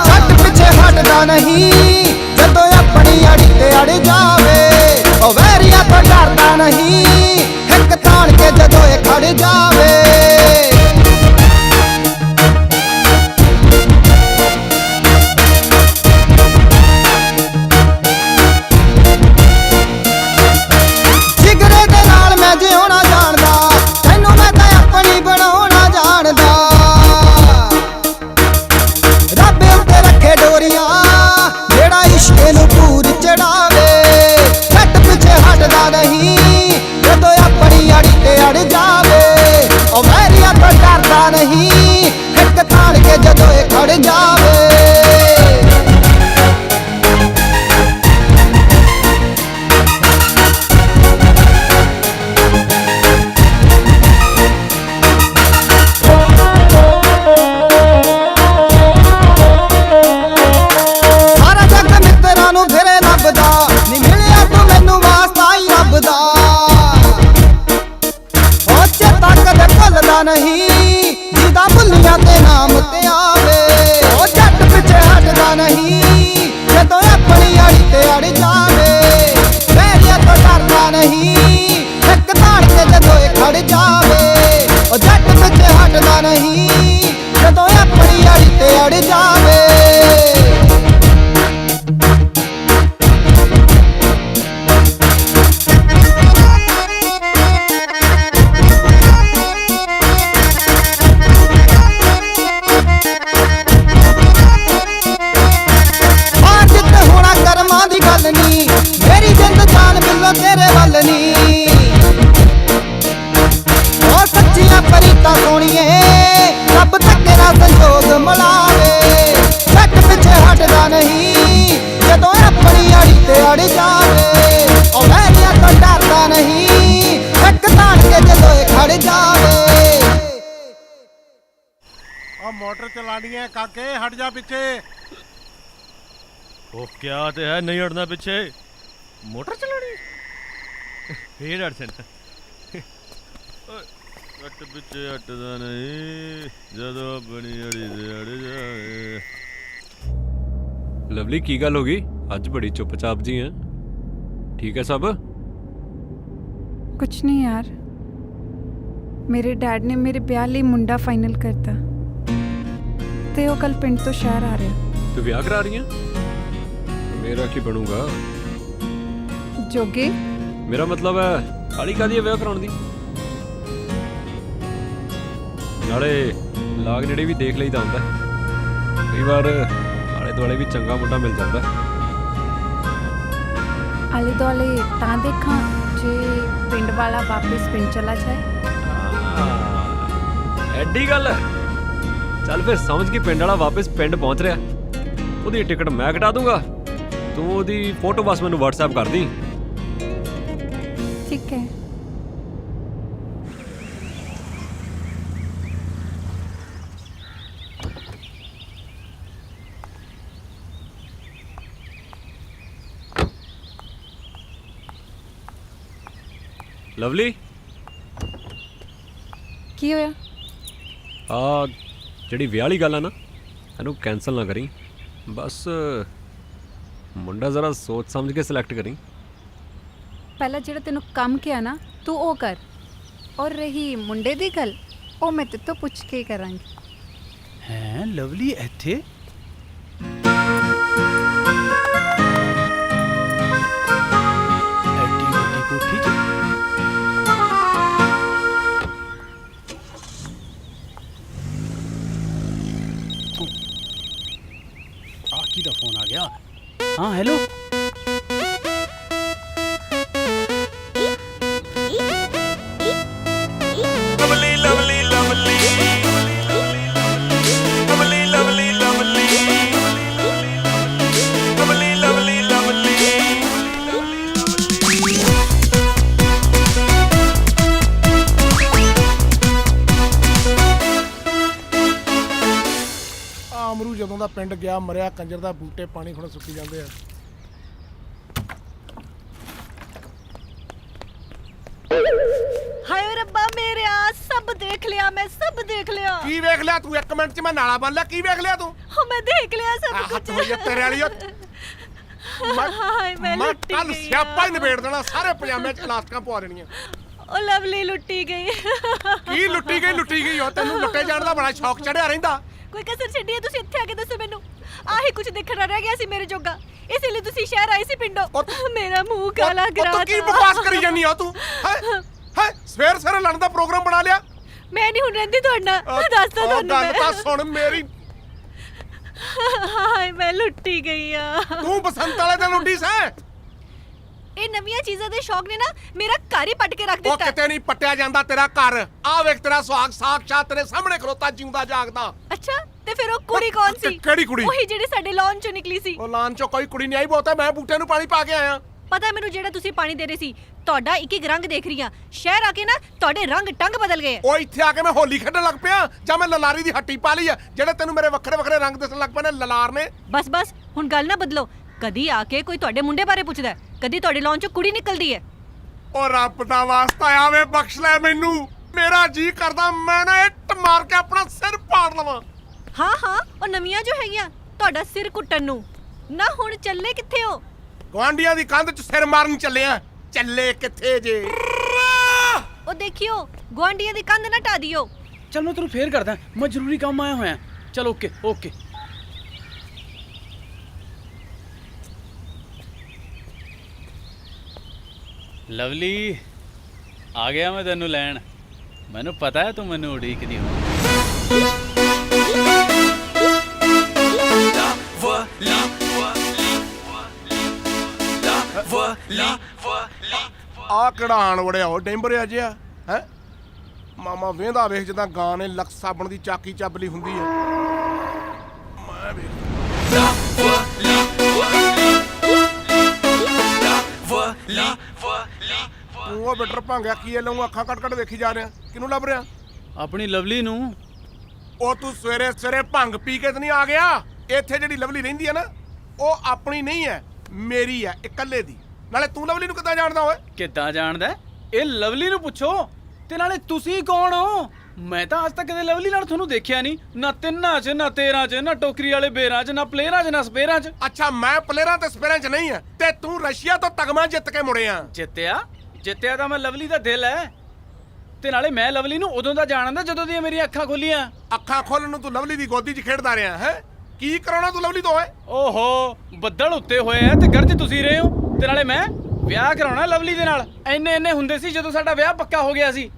ਜੱਟ ਪਿੱਛੇ ਹਟਦਾ ਨਹੀਂ, ਜਦੋਂ ਆਪਣੀ ਅੜੀ ਤੇ ਅੜ ਜਾਵੇ। ਉਹ ਵੈਰੀਆਂ ਤੋਂ ਡਰਦਾ ਨਹੀਂ, ਹਿੱਕ ਤਾਣ ਕੇ ਜਦੋਂ ਇਹ ਖੜ ਜਾਵੇ। ਜਿਉਣਾ ਜਾਣਦਾ, ਤੈਨੂੰ ਮੈਂ ਤਾਂ ਆਪਣੀ ਬਣਾਉਣਾ ਜਾਣਦਾ। ਰੱਬ ਉੱਤੇ ਰੱਖੇ ਡੋਰੀਆਂ, ਜਿਹੜਾ ਇਸ਼ਕ ਨੂੰ ਪੂਰ ਚੜਾਵੇ। ਜੱਟ ਪਿੱਛੇ ਹਟਦਾ ਨਹੀਂ, ਜਦੋਂ ਆਪਣੀ ਅੜੀ ਤੇ ਅੜ ਜਾਵੇ। ਉਹ ਵੈਰੀਆਂ ਤੋਂ ਡਰਦਾ ਨਹੀਂ, ਹਿੱਕ ਤਾਣ ਕੇ ਜਦੋਂ ਇਹ ਖੜ ਜਾਵੇ। ਨਹੀਂ ਜਿਹਦਾ ਭੁੱਲੀਆਂ ਤੇ ਨਾਮ ਤੇ ਆਵੇ। ਉਹ ਜੱਟ ਪਿੱਛੇ ਹਟਦਾ ਨਹੀਂ, ਜਦੋਂ ਆਪਣੀ ਅੜੀ ਤੇ ਅੜ ਜਾਵੇ। ਵੈਰੀਆਂ ਤੋਂ ਡਰਦਾ ਨਹੀਂ, ਹਿੱਕ ਤਾਣ ਕੇ ਜਦੋਂ ਇਹ ਖੜ ਜਾਵੇ। ਉਹ ਜੱਟ ਪਿੱਛੇ ਹਟਦਾ ਨਹੀਂ, ਜਦੋਂ ਆਪਣੀ ਅੜੀ ਤੇ ਅੜ ਜਾਵੇ। ਮੇਰੀ ਜਿੰਦ ਜਾਨ ਮਿਲੋ ਤੇਰੇ ਵੱਲ ਨੀ। ਉਹ ਸੱਚੀਆਂ ਪਰੀਤਾਂ ਸੋਣੀਏ, ਰੱਬ ਧੱਕੇ ਨਾਲ ਸੰਜੋਗ ਮਿਲਾਵੇ। ਜੱਟ ਪਿੱਛੇ ਹਟਦਾ ਨਹੀਂ, ਜਦੋਂ ਆਪਣੀ ਅੜੀ ਤੇ ਅੜ ਜਾਵੇ। ਉਹ ਵੈਰੀਆਂ ਤੋਂ ਡਰਦਾ ਨਹੀਂ, ਹਿੱਕ ਤਾਣ ਕੇ ਜਦੋਂ ਇਹ ਖੜ ਜਾਵੇ।
ਆ ਮੋਟਰ ਚਲਾਣੀ ਹੈ ਕਾਕੇ, ਹਟ ਜਾ ਪਿੱਛੇ।
ਉਹ ਕਿਆ ਤੇ ਹੈ ਨਹੀਂ ਹਟਣਾ ਪਿੱਛੇ? ਮੋਟਰ ਚਲਾਣੀ ਫੇਰ ਅੜ ਜਾਣਾ। ਜੱਟ ਪਿੱਛੇ ਹਟਦਾ ਨਹੀਂ, ਜਦੋਂ ਆਪਣੀ ਅੜੀ ਤੇ ਅੜ ਜਾਵੇ।
ਲਵਲੀ, ਕੀ ਗੱਲ ਹੋ ਗਈ? ਅੱਜ ਬੜੀ ਚੁੱਪਚਾਪ ਜੀ ਹੈ। ਠੀਕ ਹੈ ਸਭ?
ਕੁਛ ਨਹੀਂ ਯਾਰ, ਮੇਰੇ ਡੈਡ ਨੇ ਮੇਰੇ ਵਿਆਹ ਲਈ ਮੁੰਡਾ ਫਾਈਨਲ ਕਰਤਾ ਤੇ ਉਹ ਕੱਲ ਪਿੰਡ ਤੋਂ ਸ਼ਹਿਰ ਆ ਰਿਹਾ।
ਤੂੰ ਵਿਆਹ ਕਰਾ ਰਹੀ ਹੈ? ਮੇਰਾ ਕੀ ਬਣੂਗਾ?
ਜੋਗੇ,
ਮੇਰਾ ਮਤਲਬ ਹੈ ਕਾਲੀ ਕਾਦੀ ਵਿਆਹ ਕਰਾਉਣ ਦੀ। ਨਾਲੇ ਲਾਗ ਨੇੜੇ ਵੀ ਦੇਖ ਲਈਦਾ ਹੁੰਦਾ, ਕਈ ਵਾਰ ਆਲੇ ਦੁਆਲੇ ਵੀ ਚੰਗਾ ਮੁੰਡਾ ਮਿਲ ਜਾਂਦਾ।
ਆਲੇ ਦੁਆਲੇ ਤਾਂ ਦੇਖਾਂ ਜੇ ਪਿੰਡ ਵਾਲਾ ਵਾਪਸ ਪਿੰਡ ਚਲਾ ਜਾਏ।
ਐਡੀ ਗੱਲ ਹੈ? ਚੱਲ ਫਿਰ ਸਮਝ ਕੇ ਪਿੰਡ ਵਾਲਾ ਵਾਪਸ ਪਿੰਡ ਪਹੁੰਚ ਰਿਹਾ, ਉਹਦੀ ਟਿਕਟ ਮੈਂ ਕਟਾ ਦੂੰਗਾ ਤੂੰ ਉਹਦੀ ਫੋਟੋ ਬਸ ਮੈਨੂੰ WhatsApp ਕਰ ਦੀ।
ਠੀਕ ਹੈ।
ਲਵਲੀ
ਕੀ ਹੋਇਆ?
ਆ ਜਿਹੜੀ ਵਿਆਹ ਵਾਲੀ ਗੱਲ ਆ ਨਾ, ਇਹਨੂੰ ਕੈਨਸਲ ਨਾ ਕਰੀ। ਬਸ ਮੁੰਡਾ ਜ਼ਰਾ ਸੋਚ ਸਮਝ ਕੇ ਸਿਲੈਕਟ ਕਰੀ।
ਪਹਿਲਾਂ ਜਿਹੜਾ ਤੈਨੂੰ ਕੰਮ ਕਿਹਾ ਨਾ ਤੂੰ ਉਹ ਕਰ, ਔਰ ਰਹੀ ਮੁੰਡੇ ਦੀ ਗੱਲ ਉਹ ਮੈਂ ਤੇਰੇ ਤੋਂ ਪੁੱਛ ਕੇ ਹੀ ਕਰਾਂਗੀ।
ਹੈ ਲਵਲੀ ਇੱਥੇ? ਐਡੀ ਵੱਡੀ ਕੋਠੀ 'ਚ? ਆ ਕਿਹਦਾ ਫੋਨ ਆ ਗਿਆ? ਹਾਂ hello.
Lovely lovely lovely lovely lovely lovely lovely lovely Lovely
ਆ ਅਮਰੂ ਜਦੋਂ ਦਾ ਪਿੰਡ ਗਿਆ ਮਰਿਆ ਕੰਜਰ ਦਾ, ਬੂਟੇ ਪਾਣੀ ਖੁਣ ਸੁੱਕੀ ਜਾਂਦੇ ਆ।
ਹਾਏ ਰੱਬਾ ਮੇਰਿਆ, ਸਭ ਦੇਖ ਲਿਆ ਮੈਂ, ਸਭ ਦੇਖ ਲਿਆ।
ਕੀ ਵੇਖ ਲਿਆ ਤੂੰ? 1 ਮਿੰਟ 'ਚ ਮੈਂ ਨਾਲਾ ਬੰਨ ਲਿਆ। ਕੀ ਵੇਖ ਲਿਆ ਤੂੰ?
ਹੋ ਮੈਂ ਦੇਖ ਲਿਆ ਸਭ ਕੁਝ।
ਹੱਥ ਹੋਈ ਆ ਤੇਰੇ ਵਾਲੀ।
ਹਾਏ ਮੈਂ
ਮੈਂ
ਲੁੱਟੀ
ਕੱਲ
ਗਈ।
ਸਿਆਪਾ ਹੀ ਨਿਬੇੜ ਦੇਣਾ, ਸਾਰੇ ਪਜਾਮੇ 'ਚ ਇਲਾਸਟਿਕਾਂ ਪਵਾ ਦੇਣੀਆਂ।
ਉਹ ਲਵਲੀ ਲੁੱਟੀ ਗਈ।
ਕੀ ਲੁੱਟੀ ਗਈ? ਲੁੱਟੀ ਗਈ ਹੋ ਤੈਨੂੰ ਲੁੱਟੇ ਜਾਣ ਦਾ ਬੜਾ ਸ਼ੌਕ ਚੜਿਆ ਰਹਿੰਦਾ।
ਕੋਈ ਕਸਰ ਛੱਡੀ ਹੈ? ਤੁਸੀਂ ਇੱਥੇ ਆ ਕੇ ਦੱਸੋ ਮੈਨੂੰ। ਆਹੀ ਕੁਝ ਦੇਖਣਾ ਰਹਿ ਗਿਆ ਸੀ ਮੇਰੇ ਜੋਗਾ, ਇਸੇ ਲਈ ਤੁਸੀਂ ਸ਼ਹਿਰ ਆਏ ਸੀ ਪਿੰਡੋਂ। ਮੇਰਾ ਮੂੰਹ ਕਾਲਾ ਕਰਾ
ਤੂੰ ਕੀ ਬਕਵਾਸ ਕਰੀ ਜਾਂਦੀ ਆ ਤੂੰ? ਹੈ ਸਵੇਰ ਸਵੇਰੇ ਲੜਨ ਦਾ ਪ੍ਰੋਗਰਾਮ ਬਣਾ ਲਿਆ।
ਮੈਂ ਨਹੀਂ ਹੁਣ ਰਹਿੰਦੀ ਤੁਹਾਡੇ ਨਾਲ, ਦੱਸਦਾ ਤੁਹਾਨੂੰ
ਗੱਲ
ਮੈਂ।
ਤਾਂ ਸੁਣ ਮੇਰੀ।
ਹਾਏ ਮੈਂ ਲੁੱਟੀ ਗਈ ਆ।
ਤੂੰ ਬਸੰਤ ਵਾਲੇ ਦਿਨ ਲੁੱਟੀ ਸੈਂ।
ਇਹ ਨਵੀਆਂ ਚੀਜ਼ਾਂ ਦੇ ਸ਼ੌਕ ਨੇ ਨਾ ਮੇਰਾ ਘਰ ਹੀ ਪੱਟ ਕੇ ਰੱਖ
ਉਹ
ਦਿੱਤਾ।
ਕਿਤੇ ਨਹੀਂ ਪੱਟਿਆ ਜਾਂਦਾ ਤੇਰਾ ਘਰ। ਆ ਵੇਖ ਤੇਰਾ ਸੁਹਾਗ ਸਾਖਸ਼ਾਤ ਤੇਰੇ ਸਾਹਮਣੇ ਖਲੋਤਾ ਜਿਉਂਦਾ ਜਾਗਦਾ।
ਅੱਛਾ ਤੇ ਫਿਰ ਉਹ ਕੁੜੀ ਕੌਣ ਸੀ?
ਕਿਹੜੀ ਕੁੜੀ?
ਉਹੀ ਜਿਹੜੀ ਸਾਡੇ ਲਾਨ ਚੋਂ ਨਿਕਲੀ ਸੀ।
ਉਹ ਲਾਨ ਚੋਂ ਕੋਈ ਕੁੜੀ ਨਹੀਂ ਆਈ, ਬਹੁਤਾ ਮੈਂ ਬੂਟੇ ਨੂੰ ਪਾਣੀ ਪਾ ਕੇ ਆਇਆ।
ਪਤਾ ਮੈਨੂੰ ਜਿਹੜਾ ਤੁਸੀਂ ਪਾਣੀ ਦੇ ਰਹੇ ਸੀ, ਤੁਹਾਡਾ ਇੱਕ ਇੱਕ ਰੰਗ ਦੇਖ ਰਹੀ ਆ। ਸ਼ਹਿਰ ਆ ਕੇ ਨਾ ਤੁਹਾਡੇ ਰੰਗ ਟੰਗ ਬਦਲ ਗਏ।
ਉਹ ਇੱਥੇ ਆ ਕੇ ਮੈਂ ਹੋਲੀ ਖੇਡਣ ਲੱਗ ਪਿਆ ਜਾਂ ਮੈਂ ਲਲਾਰੀ ਦੀ ਹੱਟੀ ਪਾ ਲਈ ਆ? ਜਿਹੜੇ ਤੈਨੂੰ ਮੇਰੇ ਵੱਖਰੇ ਵੱਖਰੇ ਰੰਗ ਦਿਸਣ ਲੱਗ ਪਏ ਨੇ ਲਲਾਰ ਨੇ।
ਬਸ ਬਸ ਹੁਣ ਗੱਲ ਨਾ ਬਦਲੋ। ਕਦੀ ਆ ਕੇ ਕੋਈ ਤੁਹਾਡੇ ਮੁੰਡੇ ਬਾਰੇ ਪੁੱਛਦਾ, ਕਦੀ ਤੁਹਾਡੇ ਲਾਨ ਚੋਂ ਕੁੜੀ ਨਿਕਲਦੀ ਹੈ।
ਉਹ ਰੱਬ ਦਾ ਵਾਸਤਾ ਆਵੇ ਬਖਸ਼ ਲੈ ਮੈਨੂੰ। ਮੇਰਾ ਜੀ ਕਰਦਾ ਮੈਂ ਨਾ ਇੱਟ ਮਾਰ ਕੇ ਆਪਣਾ ਸਿਰ ਪਾੜ ਲਵਾਂ।
ਹਾਂ ਹਾਂ ਉਹ ਨਵੀਆਂ ਜੋ ਹੈਗੀਆਂ ਤੁਹਾਡਾ ਸਿਰ ਕੁੱਟਣ ਨੂੰ। ਨਾ ਹੁਣ ਚੱਲੇ ਕਿੱਥੇ ਹੋ?
ਗਵਾਂਡੀਆਂ ਦੀ ਕੰਧ 'ਚ ਸਿਰ ਮਾਰਨ ਚੱਲਿਆ। ਚੱਲੇ ਕਿੱਥੇ ਜੇ?
ਉਹ ਦੇਖਿਓ ਗੁਆਂਢੀਆਂ ਦੀ ਕੰਧ ਨਾ ਢਾ ਦਿਓ।
ਚਲ ਮੈਂ ਤੈਨੂੰ ਫੇਰ ਕਰਦਾ, ਮੈਂ ਜ਼ਰੂਰੀ ਕੰਮ ਆਇਆ ਹੋਇਆ। ਚਲ ਓਕੇ ਓਕੇ। ਲਵਲੀ ਆ ਗਿਆ ਮੈਂ ਤੈਨੂੰ ਲੈਣ। ਮੈਨੂੰ ਪਤਾ ਹੈ ਤੂੰ ਮੈਨੂੰ ਉਡੀਕਦੀ ਹੋ।
ਆ ਕਿਹੜਾ ਆਣ ਵੜਿਆ ਉਹ ਡੈਂਬਰਿਆ ਜਿਹਾ ਹੈ? ਮਾਮਾ ਵੇਂਦਾ ਵੇਖ ਜਿੱਦਾਂ ਗਾਂ ਨੇ ਲਕਸ ਸਾਬਣ ਦੀ ਚਾਕੀ ਚੱਬਲੀ ਹੁੰਦੀ ਹੈ। ਮੈਂ ਵੇਖ ਤੂੰ ਉਹ ਬਿਟਰ ਭੰਗਿਆ ਕੀ ਲਊਂ ਅੱਖਾਂ ਕੱਟ ਕੱਟ ਵੇਖੀ ਜਾ ਰਿਹਾ? ਕਿਹਨੂੰ ਲੱਭ ਰਿਹਾ?
ਆਪਣੀ ਲਵਲੀ ਨੂੰ।
ਉਹ ਤੂੰ ਸਵੇਰੇ ਸਵੇਰੇ ਭੰਗ ਪੀ ਕੇ ਤੇ ਨਹੀਂ ਆ ਗਿਆ? ਇੱਥੇ ਜਿਹੜੀ ਲਵਲੀ ਰਹਿੰਦੀ ਹੈ ਨਾ ਉਹ ਆਪਣੀ ਨਹੀਂ ਹੈ, ਮੇਰੀ ਹੈ, ਇਕੱਲੇ ਦੀ। ਨਾਲੇ ਤੂੰ ਲਵਲੀ ਨੂੰ ਕਿੱਦਾਂ ਜਾਣਦਾ ਓਏ?
ਕਿੱਦਾਂ ਜਾਣਦਾ? ਇਹ ਲਵਲੀ ਨੂੰ ਪੁੱਛੋ। ਤੇ ਨਾਲੇ ਤੁਸੀਂ ਕੌਣ ਹੋ? ਮੈਂ ਤਾਂ ਅੱਜ ਤੱਕ ਕਦੇ ਲਵਲੀ ਨਾਲ ਤੁਹਾਨੂੰ ਦੇਖਿਆ ਨਹੀਂ, ਨਾ ਤਿੰਨਾਂ 'ਚ ਨਾ 13 'ਚ ਨਾ ਟੋਕਰੀ ਵਾਲੇ ਬੇਰਾਂ 'ਚ ਨਾ ਪਲੇਅਰਾਂ 'ਚ ਨਾ ਸਪੇਰਾਂ 'ਚ।
ਅੱਛਾ ਮੈਂ ਪਲੇਅਰਾਂ ਤੇ ਸਪੇਰਾਂ 'ਚ ਨਹੀਂ ਆ ਤੇ ਤੂੰ ਰਸ਼ੀਆ ਤੋਂ ਤਗਮਾ ਜਿੱਤ ਕੇ ਮੁੜਿਆ।
ਜਿੱਤਿਆ ਤਾਂ ਮੈਂ ਲਵਲੀ ਦਾ ਦਿਲ ਹੈ। ਤੇ ਨਾਲੇ ਮੈਂ ਲਵਲੀ ਨੂੰ ਉਦੋਂ ਦਾ ਜਾਣਦਾ ਜਦੋਂ ਦੀਆਂ ਮੇਰੀਆਂ ਅੱਖਾਂ ਖੁੱਲੀਆਂ।
ਅੱਖਾਂ ਖੋਲਣ ਨੂੰ ਤੂੰ ਲਵਲੀ ਦੀ ਗੋਦੀ 'ਚ ਖੇਡਦਾ ਰਿਹਾ ਹੈ? ਕੀ ਕਰਾਉਣਾ ਤੂੰ ਲਵਲੀ ਤੋਂ ਓਏ?
ਓਹੋ ਬੱਦਲ ਉੱਤੇ ਹੋਏ ਆ ਤੇ ਗਰਜ ਤੁਸੀਂ ਰਹੇ ਹੋ। ਤੇ ਨਾਲੇ ਮੈਂ ਵਿਆਹ ਕਰਾਉਣਾ ਲਵਲੀ ਦੇ ਨਾਲ। ਇੰਨੇ ਹੁੰਦੇ ਸੀ ਜਦੋਂ ਸਾਡਾ ਵਿਆਹ ਪੱਕਾ ਹੋ ਗਿਆ ਸੀ।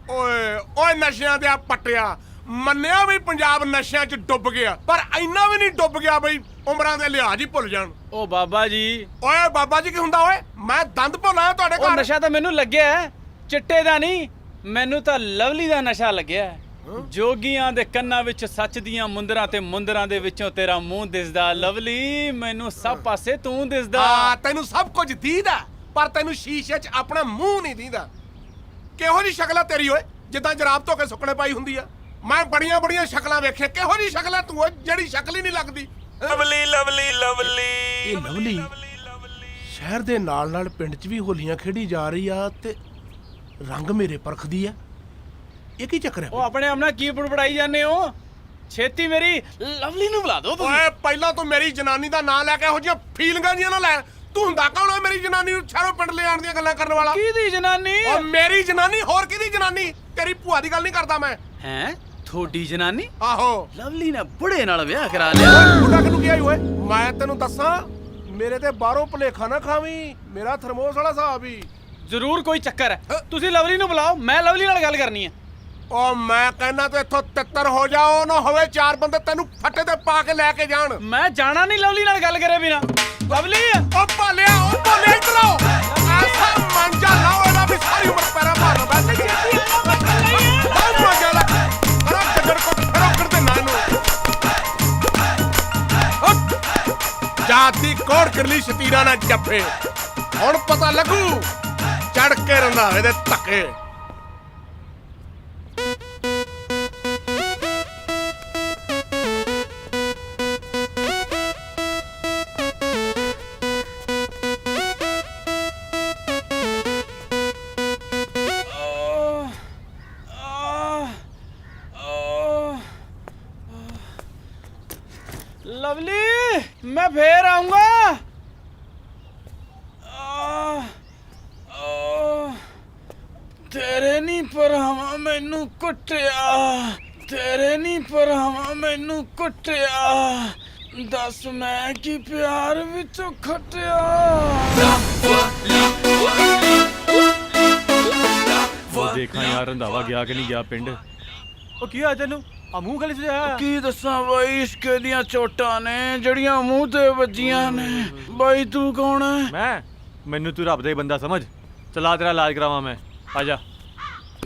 ਓਏ ਓਏ ਨਸ਼ਿਆਂ ਤੇ ਆ ਪੱਟਿਆ। ਮੰਨਿਆ ਵੀ ਪੰਜਾਬ ਨਸ਼ਿਆਂ 'ਚ ਡੁੱਬ ਗਿਆ, ਪਰ ਇੰਨਾ ਵੀ ਨਹੀਂ ਡੁੱਬ ਗਿਆ ਬਈ ਉਮਰਾਂ ਦੇ ਲਿਹਾਜ਼ ਹੀ ਭੁੱਲ ਜਾਣ।
ਓ ਬਾਬਾ ਜੀ।
ਓਏ ਬਾਬਾ ਜੀ ਕੀ ਹੁੰਦਾ ਓਏ? ਮੈਂ ਦੰਦ ਭੁੱਲਾਂ ਤੁਹਾਡੇ
ਉਹ
ਘਰ।
ਨਸ਼ਾ ਤਾਂ ਮੈਨੂੰ ਲੱਗਿਆ ਚਿੱਟੇ ਦਾ ਨਹੀਂ, ਮੈਨੂੰ ਤਾਂ ਲਵਲੀ ਦਾ ਨਸ਼ਾ ਲੱਗਿਆ। ਜੋਗੀਆਂ ਦੇ ਕੰਨਾਂ ਵਿੱਚ ਸੱਚ ਦੀਆਂ ਮੁੰਦਰਾਂ ਤੇ ਮੁੰਦਰਾਂ ਦੇ ਵਿੱਚੋਂ ਤੇਰਾ ਮੂੰਹ ਦਿਸਦਾ ਲਵਲੀ। ਮੈਨੂੰ ਸਭ ਪਾਸੇ ਤੂੰ ਦਿਸਦਾ।
ਤੈਨੂੰ ਸਭ ਕੁਝ ਦੀਦਾ ਪਰ ਤੈਨੂੰ ਸ਼ੀਸ਼ੇ 'ਚ ਆਪਣਾ ਮੂੰਹ ਨਹੀਂ ਦੀਦਾ। ਕਿਹੋ ਜੀ ਸ਼ਕਲ ਆ ਤੇਰੀ ਓਏ, ਜਿੱਦਾਂ ਜਰਾਬ ਧੋ ਕੇ ਸੁੱਕਣੇ ਪਾਈ ਹੁੰਦੀ ਆ। ਮੈਂ ਬੜੀਆਂ ਸ਼ਕਲਾਂ ਵੇਖੀਆਂ, ਕਿਹੋ ਜੀ ਸ਼ਕਲ ਆ ਤੂੰ ਜਿਹੜੀ ਸ਼ਕਲ ਹੀ ਨਹੀਂ ਲੱਗਦੀ।
ਲਵਲੀ ਲਵਲੀ ਲਵਲੀ
ਇਹ ਲਵਲੀ ਸ਼ਹਿਰ ਦੇ ਨਾਲ ਪਿੰਡ 'ਚ ਵੀ ਹੋਲੀਆਂ ਖੇਡੀ ਜਾ ਰਹੀ ਆ ਤੇ ਰੰਗ ਮੇਰੇ ਪਰਖਦੀ ਆ। ਇਹ ਕੀ ਚੱਕਰ ਹੈ?
ਉਹ ਆਪਣੇ ਆਪ ਨਾਲ ਕੀ ਬੜਬੜਾਈ ਜਾਂਦੇ ਹੋ? ਛੇਤੀ ਮੇਰੀ ਲਵਲੀ ਨੂੰ ਬੁਲਾ ਦਿਓ ਤੁਸੀਂ।
ਓਏ ਪਹਿਲਾਂ ਤੂੰ ਮੇਰੀ ਜਨਾਨੀ ਦਾ ਨਾਂ ਲੈ ਕੇ ਇਹੋ ਜਿਹੀਆਂ ਫੀਲਿੰਗਾਂ ਜੀਆਂ ਨਾ ਲੈ। ਤੂੰ ਹੁੰਦਾ ਕੌਣ ਓਏ ਮੇਰੀ ਜਨਾਨੀ ਨੂੰ ਸ਼ਹਿਰੋਂ ਪਿੰਡ ਲੈ ਆਉਣ ਦੀਆਂ ਗੱਲਾਂ ਕਰਨ ਵਾਲਾ?
ਕਿਹਦੀ ਜਨਾਨੀ?
ਓ ਮੇਰੀ ਜਨਾਨੀ, ਹੋਰ ਕਿਹਦੀ ਜਨਾਨੀ? ਤੇਰੀ ਭੂਆ ਦੀ ਗੱਲ ਨਹੀਂ ਕਰਦਾ ਮੈਂ।
ਹੈਂ? ਥੋੜੀ ਜਨਾਨੀ?
ਆਹੋ।
ਲਵਲੀ ਨੇ ਬੁੜੇ ਨਾਲ ਵਿਆਹ ਕਰਾ ਲਿਆ।
ਬੁੱਢਾ ਕਿਹਨੂੰ ਕਿਹਾ ਓਏ? ਮੈਂ ਤੈਨੂੰ ਦੱਸਾਂ, ਮੇਰੇ ਤੇ ਬਾਹਰੋਂ ਭੁਲੇਖਾ ਨਾ ਖਾਵੀਂ। ਮੇਰਾ ਥਰਮੋਸ ਵਾਲਾ ਹਿਸਾਬ ਹੀ।
ਜ਼ਰੂਰ ਕੋਈ ਚੱਕਰ ਹੈ। ਤੁਸੀਂ ਲਵਲੀ ਨੂੰ ਬੁਲਾਓ, ਮੈਂ ਲਵਲੀ ਨਾਲ ਗੱਲ ਕਰਨੀ ਹੈ।
ਓ ਮੈਂ ਕਹਿੰਦਾ ਤੂੰ ਇੱਥੋਂ ਤਿੱਤਰ ਹੋ ਜਾ, ਉਹ ਨਾ ਹੋਵੇ 4 ਬੰਦੇ ਤੈਨੂੰ ਫੱਟੇ ਤੇ ਪਾ ਕੇ ਲੈ ਕੇ ਜਾਣ।
ਮੈਂ ਜਾਣਾ ਨਹੀਂ ਲਵਲੀ ਨਾਲ ਗੱਲ ਕਰੇ ਬਿਨਾ। ਲਵਲੀ
ਓ ਭਾਲਿਆ ਇੱਧਰ ਆਓ। ਐਸਾ ਮੰਜਾ ਲਾਓ ਇਹਦਾ ਵੀ ਸਾਰੀ ਉਮਰ ਪੈਰਾਂ ਮਾਰਨਾ ਬੈਠੇ ਛੇਤੀ ਬਹੁਤ ਮੰਜਾ ਲਾ ਕਰਾ ਗੱਜੜ ਕੋ ਫਰੋ ਕਰਦੇ ਨਾ ਇਹਨੂੰ। ਜਾਤੀ ਕੋੜ ਕਰਲੀ ਸ਼ਤੀਰਾਂ ਨਾਲ ਜੱਫੇ। ਹੁਣ ਪਤਾ ਲੱਗੂ ਚੜ ਕੇ ਰੰਧਾਵੇ ਦੇ ਧੱਕੇ।
लवली मैं फिर आऊंगा। तेरे नहीं पर हवा मैनू कुटिया, तेरे नहीं पर हवा मैनू कुटिया। दस मैं की प्यार विचों खटिया।
ਦੇਖਾਂ ਯਾਰ ਰੰਧਾਵਾ ਗਿਆ ਕਿ ਨਹੀਂ ਗਿਆ ਪਿੰਡ। ਉਹ ਕੀ ਆ ਤੈਨੂੰ ਆ ਮੂੰਹ ਗਲੇ ਸੁਝਾਇਆ?
ਕੀ ਦੱਸਾਂ ਬਾਈ, ਇਸ਼ਕੇ ਦੀਆਂ ਚੋਟਾਂ ਨੇ ਜਿਹੜੀਆਂ ਮੂੰਹ ਤੇ ਵੱਜੀਆਂ ਨੇ। ਬਾਈ ਤੂੰ ਕੌਣ ਹੈ?
ਮੈਨੂੰ ਤੂੰ ਰੱਬ ਦਾ ਹੀ ਬੰਦਾ ਸਮਝ। ਚਲਾ ਤੇਰਾ ਇਲਾਜ ਕਰਾਵਾਂ ਮੈਂ। ਆ ਜਾ।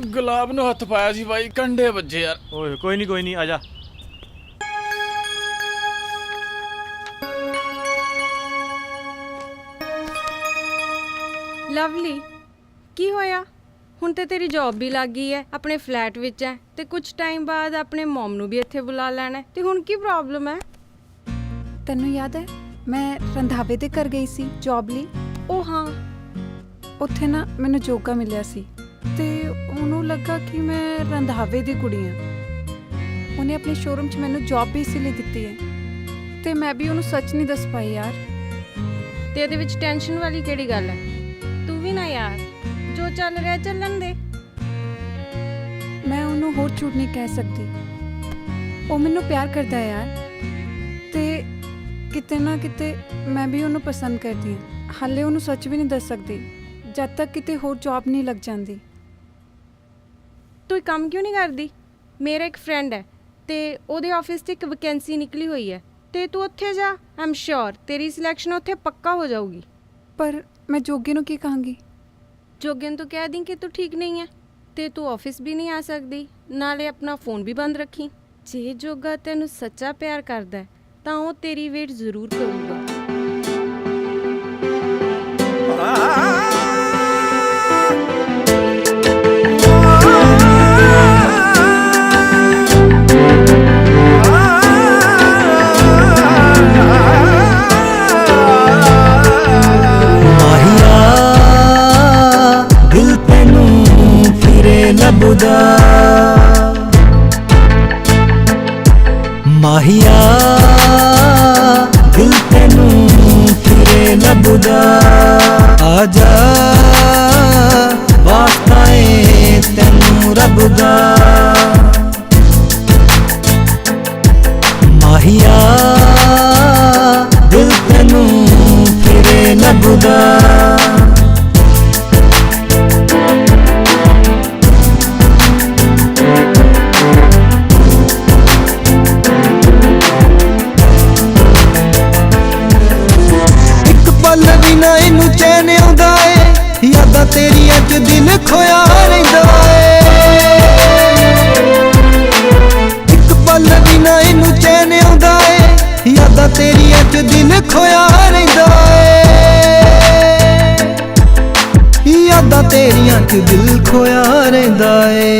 ਗੁਲਾਬ ਨੂੰ ਹੱਥ ਪਾਇਆ ਸੀ ਬਾਈ, ਕੰਡੇ ਵੱਜੇ ਯਾਰ।
ਓਏ ਕੋਈ ਨਹੀਂ ਆ ਜਾ।
ਲਵਲੀ ਕੀ ਹੋਇਆ? ਹੁਣ ਤੇ ਤੇਰੀ ਜੌਬ ਵੀ ਲੱਗ ਗਈ ਹੈ, ਆਪਣੇ ਫਲੈਟ ਵਿੱਚ ਹੈ ਤੇ ਕੁਝ ਟਾਈਮ ਬਾਅਦ ਆਪਣੇ ਮਮ ਨੂੰ ਵੀ ਇੱਥੇ ਬੁਲਾ ਲੈਣਾ ਤੇ ਹੁਣ ਕੀ ਪ੍ਰੋਬਲਮ ਹੈ?
ਤੈਨੂੰ ਯਾਦ ਹੈ ਮੈਂ ਰੰਧਾਵੇ ਦੇ ਘਰ ਗਈ ਸੀ ਜੌਬ ਲਈ?
ਉਹ ਹਾਂ,
ਉੱਥੇ ਨਾ ਮੈਨੂੰ ਜੋਗਾ ਮਿਲਿਆ ਸੀ ਤੇ ਉਹਨੂੰ ਲੱਗਾ ਕਿ ਮੈਂ ਰੰਧਾਵੇ ਦੀ ਕੁੜੀ ਹਾਂ। ਉਹਨੇ ਆਪਣੇ ਸ਼ੋਰੂਮ 'ਚ ਮੈਨੂੰ ਜੌਬ ਵੀ ਇਸ ਲਈ ਦਿੱਤੀ ਹੈ ਤੇ ਮੈਂ ਵੀ ਉਹਨੂੰ ਸੱਚ ਨਹੀਂ ਦੱਸ ਪਾਈ ਯਾਰ।
ਤੇ ਇਹਦੇ ਵਿੱਚ ਟੈਨਸ਼ਨ ਵਾਲੀ ਕਿਹੜੀ ਗੱਲ ਹੈ? ਤੂੰ ਵੀ ਨਾ ਯਾਰ, ਜੋ ਚੱਲ ਰਿਹਾ ਚੱਲਣ ਦੇ।
ਮੈਂ ਉਹਨੂੰ ਹੋਰ ਝੂਠ ਨਹੀਂ ਕਹਿ ਸਕਦੀ। ਉਹ ਮੈਨੂੰ ਪਿਆਰ ਕਰਦਾ ਹੈ ਯਾਰ ਤੇ ਕਿਤੇ ਨਾ ਕਿਤੇ ਮੈਂ ਵੀ ਉਹਨੂੰ ਪਸੰਦ ਕਰਦੀ ਹਾਂ। ਹਾਲੇ ਉਹਨੂੰ ਸੱਚ ਵੀ ਨਹੀਂ ਦੱਸ ਸਕਦੀ ਜਦ ਤੱਕ ਕਿਤੇ ਹੋਰ ਜੌਬ ਨਹੀਂ ਲੱਗ ਜਾਂਦੀ।
ਤੂੰ ਇੱਕ ਕੰਮ ਕਿਉਂ ਨਹੀਂ ਕਰਦੀ? ਮੇਰਾ ਇੱਕ ਫਰੈਂਡ ਹੈ ਤੇ ਉਹਦੇ ਆਫਿਸ 'ਤੇ ਇੱਕ ਵੈਕੈਂਸੀ ਨਿਕਲੀ ਹੋਈ ਹੈ ਤੇ ਤੂੰ ਉੱਥੇ ਜਾ। ਆਈ ਐਮ ਸ਼ੋਰ ਤੇਰੀ ਸਿਲੈਕਸ਼ਨ ਉੱਥੇ ਪੱਕਾ ਹੋ ਜਾਊਗੀ।
ਪਰ ਮੈਂ ਜੋਗੇ ਨੂੰ ਕੀ ਕਹਾਂਗੀ?
ਜੋਗੇ ਨੂੰ ਤੂੰ ਕਹਿ ਦੀ ਕਿ ਤੂੰ ਠੀਕ ਨਹੀਂ ਹੈ ਤੇ ਤੂੰ ਆਫਿਸ ਵੀ ਨਹੀਂ ਆ ਸਕਦੀ, ਨਾਲੇ ਆਪਣਾ ਫੋਨ ਵੀ ਬੰਦ ਰੱਖੀ। ਜੇ ਜੋਗਾ ਤੈਨੂੰ ਸੱਚਾ ਪਿਆਰ ਕਰਦਾ ਹੈ ਤਾਂ ਉਹ ਤੇਰੀ ਵੇਟ ਜ਼ਰੂਰ ਕਰੂਗਾ।
ਲੱਭਦਾ ਮਾਹੀਆ, ਦਿਲ ਤੈਨੂੰ ਫਿਰੇ ਲੱਭਦਾ। ਆ ਜਾ ਵਾਸਤਾ ਏ ਤੈਨੂੰ ਰੱਬ ਦਾ। ਮਾਹੀਆ ਦਿਲ ਤੈਨੂੰ ਫਿਰੇ ਲੱਭਦਾ।
ਨਾ ਇਹਨੂੰ ਚੈਨ ਆਉਂਦਾ ਏ, ਯਾਦਾਂ ਤੇਰੀਆਂ 'ਚ ਦਿਲ ਖੋਇਆ ਰਹਿੰਦਾ ਏ। ਗੱਲ ਦੀ ਨਾ ਇਹਨੂੰ ਚੈਨ ਆਉਂਦਾ ਏ ਯਾਦਾਂ ਤੇਰੀਆਂ 'ਚ ਦਿਲ ਖੋਇਆ ਰਹਿੰਦਾ ਏ ਯਾਦਾਂ ਤੇਰੀਆਂ 'ਚ ਦਿਲ ਖੋਇਆ ਰਹਿੰਦਾ ਏ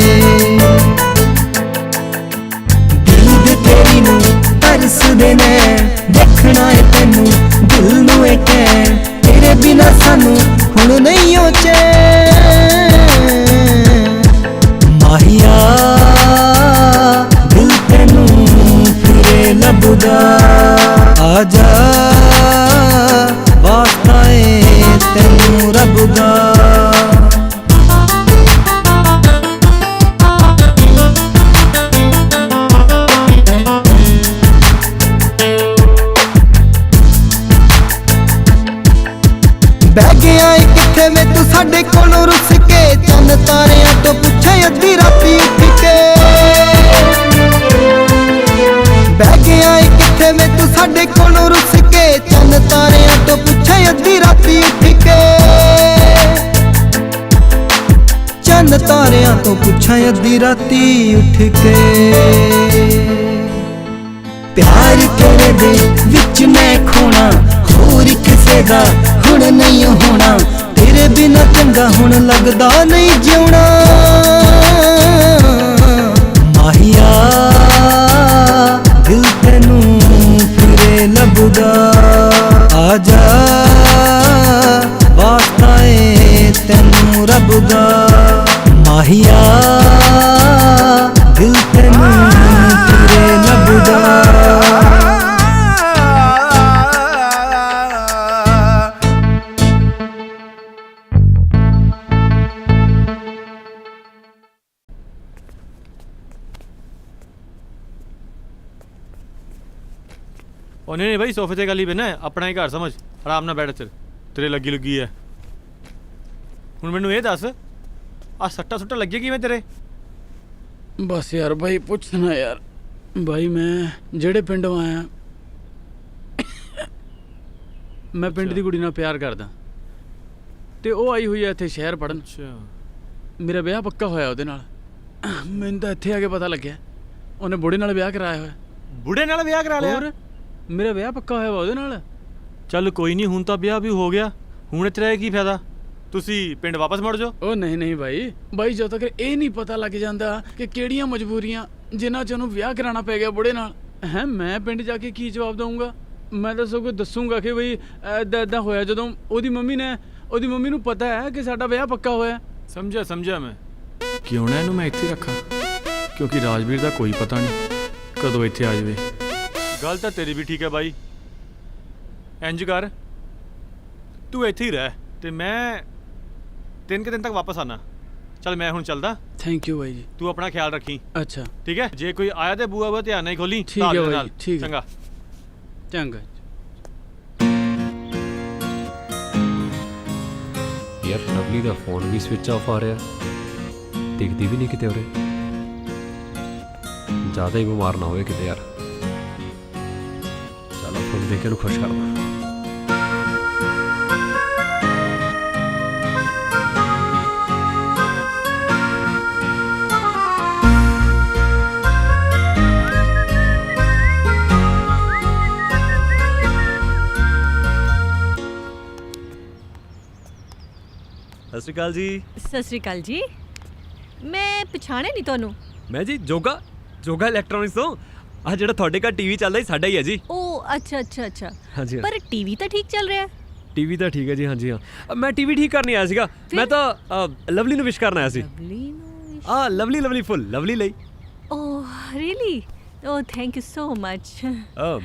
ਦਿਲ ਦੇ ਤੇਰੀ ਨੂੰ ਤਰਸਦੇ ਨੇ ਦੇਖਣਾ ਏ ਤੈਨੂੰ ਦਿਲ ਨੂੰ ਏ ਕਹਿ ਤੇਰੇ ਬਿਨਾ ਸਾਨੂੰ ਹੁਣ ਨਹੀਂ ਓ ਚੈਨ ਮਾਹੀਆ ਦਿਲ ਤੈਨੂੰ ਫਿਰੇ ਲੱਭਦਾ ਆਜਾ ਵਾਸਤਾ ਏ ਤੈਨੂੰ ਰੱਬ ਦਾ ਬਹਿ ਗਿਆ ਏ ਕਿੱਥੇ ਵੇ ਤੂੰ ਸਾਡੇ ਕੋਲੋਂ ਰੁੱਸ ਕੇ ਚੰਨ ਤਾਰਿਆਂ ਤੋਂ ਪੁੱਛੇ ਅੱਧੀ ਰਾਤੀ ਉੱਠ ਕੇ ਬਹਿ ਗਿਆ ਏ ਕਿੱਥੇ ਵੇ ਤੂੰ ਸਾਡੇ ਕੋਲੋਂ ਰੁੱਸ ਕੇ ਚੰਨ ਤਾਰਿਆਂ ਤੋਂ ਪੁੱਛੇ ਅੱਧੀ ਰਾਤੀ ਉੱਠ ਕੇ ਚੰਨ ਤਾਰਿਆਂ ਤੋਂ ਪੁੱਛੇ ਅੱਧੀ ਰਾਤੀ ਉੱਠ ਕੇ ਪਿਆਰ ਤੇਰੇ ਦੇ ਵਿੱਚ ਮੈਂ ਖੋਣਾ ਹੋਰ ਕਿਸੇ ਦਾ ਹੁਣ ਨਹੀਂ ਹੋਣਾ ਤੇਰੇ ਬਿਨਾ ਚੰਗਾ ਹੁਣ ਲੱਗਦਾ ਨਹੀਂ ਜਿਉਣਾ ਮਾਹੀਆ ਦਿਲ ਤੈਨੂੰ ਫਿਰੇ ਲੱਭਦਾ ਆਜਾ ਵਾਸਤਾ ਏ ਤੈਨੂੰ ਰੱਬ ਦਾ ਮਾਹੀਆ ਦਿਲ ਤੈਨੂੰ ਫਿਰੇ ਲੱਭਦਾ
ਉਹ ਨਹੀਂ ਭਾਈ ਸੋਫੇ ਤੇ ਗੱਲ ਹੀ ਬੈਣਾ ਆਪਣਾ ਹੀ ਘਰ ਸਮਝ ਆਰਾਮ ਨਾਲ ਬੈਠ ਚੱਲ ਤੇਰੇ ਲੱਗੀ ਹੈ ਹੁਣ ਮੈਨੂੰ ਇਹ ਦੱਸ ਆ ਸੱਟਾ ਸੁੱਟਾ ਲੱਗੇ ਕਿਵੇਂ ਤੇਰੇ
ਬਸ ਯਾਰ ਭਾਈ ਪੁੱਛਣਾ ਯਾਰ ਭਾਈ ਮੈਂ ਜਿਹੜੇ ਪਿੰਡੋਂ ਆਇਆ ਮੈਂ ਪਿੰਡ ਦੀ ਕੁੜੀ ਨਾਲ ਪਿਆਰ ਕਰਦਾ ਤੇ ਉਹ ਆਈ ਹੋਈ ਹੈ ਇੱਥੇ ਸ਼ਹਿਰ ਪੜਨ ਮੇਰਾ ਵਿਆਹ ਪੱਕਾ ਹੋਇਆ ਉਹਦੇ ਨਾਲ ਮੈਨੂੰ ਤਾਂ ਇੱਥੇ ਆ ਕੇ ਪਤਾ ਲੱਗਿਆ ਉਹਨੇ ਬੁੜੇ ਨਾਲ ਵਿਆਹ ਕਰਾਇਆ ਹੋਇਆ
ਬੁੜੇ ਨਾਲ ਵਿਆਹ ਕਰਾ ਲਿਆ
ਹੋਰ ਮੇਰਾ ਵਿਆਹ ਪੱਕਾ ਹੋਇਆ ਵਾ ਉਹਦੇ ਨਾਲ
ਚੱਲ ਕੋਈ ਨਹੀਂ ਹੁਣ ਤਾਂ ਵਿਆਹ ਵੀ ਹੋ ਗਿਆ ਹੁਣ ਇੱਥੇ ਰਹਿ ਕੀ ਫਾਇਦਾ ਤੁਸੀਂ ਪਿੰਡ ਵਾਪਸ ਮੁੜ ਜਾਓ
ਉਹ ਨਹੀਂ ਭਾਈ ਜਦੋਂ ਤੱਕ ਇਹ ਨਹੀਂ ਪਤਾ ਲੱਗ ਜਾਂਦਾ ਕਿ ਕਿਹੜੀਆਂ ਮਜਬੂਰੀਆਂ ਜਿਨ੍ਹਾਂ 'ਚ ਉਹਨੂੰ ਵਿਆਹ ਕਰਾਉਣਾ ਪੈ ਗਿਆ ਬੁੜੇ ਨਾਲ ਹੈ ਮੈਂ ਪਿੰਡ ਜਾ ਕੇ ਕੀ ਜਵਾਬ ਦਊਂਗਾ ਮੈਂ ਤਾਂ ਸਗੋਂ ਦੱਸੂਗਾ ਕਿ ਬਈ ਇੱਦਾਂ ਹੋਇਆ ਜਦੋਂ ਉਹਦੀ ਮੰਮੀ ਨੂੰ ਪਤਾ ਹੈ ਕਿ ਸਾਡਾ ਵਿਆਹ ਪੱਕਾ ਹੋਇਆ
ਸਮਝਿਆ ਮੈਂ ਕਿਉਂ ਨਾ ਇਹਨੂੰ ਮੈਂ ਇੱਥੇ ਰੱਖਾਂ ਕਿਉਂਕਿ ਰਾਜਵੀਰ ਦਾ ਕੋਈ ਪਤਾ ਨਹੀਂ ਕਦੋਂ ਇੱਥੇ ਆ ਜਾਵੇ ਗੱਲ ਤਾਂ ਤੇਰੀ ਵੀ ਠੀਕ ਹੈ ਬਾਈ ਇੰਜ ਕਰ ਤੂੰ ਇੱਥੇ ਹੀ ਰਹਿ ਤੇ ਮੈਂ 3 ਦਿਨ ਤੱਕ ਵਾਪਸ ਆਣਾ ਚੱਲ ਮੈਂ ਹੁਣ ਚੱਲਦਾ
ਥੈਂਕ ਯੂ ਬਾਈ ਜੀ
ਤੂੰ ਆਪਣਾ ਖਿਆਲ ਰੱਖੀ
ਅੱਛਾ
ਠੀਕ ਹੈ ਜੇ ਕੋਈ ਆਇਆ ਤੇ ਬੂਆ ਧਿਆਨ ਨਾਲ ਖੋਲੀ
ਠੀਕ ਹੈ ਬਾਈ ਠੀਕ
ਚੰਗਾ
ਯਾਰ ਲਵਲੀ ਦਾ ਫੋਨ ਵੀ ਸਵਿਚ ਆਫ ਆ ਰਿਹਾ ਦਿਖਦੀ ਵੀ ਨਹੀਂ ਕਿਤੇ ਉਰੇ ਜ਼ਿਆਦਾ ਹੀ ਬਿਮਾਰ ਨਾ ਹੋਵੇ ਕਿਤੇ ਯਾਰ ਚਲੋ ਫੋਨ ਦੇਖ ਕੇ ਨੂੰ ਖੁਸ਼ ਕਰਦਾ
ਸਤਿ ਸ਼੍ਰੀ ਅਕਾਲ ਜੀ
ਸਤਿ ਸ਼੍ਰੀ ਅਕਾਲ ਜੀ ਮੈਂ ਪਛਾਣਿਆ ਨਹੀਂ ਤੁਹਾਨੂੰ
ਮੈਂ ਜੀ ਜੋਗਾ ਇਲੈਕਟ੍ਰੋਨਿਕਸ ਤੋਂ ਆ ਜਿਹੜਾ ਤੁਹਾਡੇ ਘਰ ਟੀਵੀ ਚੱਲਦਾ ਸਾਡਾ ਹੀ ਹੈ ਜੀ
ਉਹ ਅੱਛਾ
ਹਾਂਜੀ
ਪਰ ਟੀਵੀ ਤਾਂ ਠੀਕ ਚੱਲ ਰਿਹਾ
ਟੀਵੀ ਤਾਂ ਠੀਕ ਹੈ ਜੀ ਹਾਂਜੀ ਹਾਂ ਮੈਂ ਟੀਵੀ ਠੀਕ ਕਰਨ ਆਇਆ ਸੀਗਾ ਮੈਂ ਤਾਂ ਲਵਲੀ ਨੂੰ ਵਿਸ਼ ਕਰਨ ਆਇਆ ਸੀ ਲਵਲੀ ਫੁੱਲ ਲਵਲੀ ਲਈ
oh really oh thank you so much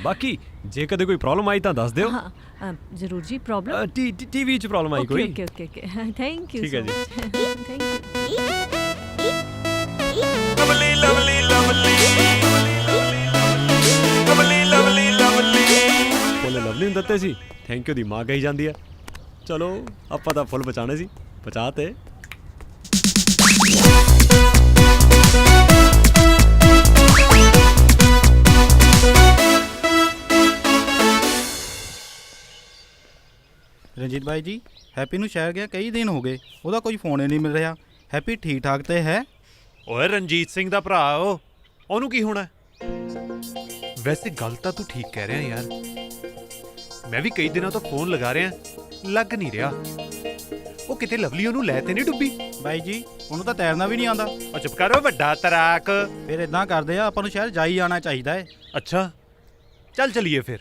ਬਾਕੀ ਜੇ ਕਦੇ ਕੋਈ ਪ੍ਰੋਬਲਮ ਆਈ ਤਾਂ ਦੱਸ ਦਿਓ
ਹਾਂ ਜ਼ਰੂਰ ਜੀ ਪ੍ਰੋਬਲਮ
ਟੀਵੀ 'ਚ ਪ੍ਰੋਬਲਮ ਆਈ ਕੋਈ
ਓਕੇ ਥੈਂਕ ਯੂ
ਠੀਕ ਹੈ ਜੀ
thank you
Lovely lovely lovely lovely lovely Lovely
full Lovely ਨੂੰ ਦਿੱਤੇ ਸੀ ਥੈਂਕ ਯੂ ਦੀ ਮਾਂ ਕਹੀ ਜਾਂਦੀ ਹੈ ਚਲੋ ਆਪਾਂ ਤਾਂ ਫੁੱਲ ਬਚਾਣੇ ਸੀ ਬਚਾ ਤੇ
ਰਣਜੀਤ ਭਾਈ ਜੀ ਹੈਪੀ ਨੂੰ ਸ਼ਹਿਰ ਗਿਆ ਕਈ ਦਿਨ ਹੋ ਗਏ ਉਹਦਾ ਕੋਈ ਫੋਨ ਹੀ ਨਹੀਂ ਮਿਲ ਰਿਹਾ ਹੈਪੀ ਠੀਕ ਠਾਕ ਤੇ ਹੈ
ਓਏ ਰਣਜੀਤ ਸਿੰਘ ਦਾ ਭਰਾ ਉਹਨੂੰ ਕੀ ਹੋਣਾ ਵੈਸੇ ਗੱਲ ਤਾਂ ਤੂੰ ਠੀਕ ਕਹਿ ਰਿਹਾ ਯਾਰ। ਮੈਂ ਵੀ ਕਈ ਦਿਨਾਂ ਤੋਂ ਫੋਨ ਲਗਾ ਰਿਹਾ, ਲੱਗ ਨਹੀਂ ਰਿਹਾ। ਉਹ ਕਿਤੇ ਲਵਲੀ ਉਹਨੂੰ ਲੈ ਤੇ ਨਹੀਂ ਡੁੱਬੀ?
ਬਾਈ ਜੀ ਉਹਨੂੰ ਤਾਂ ਤੈਰਨਾ ਵੀ ਨਹੀਂ ਆਉਂਦਾ।
ਉਹ ਚੁੱਪ ਕਰੋ ਵੱਡਾ ਤਰਾਕ।
ਫਿਰ ਇਦਾਂ ਕਰਦੇ ਆ, ਆਪਾਂ ਨੂੰ ਸ਼ਹਿਰ ਜਾ ਹੀ ਆਉਣਾ ਚਾਹੀਦਾ ਏ।
ਅੱਛਾ ਚੱਲ ਚਲੀਏ ਫਿਰ।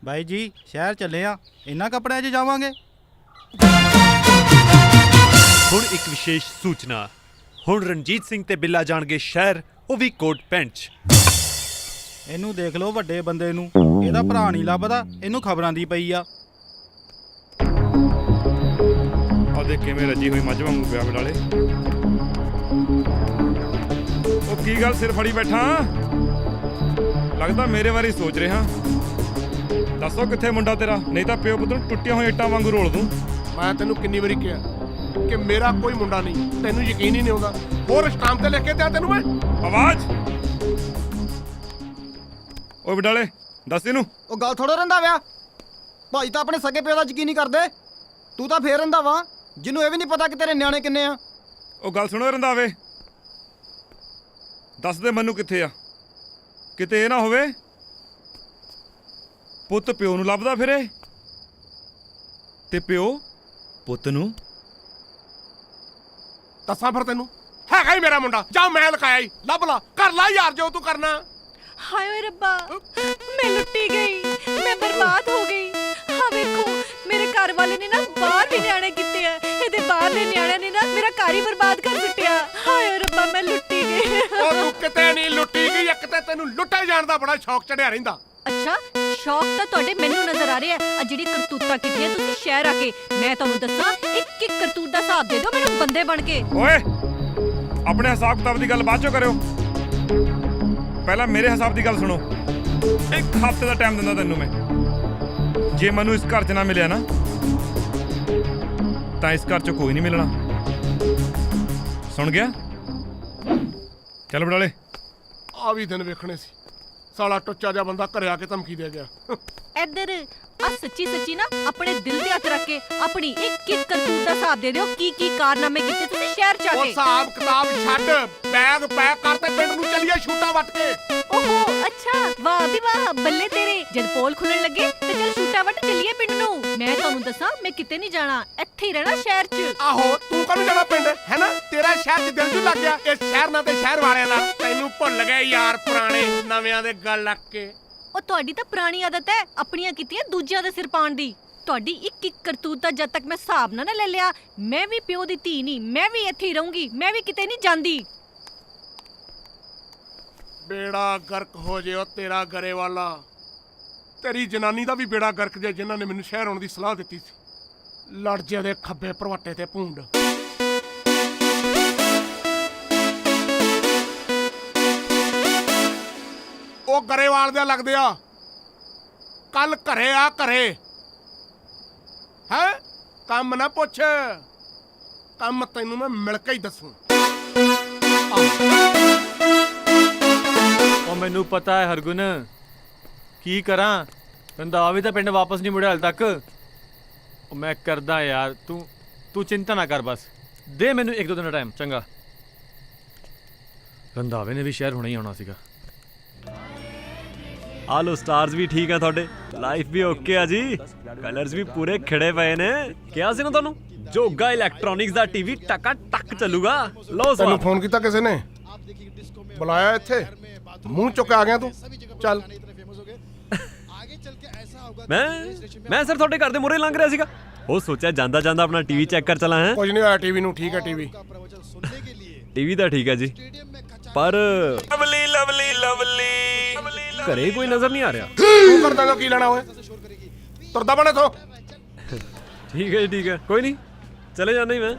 ਬਾਈ ਜੀ ਸ਼ਹਿਰ ਚੱਲੇ ਆ, ਇਹਨਾਂ ਕੱਪੜਿਆਂ 'ਚ ਜਾਵਾਂਗੇ?
ਹੁਣ ਇੱਕ ਵਿਸ਼ੇਸ਼ ਸੂਚਨਾ, ਹੁਣ ਰਣਜੀਤ ਸਿੰਘ ਤੇ ਬਿੱਲਾ ਜਾਣਗੇ ਸ਼ਹਿਰ, ਉਹ ਵੀ ਕੋਟ ਪੈਂਟ 'ਚ।
ਇਹਨੂੰ ਦੇਖ ਲਓ ਵੱਡੇ ਬੰਦੇ ਨੂੰ, ਇਹਦਾ ਭਰਾ ਨਹੀਂ ਲੱਭਦਾ, ਇਹਨੂੰ ਖਬਰਾਂ ਦੀ ਪਈ ਆ।
ਆ ਦੇਖ ਕਿਵੇਂ ਰੱਜੀ ਹੋਈ ਮੱਝ ਵਾਂਗੂ ਪਿਆ ਬਡਾਲੇ। ਉਹ ਕੀ ਗੱਲ ਸਿਰ ਫੜੀ ਬੈਠਾ? ਲੱਗਦਾ ਮੇਰੇ ਬਾਰੇ ਸੋਚ ਰਿਹਾ। ਦੱਸੋ ਕਿੱਥੇ ਮੁੰਡਾ ਤੇਰਾ, ਨਹੀਂ ਤਾਂ ਪਿਓ ਪੁੱਤ ਨੂੰ ਟੁੱਟੀਆਂ ਹੋਈਆਂ ਇੱਟਾਂ ਵਾਂਗੂ ਰੋਲ ਦੂੰ।
ਮੈਂ ਤੈਨੂੰ ਕਿੰਨੀ ਵਾਰੀ ਕਿਹਾ ਕਿ ਮੇਰਾ ਕੋਈ ਮੁੰਡਾ ਨਹੀਂ, ਤੈਨੂੰ ਯਕੀਨ ਹੀ ਨਹੀਂ ਆਉਂਦਾ। ਹੋਰ ਸਟਾਂਪ ਤੇ ਲਿਖ ਕੇ ਦਿਆਂ ਤੈਨੂੰ ਮੈਂ।
ਆਵਾਜ਼। ਓਏ ਬਡਾਲੇ ਦੱਸ ਇਹਨੂੰ।
ਉਹ ਗੱਲ ਥੋੜਾ ਰੰਧਾਵਾ, ਭਾਈ ਤਾਂ ਆਪਣੇ ਸਕੇ ਪਿਓ ਦਾ ਯਕੀਨ ਨਹੀਂ ਕਰਦੇ, ਤੂੰ ਤਾਂ ਫੇਰ ਰੰਧਾਵਾ ਜਿਹਨੂੰ ਇਹ ਵੀ ਨਹੀਂ ਪਤਾ ਕਿ ਤੇਰੇ ਨਿਆਣੇ ਕਿੰਨੇ ਆ।
ਉਹ ਗੱਲ ਸੁਣੋ ਰੰਧਾਵੇ, ਦੱਸ ਦੇ ਮੈਨੂੰ ਕਿੱਥੇ ਆ। ਕਿਤੇ ਇਹ ਨਾ ਹੋਵੇ ਪੁੱਤ ਪਿਓ ਨੂੰ ਲੱਭਦਾ ਫਿਰੇ ਤੇ ਪਿਓ ਪੁੱਤ ਨੂੰ।
ਦੱਸਾਂ ਫਿਰ ਤੈਨੂੰ, ਹੈਗਾ ਹੀ ਮੇਰਾ ਮੁੰਡਾ। ਜਾ ਮੈਂ ਲਕਾਇਆ ਹੀ, ਲੱਭ ਲਾ, ਕਰ ਲਾ ਯਾਰ ਜੋ ਤੂੰ ਕਰਨਾ।
ਹਾਏ ਓਏ ਰੱਬਾ, ਮੈਂ ਲੁੱਟੀ ਗਈ, ਮੈਂ ਬਰਬਾਦ ਹੋ ਗਈ। ਹਾਂ ਵੇਖੋ ਮੇਰੇ ਘਰ ਵਾਲੇ ਨੇ ਨਾ ਬਾਹਰ ਵੀ ਨਿਆਣੇ ਕੀਤੇ ਆ, ਇਹਦੇ ਬਾਹਰਲੇ ਨਿਆਣਿਆਂ ਨੇ ਨਾ ਮੇਰਾ ਘਰ ਹੀ ਬਰਬਾਦ ਕਰ ਸੁੱਟਿਆ। ਹਾਏ ਓਏ ਰੱਬਾ ਮੈਂ ਲੁੱਟੀ ਗਈ।
ਉਹ ਤੂੰ ਕਿਤੇ ਨਹੀਂ ਲੁੱਟੀ ਗਈ, ਇੱਕ ਤੇ ਤੈਨੂੰ ਲੁੱਟੇ ਜਾਣ ਦਾ ਬੜਾ ਸ਼ੌਕ ਚੜਿਆ ਰਹਿੰਦਾ।
ਅੱਛਾ ਸ਼ੌਕ ਤਾਂ ਤੁਹਾਡੇ ਮੈਨੂੰ ਨਜ਼ਰ ਆ ਰਿਹਾ। ਆ ਜਿਹੜੀ ਕਰਤੂਤਾਂ ਕੀਤੀਆਂ ਤੁਸੀਂ ਸ਼ਹਿਰ ਆ ਕੇ, ਮੈਂ ਤੁਹਾਨੂੰ ਦੱਸਾਂ ਇੱਕ ਇੱਕ ਕਰਤੂਤ ਦਾ ਹਿਸਾਬ ਦੇ ਦਿਓ ਮੈਨੂੰ ਬੰਦੇ ਬਣ ਕੇ।
ਓਏ ਆਪਣੇ ਹਿਸਾਬ ਕਿਤਾਬ ਦੀ ਗੱਲ ਬਾਅਦ ਚੋਂ ਕਰਿਓ, ਪਹਿਲਾਂ ਮੇਰੇ ਹਿਸਾਬ ਦੀ ਗੱਲ ਸੁਣੋ। ਇੱਕ ਹਫ਼ਤੇ ਦਾ ਟਾਈਮ ਦਿੰਦਾ ਤੈਨੂੰ ਮੈਂ, ਜੇ ਮੈਨੂੰ ਇਸ ਘਰ 'ਚ ਨਾ ਮਿਲਿਆ ਨਾ ਤਾਂ ਇਸ ਘਰ 'ਚ ਕੋਈ ਨਹੀਂ ਮਿਲਣਾ। ਸੁਣ ਗਿਆ? ਚੱਲ ਬਡਾਲੇ।
ਆ ਵੀ ਦਿਨ ਵੇਖਣੇ ਸੀ, ਸਾਲਾ ਟੁੱਚਾ ਜਿਹਾ ਬੰਦਾ ਘਰੇ ਆ ਕੇ ਧਮਕੀ ਦੇ ਗਿਆ।
ਇੱਧਰ ਆ ਸੱਚੀ ਸੱਚੀ ਨਾ ਆਪਣੇ ਦਿਲ ਤੇ ਹੱਥ ਰੱਖ ਕੇ ਆਪਣੀ ਇੱਕ ਇੱਕ ਕਰਤੂਤ ਦਾ ਹਿਸਾਬ ਦੇ ਦਿਓ। ਕੀ ਕੀ ਕਾਰਨਾਮੇ ਕੀਤੇ ਤੁਸੀਂ ਸ਼ਹਿਰ ਚ ਆ
ਉਹ
ਕੇ।
ਹਿਸਾਬ ਕਿਤਾਬ ਛੱਡ, ਬੈਗ ਪੈਕ ਕਰ ਤੇ ਪਿੰਡ ਨੂੰ ਚੱਲੀਏ ਸ਼ੂਟਾਂ ਵੱਟ ਕੇ।
ਓਹੋ ਅੱਛਾ, ਵਾਹ ਵੀ ਵਾਹ, ਬੱਲੇ ਤੇਰੇ। ਜਦ ਪੋਲ ਖੁੱਲਣ ਲੱਗੇ ਤੇ ਚੱਲ ਸ਼ੂਟਾਂ ਵੱਟ ਚੱਲੀਏ ਪਿੰਡ ਨੂੰ। ਮੈਂ ਤੁਹਾਨੂੰ ਦੱਸਾਂ ਮੈਂ ਕਿਤੇ ਨਹੀਂ ਜਾਣਾ, ਇੱਥੇ ਹੀ ਰਹਿਣਾ ਸ਼ਹਿਰ 'ਚ।
ਆਹੋ ਤੂੰ ਕਾਹਨੂੰ ਜਾਣਾ ਪਿੰਡ, ਹੈ ਨਾ? ਤੇਰਾ ਸ਼ਹਿਰ 'ਚ ਦਿਲ ਜੂ ਲੱਗ ਗਿਆ ਇਸ ਸ਼ਹਿਰ ਨਾਲ ਤੇ ਸ਼ਹਿਰ ਵਾਲਿਆਂ ਦਾ। ਤੈਨੂੰ ਭੁੱਲ ਗਏ ਯਾਰ ਪੁਰਾਣੇ ਨਵਿਆਂ ਦੇ ਗੱਲ ਲੱਗ ਕੇ।
ਉਹ ਤੁਹਾਡੀ ਤਾਂ ਪੁਰਾਣੀ ਆਦਤ ਹੈ ਆਪਣੀਆਂ ਕੀਤੀਆਂ ਦੂਜਿਆਂ ਦੇ ਸਿਰ ਪਾਉਣ ਦੀ। ਤੁਹਾਡੀ ਇੱਕ ਇੱਕ ਕਰਤੂਤ ਦਾ ਜਦ ਤੱਕ ਮੈਂ ਹਿਸਾਬ ਨਾ ਲੈ ਲਿਆ, ਮੈਂ ਵੀ ਪਿਓ ਦੀ ਧੀ ਨਹੀਂ, ਮੈਂ ਵੀ ਇੱਥੇ ਹੀ ਰਹੂੰਗੀ, ਮੈਂ ਵੀ ਕਿਤੇ ਨਹੀਂ ਜਾਂਦੀ।
ਬੇੜਾ ਗਰਕ ਹੋ ਜੇ ਉਹ ਤੇਰਾ ਗਰੇ ਵਾਲਾ। ਤੇਰੀ ਜਨਾਨੀ ਦਾ ਵੀ ਬੇੜਾ ਗਰਕ ਜੇ, ਜਿਨ੍ਹਾਂ ਨੇ ਮੈਨੂੰ ਸ਼ਹਿਰ ਆਉਣ ਦੀ ਸਲਾਹ ਦਿੱਤੀ ਸੀ। ਲੜ ਜੇ ਦੇ ਖੱਬੇ ਭਰਵਾਟੇ ਤੇ ਭੂੰਡ। ਉਹ ਗਰੇਵਾਲ ਦੇ ਲੱਗਦੇ ਆ, ਕੱਲ ਘਰੇ ਆ ਘਰੇ। ਹੈ ਕੰਮ ਨਾ ਪੁੱਛ, ਕੰਮ ਤੈਨੂੰ ਮੈਂ ਮਿਲ ਕੇ ਹੀ ਦੱਸੂ।
ਉਹ ਮੈਨੂੰ ਪਤਾ ਹੈ ਹਰਗੁਣ, ਕੀ ਕਰਾਂ। ਰੰਧਾਵਾ ਵੀ ਤਾਂ ਪਿੰਡ ਵਾਪਸ ਨਹੀਂ ਮੁੜਿਆ ਹਾਲ ਤੱਕ। ਉਹ ਮੈਂ ਕਰਦਾ ਯਾਰ, ਤੂੰ ਚਿੰਤਾ ਨਾ ਕਰ, ਬਸ ਦੇ ਮੈਨੂੰ ਇੱਕ ਦੋ ਦਿਨ ਦਾ ਟਾਈਮ, ਚੰਗਾ। ਰੰਧਾਵੇ ਨੇ ਵੀ ਸ਼ਹਿਰ ਹੁਣੇ ਹੀ ਆਉਣਾ ਸੀਗਾ।
ਆ ਲੋ ਸਟਾਰਸ ਵੀ ਠੀਕ ਆ ਤੁਹਾਡੇ, ਲਾਈਫ ਵੀ ਓਕੇ ਆ ਜੀ, ਕਲਰਸ ਵੀ ਪੂਰੇ ਖਿੜੇ ਪਏ ਨੇ। ਕਿਹਾ ਸੀ ਨਾ ਤੁਹਾਨੂੰ, ਜੋਗਾ ਇਲੈਕਟ੍ਰੋਨਿਕਸ ਦਾ ਟੀਵੀ ਟਕਾ ਟੱਕ ਚੱਲੂਗਾ। ਲਓ
ਤੈਨੂੰ ਫੋਨ ਕੀਤਾ ਕਿਸੇ ਨੇ? ਬੁਲਾਇਆ ਇੱਥੇ, ਮੂੰਹ ਚੁੱਕ ਆ ਗਿਆ ਤੂੰ। ਚੱਲ।
ਮੈਂ ਸਰ ਤੁਹਾਡੇ ਘਰ ਦੇ ਮੂਹਰੇ ਲੰਘ ਰਿਹਾ ਸੀਗਾ, ਉਹ ਸੋਚਿਆ ਜਾਂਦਾ ਜਾਂਦਾ ਆਪਣਾ ਟੀਵੀ ਚੈੱਕ ਕਰ ਚਲਾ। ਹੈ
ਕੁਝ ਨਹੀਂ ਹੋਇਆ ਟੀਵੀ ਨੂੰ, ਠੀਕ ਹੈ ਟੀਵੀ।
ਟੀਵੀ ਤਾਂ ਠੀਕ ਹੈ ਜੀ, ਪਰ
ਲਵਲੀ ਲਵਲੀ ਲਵਲੀ
ਘਰੇ ਕੋਈ ਨਜ਼ਰ ਨਹੀਂ ਆ ਰਿਹਾ।
ਤੂੰ ਕਰਦਾਗਾ ਕੀ ਲੈਣਾ ਓਏ, ਤੁਰਦਾ ਬਣ ਇਥੋਂ।
ਠੀਕ ਹੈ ਜੀ ਠੀਕ ਹੈ, ਕੋਈ ਨਹੀਂ, ਚਲੇ ਜਾਣਾ ਹੀ ਮੈਂ।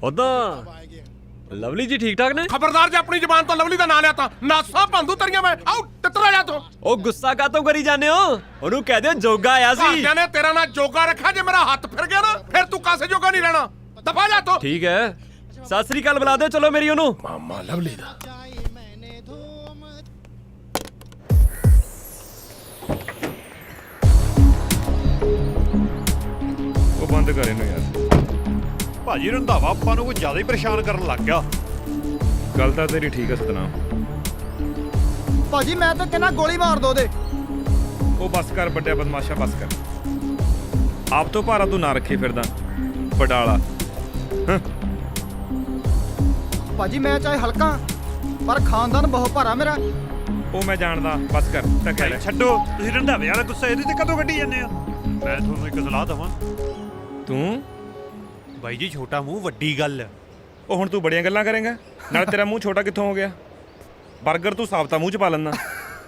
ਉਦਾਂ ਲਵਲੀ ਜੀ ਠੀਕ ਠਾਕ ਨੇ?
ਖਬਰਦਾਰ ਜੇ ਆਪਣੀ ਜ਼ਬਾਨ ਤੋਂ ਲਵਲੀ ਦਾ ਨਾਂ ਲਿਆ ਤਾਂ ਨਾਸਾ ਭੰਦੂ ਤਰੀਆਂ ਮੈਂ। ਆਉ ਟੱਤਰਾ ਜਾ ਤੂੰ।
ਉਹ ਗੁੱਸਾ ਕਾਤੋਂ ਕਰੀ ਜਾਂਦੇ ਹੋ? ਉਹਨੂੰ ਕਹਿ ਦਿਓ ਜੋਗਾ ਆਇਆ ਸੀ।
ਘਰਦਿਆਂ ਨੇ ਤੇਰਾ ਨਾਂ ਜੋਗਾ ਰੱਖਿਆ, ਜੇ ਮੇਰਾ ਹੱਥ ਫਿਰ ਗਿਆ ਨਾ ਫਿਰ ਤੂੰ ਕਾਸੇ ਜੋਗਾ ਨਹੀਂ ਰਹਿਣਾ। ਦਫਾ ਜਾ ਤੂੰ।
ਠੀਕ ਹੈ, ਸਤਿ ਸ੍ਰੀ ਅਕਾਲ ਬੁਲਾ ਦਿਓ ਚਲੋ ਮੇਰੀ ਉਹਨੂੰ।
ਮਾਮਾ ਲਵਲੀ ਦਾ
ਉਹ ਬੰਦ ਕਰ ਇਹਨੂੰ ਯਾਰ।
ਭਾਜੀ ਰੰਧਾਵਾ ਆਪਾਂ ਨੂੰ ਕੋਈ ਜ਼ਿਆਦਾ ਹੀ ਪਰੇਸ਼ਾਨ ਕਰਨ ਲੱਗ ਗਿਆ।
ਗੱਲ ਤਾਂ ਤੇਰੀ ਠੀਕ ਹੈ ਸਤਨਾਮ,
ਭਾਜੀ ਮੈਂ ਤਾਂ ਕਹਿੰਦਾ ਗੋਲੀ ਮਾਰ ਦੋ ਉਹਦੇ।
ਉਹ ਬਸ ਕਰ ਵੱਡਿਆ ਬਦਮਾਸ਼ਾ, ਬਸ ਕਰ। ਆਪ ਤੋਂ ਭਾਰਾ ਤੂੰ ਨਾ ਰੱਖੇ ਫਿਰਦਾ ਬਡਾਲਾ।
ਭਾਜੀ ਮੈਂ ਚਾਹੇ ਹਲਕਾ ਪਰ ਖਾਨਦਾਨ ਬਹੁਤ ਭਾਰਾ ਮੇਰਾ।
ਉਹ ਮੈਂ ਜਾਣਦਾ, ਬਸ ਕਰ ਟੱਕਿਆ ਲੈ।
ਛੱਡੋ, ਤੁਸੀਂ ਰੰਧਾਵੇ ਵਾਲਾ ਗੁੱਸਾ ਇਹਦੇ ਤੇ ਕਦੋਂ ਕੱਢੀ ਜਾਂਦੇ ਆ? ਮੈਂ ਤੁਹਾਨੂੰ ਇੱਕ ਸਲਾਹ ਦਵਾਂ।
ਤੂੰ
ਬਾਈ ਜੀ ਛੋਟਾ ਮੂੰਹ ਵੱਡੀ ਗੱਲ।
ਉਹ ਹੁਣ ਤੂੰ ਬੜੀਆਂ ਗੱਲਾਂ ਕਰੇਂਗਾ, ਨਾਲ ਤੇਰਾ ਮੂੰਹ ਛੋਟਾ ਕਿੱਥੋਂ ਹੋ ਗਿਆ? 버ਗਰ ਤੂੰ ਸਾਬਤਾ ਮੂੰਹ ਚ ਪਾ ਲੈਂਦਾ।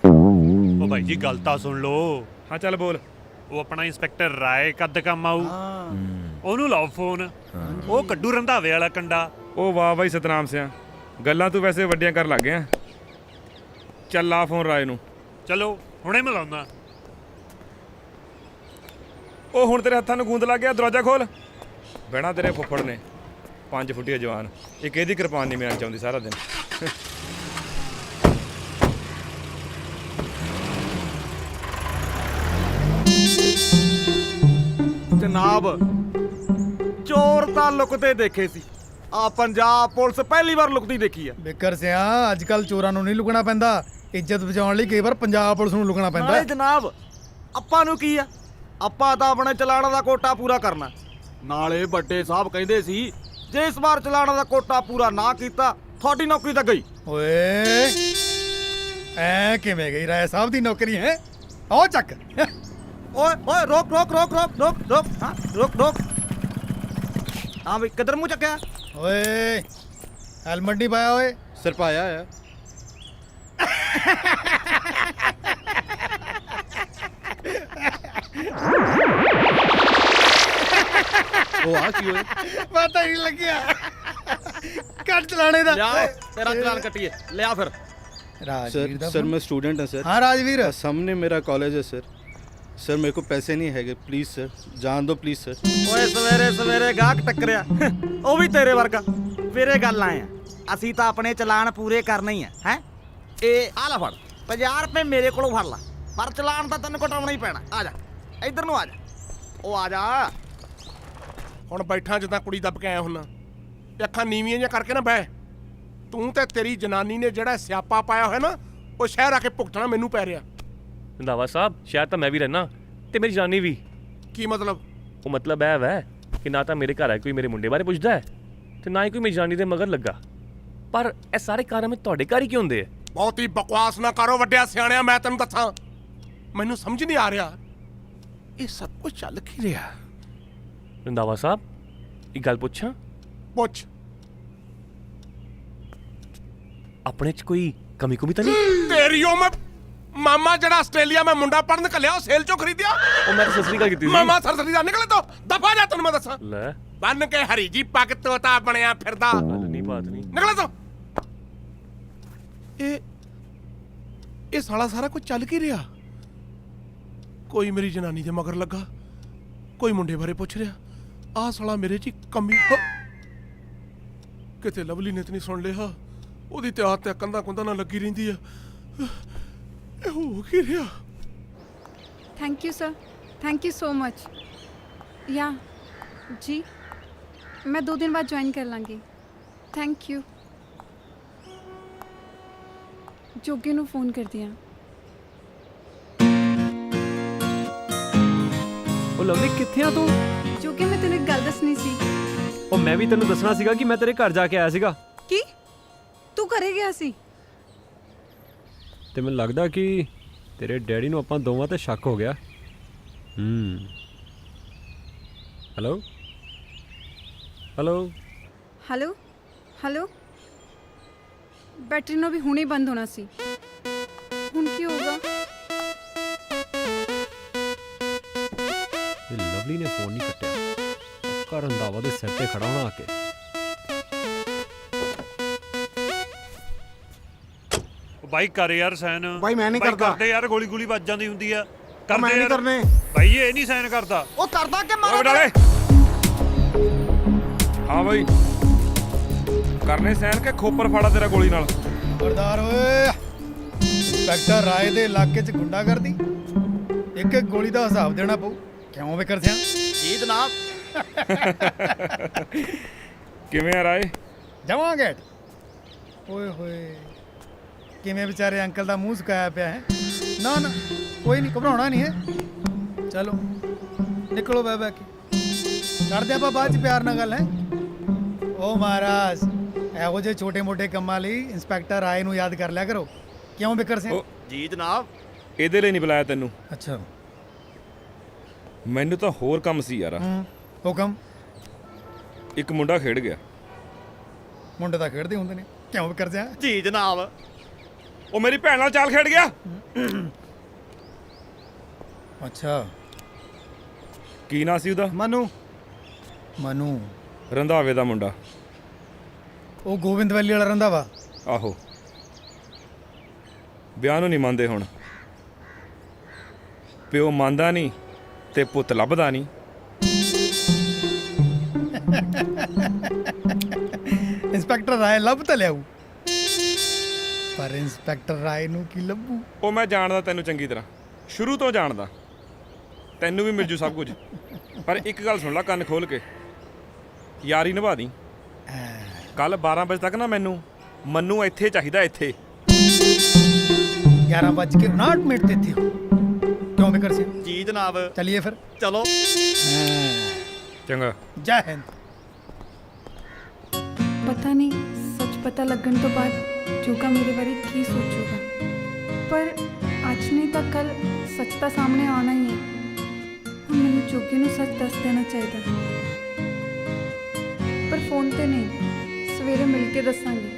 ਉਹ ਬਾਈ ਜੀ ਗੱਲ ਤਾਂ ਸੁਣ ਲਓ।
ਹਾਂ ਚੱਲ ਬੋਲ।
ਉਹ ਆਪਣਾ ਇੰਸਪੈਕਟਰ ਰਾਏ ਕੱਦ ਕੰਮ ਆਊ, ਉਹਨੂੰ ਲਾਓ ਫੋਨ, ਉਹ ਕੱਢੂ ਰੰਧਾਵੇ ਵਾਲਾ ਕੰਡਾ।
ਉਹ ਵਾਹ ਬਾਈ ਸਤਨਾਮ ਸਿਆ, ਗੱਲਾਂ ਤੂੰ ਵੈਸੇ ਵੱਡੀਆਂ ਕਰਨ ਲੱਗ ਗਿਆ। ਚੱਲ ਆ ਫੋਨ ਰਾਏ ਨੂੰ।
ਚਲੋ ਹੁਣੇ ਮਿਲਾਉਂਦਾ।
ਉਹ ਹੁਣ ਤੇਰੇ ਹੱਥਾਂ ਨੂੰ ਗੂੰਦ ਲੱਗ ਗਿਆ, ਦਰਵਾਜ਼ਾ ਖੋਲ। ਬਹਿਣਾ ਤੇਰੇ ਫੁੱਫੜ ਨੇ 5 ਫੁੱਟੀਆ ਜਵਾਨ, ਇੱਕ ਇਹਦੀ ਕਿਰਪਾਨ ਨਹੀਂ ਮਿਲਣੀ ਚਾਹੁੰਦੀ ਸਾਰਾ ਦਿਨ।
ਜਨਾਬ ਚੋਰ ਤਾਂ ਲੁਕਦੇ ਦੇਖੇ ਸੀ, ਆ ਪੰਜਾਬ ਪੁਲਿਸ ਪਹਿਲੀ ਵਾਰ ਲੁਕਦੀ ਦੇਖੀ ਆ।
ਬਿਕਰ ਸਿਆ ਅੱਜ ਕੱਲ ਚੋਰਾਂ ਨੂੰ ਨਹੀਂ ਲੁਕਣਾ ਪੈਂਦਾ, ਇੱਜ਼ਤ ਬਚਾਉਣ ਲਈ ਕਈ ਵਾਰ ਪੰਜਾਬ ਪੁਲਿਸ ਨੂੰ ਲੁਕਣਾ ਪੈਂਦਾ।
ਨਾਲੇ ਜਨਾਬ ਆਪਾਂ ਨੂੰ ਕੀ ਆ, ਆਪਾਂ ਤਾਂ ਆਪਣੇ ਚਲਾਣਾ ਦਾ ਕੋਟਾ ਪੂਰਾ ਕਰਨਾ। ਨਾਲੇ ਵੱਡੇ ਸਾਹਿਬ ਕਹਿੰਦੇ ਸੀ ਜੇ ਇਸ ਵਾਰ ਚਲਾਣਾ ਦਾ ਕੋਟਾ ਪੂਰਾ ਨਾ ਕੀਤਾ ਤੁਹਾਡੀ ਨੌਕਰੀ ਤਾਂ ਗਈ।
ਓਏ ਐ ਕਿਵੇਂ ਗਈ ਰਾਏ ਸਾਹਿਬ ਦੀ ਨੌਕਰੀ ਹੈ? ਆਓ ਚੱਕ।
ਓਏ ਓਏ ਰੋਕ ਰੋਕ ਰੋਕ ਰੋਕ ਰੋਕ ਰੋਕ ਹਾਂ ਰੋਕ ਰੋਕ। ਹਾਂ ਵੀ ਕਿੱਧਰ ਮੂੰਹ ਚੱਕਿਆ?
ਓਏ ਹੈਲਮਟ ਨਹੀਂ ਪਾਇਆ ਓਏ।
ਸਰ ਪਾਇਆ ਆ।
ਉਹ ਆ ਕੀ ਹੋਇਆ? ਪਤਾ ਹੀ ਨਹੀਂ ਲੱਗਿਆ। ਕੱਟ ਚਲਾਣੇ ਦਾ।
ਲਿਆ ਤੇਰਾ ਚਲਾਨ ਕੱਟੀਏ, ਲਿਆ ਫਿਰ।
ਰਾਜਵੀਰ ਦਾ
सर मैं स्टूडेंट है सर।
हाँ राजवीर।
सामने मेरा कॉलेज है सर। सर मेरे को पैसे नहीं है, प्लीज सर जान दो प्लीज सर।
ਓਏ ਸਵੇਰੇ ਸਵੇਰੇ ਗਾਹਕ ਟੱਕਰਿਆ, ਉਹ ਵੀ ਤੇਰੇ ਵਰਗਾ। ਵੀਰੇ ਗੱਲ ਆਏ ਆ, ਅਸੀਂ ਤਾਂ ਆਪਣੇ ਚਲਾਨ ਪੂਰੇ ਕਰਨੇ ਹੀ ਆ। ਹੈ ਇਹ ਆ ਲੈ ਫੜ 50 ਰੁਪਏ ਮੇਰੇ ਕੋਲੋਂ ਫੜ ਲਾ, ਪਰ ਚਲਾਨ ਤਾਂ ਤੈਨੂੰ ਕਟਾਉਣਾ ਹੀ ਪੈਣਾ। ਆ ਜਾ ਇੱਧਰ ਨੂੰ ਆ ਜਾ। ਉਹ ਆ ਜਾ।
ਹੁਣ ਬੈਠਾ ਜਿੱਦਾਂ ਕੁੜੀ ਦੱਬ ਕੇ ਆਇਆ ਹੁੰਨਾ, ਅੱਖਾਂ ਨੀਵੀਆਂ ਜਿਹਾ ਕਰਕੇ ਨਾ ਬਹਿ। ਤੂੰ ਤੇ ਤੇਰੀ ਜਨਾਨੀ ਨੇ ਜਿਹੜਾ ਸਿਆਪਾ ਪਾਇਆ ਹੋਇਆ ਨਾ, ਉਹ ਸ਼ਹਿਰ ਆ ਕੇ ਭੁਗਤਣਾ ਮੈਨੂੰ ਪੈ ਰਿਹਾ।
ਰੰਧਾਵਾ ਸਾਹਿਬ ਸ਼ਹਿਰ ਤਾਂ ਮੈਂ ਵੀ ਰਹਿਣਾ ਤੇ ਮੇਰੀ ਜਨਾਨੀ ਵੀ।
ਕੀ ਮਤਲਬ?
ਉਹ ਮਤਲਬ ਇਹ ਵੈ ਕਿ ਨਾ ਤਾਂ ਮੇਰੇ ਘਰ ਆ ਕੋਈ ਮੇਰੇ ਮੁੰਡੇ ਬਾਰੇ ਪੁੱਛਦਾ ਹੈ ਤੇ ਨਾ ਹੀ ਕੋਈ ਮੇਰੀ ਜਨਾਨੀ ਦੇ ਮਗਰ ਲੱਗਾ। ਪਰ ਇਹ ਸਾਰੇ ਕਾਰਨ ਤੁਹਾਡੇ ਘਰ ਹੀ ਕਿਉਂ ਹੁੰਦੇ ਆ?
ਬਹੁਤੀ ਬਕਵਾਸ ਨਾ ਕਰੋ ਵੱਡਿਆ ਸਿਆਣਿਆ, ਮੈਂ ਤੈਨੂੰ ਦੱਸਾਂ ਮੈਨੂੰ ਸਮਝ ਨਹੀਂ ਆ ਰਿਹਾ ਇਹ ਸਭ ਕੁਝ ਚੱਲ ਕੀ ਰਿਹਾ।
ਰੰਧਾਵਾ ਸਾਹਿਬ ਇੱਕ ਗੱਲ ਪੁੱਛਾਂ?
ਪੁੱਛ।
ਆਪਣੇ 'ਚ ਕੋਈ ਕਮੀ ਕੁਮੀ ਤਾਂ ਨਹੀਂ?
ਤੇਰੀ ਉਹ ਮੈਂ ਮਾਮਾ ਜਿਹੜਾ ਆਸਟ੍ਰੇਲੀਆ ਮੈਂ ਮੁੰਡਾ ਪੜਨ ਘੱਲਿਆ, ਉਹ ਸੇਲ ਚੋਂ ਖਰੀਦਿਆ।
ਉਹ ਮੈਂ ਤਾਂ ਸਸਰੀ ਗੱਲ ਕੀਤੀ ਸੀ।
ਮਾਮਾ ਸਰਸਰੀ ਦਾ ਨਿਕਲੇ ਤੋਂ ਦਫਾ ਜਾ, ਤੈਨੂੰ ਮੈਂ ਦੱਸਾਂ।
ਲੈ
ਬੰਨ ਕੇ ਹਰੀ ਜੀ ਪੱਗ ਤੋਤਾ ਬਣਿਆ ਫਿਰਦਾ।
ਨਹੀਂ ਬਾਤ ਨਹੀਂ।
ਨਿਕਲੇ ਤੋਂ। ਇਹ ਸਾਲਾ ਸਾਰਾ ਕੁਝ ਚੱਲ ਕੀ ਰਿਹਾ? ਕੋਈ ਮੇਰੀ ਜਨਾਨੀ ਦੇ ਮਗਰ ਲੱਗਾ, ਕੋਈ ਮੁੰਡੇ ਬਾਰੇ ਪੁੱਛ ਰਿਹਾ। ਆਹ ਸਾਲਾ ਮੇਰੇ 'ਚ ਕਮੀ ਕਿਤੇ ਲਵਲੀ ਨੇ ਤੇ ਨਹੀਂ ਸੁਣ ਲਿਆ। ਉਹਦੀ ਤੇ ਆਦਤ ਕੰਧਾਂ ਕੁੰਧਾਂ ਨਾਲ ਲੱਗੀ ਰਹਿੰਦੀ ਆ। ਇਹ ਹੋ ਕੀ ਰਿਹਾ?
Thank you sir, thank you so much. या जी मैं 2 दिन बाद ज्वाइन कर लाँगी। Thank you. जोगे ਨੂੰ ਫੋਨ ਕਰ ਦਿਆਂ।
ਉਹ ਲਵਲੀ ਕਿੱਥੇ ਆ ਤੂੰ?
ਜੋਗੇ ਮੈਂ ਤੈਨੂੰ ਇੱਕ ਗੱਲ ਦੱਸਣੀ ਸੀ।
ਉਹ ਮੈਂ ਵੀ ਤੈਨੂੰ ਦੱਸਣਾ ਸੀਗਾ ਕਿ ਮੈਂ ਤੇਰੇ ਘਰ ਜਾ ਕੇ ਆਇਆ ਸੀਗਾ।
ਕੀ ਤੂੰ ਘਰੇ ਗਿਆ ਸੀ?
ਤੇ ਮੈਨੂੰ ਲੱਗਦਾ ਕਿ ਤੇਰੇ ਡੈਡੀ ਨੂੰ ਆਪਾਂ ਦੋਵਾਂ ਤੇ ਸ਼ੱਕ ਹੋ ਗਿਆ। Hello hello
hello hello. Battery ਨੂੰ ਵੀ ਹੁਣੇ ਬੰਦ ਹੋਣਾ ਸੀ, ਹੁਣ ਕੀ ਹੋਊਗਾ?
ਇਹ ਲਵਲੀ ਨੇ ਫੋਨ ਨਹੀਂ ਕੱਟਿਆ, ਪੱਕਾ ਰੰਧਾਵਾ ਦੇ ਸਿਰ ਤੇ ਖੜਾ ਹੋਣਾ ਆ ਕੇ।
ਬਾਈ ਕਰ ਯਾਰ ਸਾਈਨ।
ਬਾਈ ਮੈਂ ਨਹੀਂ ਕਰਦਾ।
ਕਰਦੇ ਯਾਰ, ਗੋਲੀ ਗੋਲੀ ਵੱਜ ਜਾਂਦੀ ਹੁੰਦੀ ਆ।
ਮੈਂ ਨਹੀਂ ਕਰਨੇ।
ਬਾਈ ਇਹ ਨਹੀਂ ਸਾਈਨ ਕਰਦਾ।
ਉਹ ਕਰਦਾ ਕਿ
ਓਏ
ਮਾਰਾ?
ਬਡਾਲੇ। ਹਾਂ ਬਾਈ ਕਰਨੇ ਸੈਨ ਕੇ ਖੋਪਰ ਫਾੜਾ ਤੇਰਾ ਗੋਲੀ ਨਾਲ।
ਖਬਰਦਾਰ ਓਏ, ਇੰਸਪੈਕਟਰ ਰਾਏ ਦੇ ਇਲਾਕੇ 'ਚ ਗੁੰਡਾਗਰਦੀ, ਇੱਕ ਇੱਕ ਗੋਲੀ ਦਾ ਹਿਸਾਬ ਦੇਣਾ ਪਊ। ਕਿਉਂ ਬਿਕਰ ਸਿਆ?
ਜੀ ਜਨਾਬ।
ਕਿਵੇਂ ਆ ਰਾਏ?
ਜਾਵਾਂਗੇ। ਓਏ ਹੋਏ ਕਿਵੇਂ ਵਿਚਾਰੇ ਅੰਕਲ ਦਾ ਮੂੰਹ ਸੁਕਾਇਆ ਪਿਆ ਹੈ। ਨਾ ਨਾ ਕੋਈ ਨਹੀਂ, ਘਬਰਾਉਣਾ ਨਹੀਂ ਹੈ। ਚਲੋ ਨਿਕਲੋ ਬਹਿ ਬਹਿ ਕੇ, ਕਰਦੇ ਆਪਾਂ ਬਾਅਦ ਚ ਪਿਆਰ ਨਾਲ ਗੱਲ ਹੈ। ਓ ਮਹਾਰਾਜ, ਇਹੋ ਜਿਹੇ ਛੋਟੇ ਮੋਟੇ ਕੰਮਾਂ ਲਈ ਇੰਸਪੈਕਟਰ ਰਾਏ ਨੂੰ ਯਾਦ ਕਰ ਲਿਆ ਕਰੋ। ਕਿਉਂ ਬਿਕਰ ਸਿੰਘ?
ਜੀ ਜਨਾਬ, ਇਹਦੇ ਲਈ ਨਹੀਂ ਬੁਲਾਇਆ ਤੈਨੂੰ।
ਅੱਛਾ,
ਮੈਨੂੰ ਤਾਂ ਹੋਰ ਕੰਮ ਸੀ ਯਾਰ।
ਹੁਕਮ।
ਇੱਕ ਮੁੰਡਾ ਖੇਡ ਗਿਆ।
ਮੁੰਡੇ ਤਾਂ ਖੇਡਦੇ ਹੁੰਦੇ ਨੇ, ਕਿਉਂ ਬਿਕਰ ਸਿੰਘ?
ਜੀ ਜਨਾਬ, ਉਹ ਮੇਰੀ ਭੈਣ ਨਾਲ ਚਾਲ ਖੇਡ ਗਿਆ।
ਅੱਛਾ,
ਕੀ ਨਾਂ ਸੀ ਉਹਦਾ?
ਮਨੂ। ਮਨੂ
ਰੰਧਾਵੇ ਦਾ ਮੁੰਡਾ।
ਉਹ ਗੋਬਿੰਦ ਵੈਲੀ ਵਾਲਾ ਰੰਧਾਵਾ?
ਆਹੋ। ਵਿਆਹ ਨੂੰ ਨਹੀਂ ਮੰਨਦੇ ਹੁਣ। ਪਿਓ ਮੰਨਦਾ ਨਹੀਂ ਤੇ ਪੁੱਤ ਲੱਭਦਾ ਨਹੀਂ।
ਇੰਸਪੈਕਟਰ ਰਾਏ ਲੱਭ ਤਾਂ ਲਿਆਊ, ਪਰ ਇੰਸਪੈਕਟਰ ਰਾਏ ਨੂੰ ਕੀ ਲੱਭੂ?
ਉਹ ਮੈਂ ਜਾਣਦਾ ਤੈਨੂੰ ਚੰਗੀ ਤਰ੍ਹਾਂ, ਸ਼ੁਰੂ ਤੋਂ ਜਾਣਦਾ। ਤੈਨੂੰ ਵੀ ਮਿਲ ਜੂ ਸਭ ਕੁਝ। ਪਰ ਇੱਕ ਗੱਲ ਸੁਣ ਲੈ ਕੰਨ ਖੋਲ ਕੇ, ਯਾਰੀ ਨਿਭਾ ਦੀ। ਕੱਲ 12 ਵਜੇ ਤੱਕ ਨਾ ਮੈਨੂੰ ਇੱਥੇ ਚਾਹੀਦਾ, ਇੱਥੇ।
11:59 ਤੇ ਇੱਥੇ ਹੋ। ਕਿਉਂ ਬਿਕਰ ਸਿੰਘ?
ਜੀ ਜਨਾਬ।
ਚਲਿਏ ਫਿਰ।
ਚਲੋ। ਚੰਗਾ।
ਜੈ ਹਿੰਦ।
ਪਤਾ ਨਹੀਂ ਸੱਚ ਪਤਾ ਲੱਗਣ ਤੋਂ ਬਾਅਦ ਜੋਗਾ ਮੇਰੇ ਬਾਰੇ ਕੀ ਸੋਚੂਗਾ, ਪਰ ਅੱਜ ਨਹੀਂ ਤਾਂ ਕੱਲ ਸੱਚ ਤਾਂ ਸਾਹਮਣੇ ਆਉਣਾ ਹੀ ਹੈ। ਹੁਣ ਮੈਨੂੰ ਜੋਗੇ ਨੂੰ ਸੱਚ ਦੱਸ ਦੇਣਾ ਚਾਹੀਦਾ, ਪਰ ਫੋਨ ਤੇ ਨਹੀਂ, ਸਵੇਰੇ ਮਿਲ ਕੇ ਦੱਸਾਂਗੇ।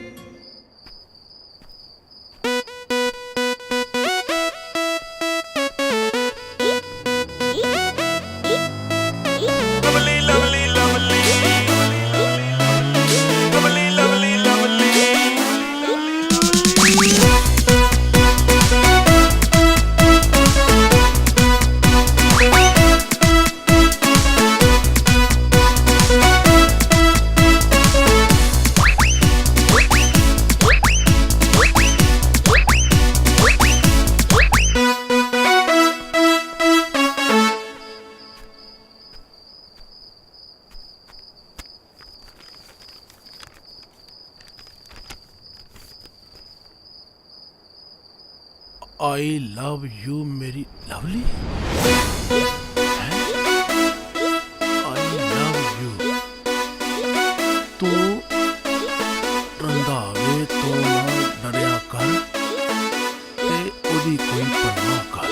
I love you ਮੇਰੀ ਲਵਲੀ। I love you। ਤੂੰ ਰੰਧਾਵੇ ਤੋਂ ਨਾ ਡਰਿਆ ਕਰ ਤੇ ਉਹਦੀ ਕੋਈ ਪਰਵਾਹ ਕਰ।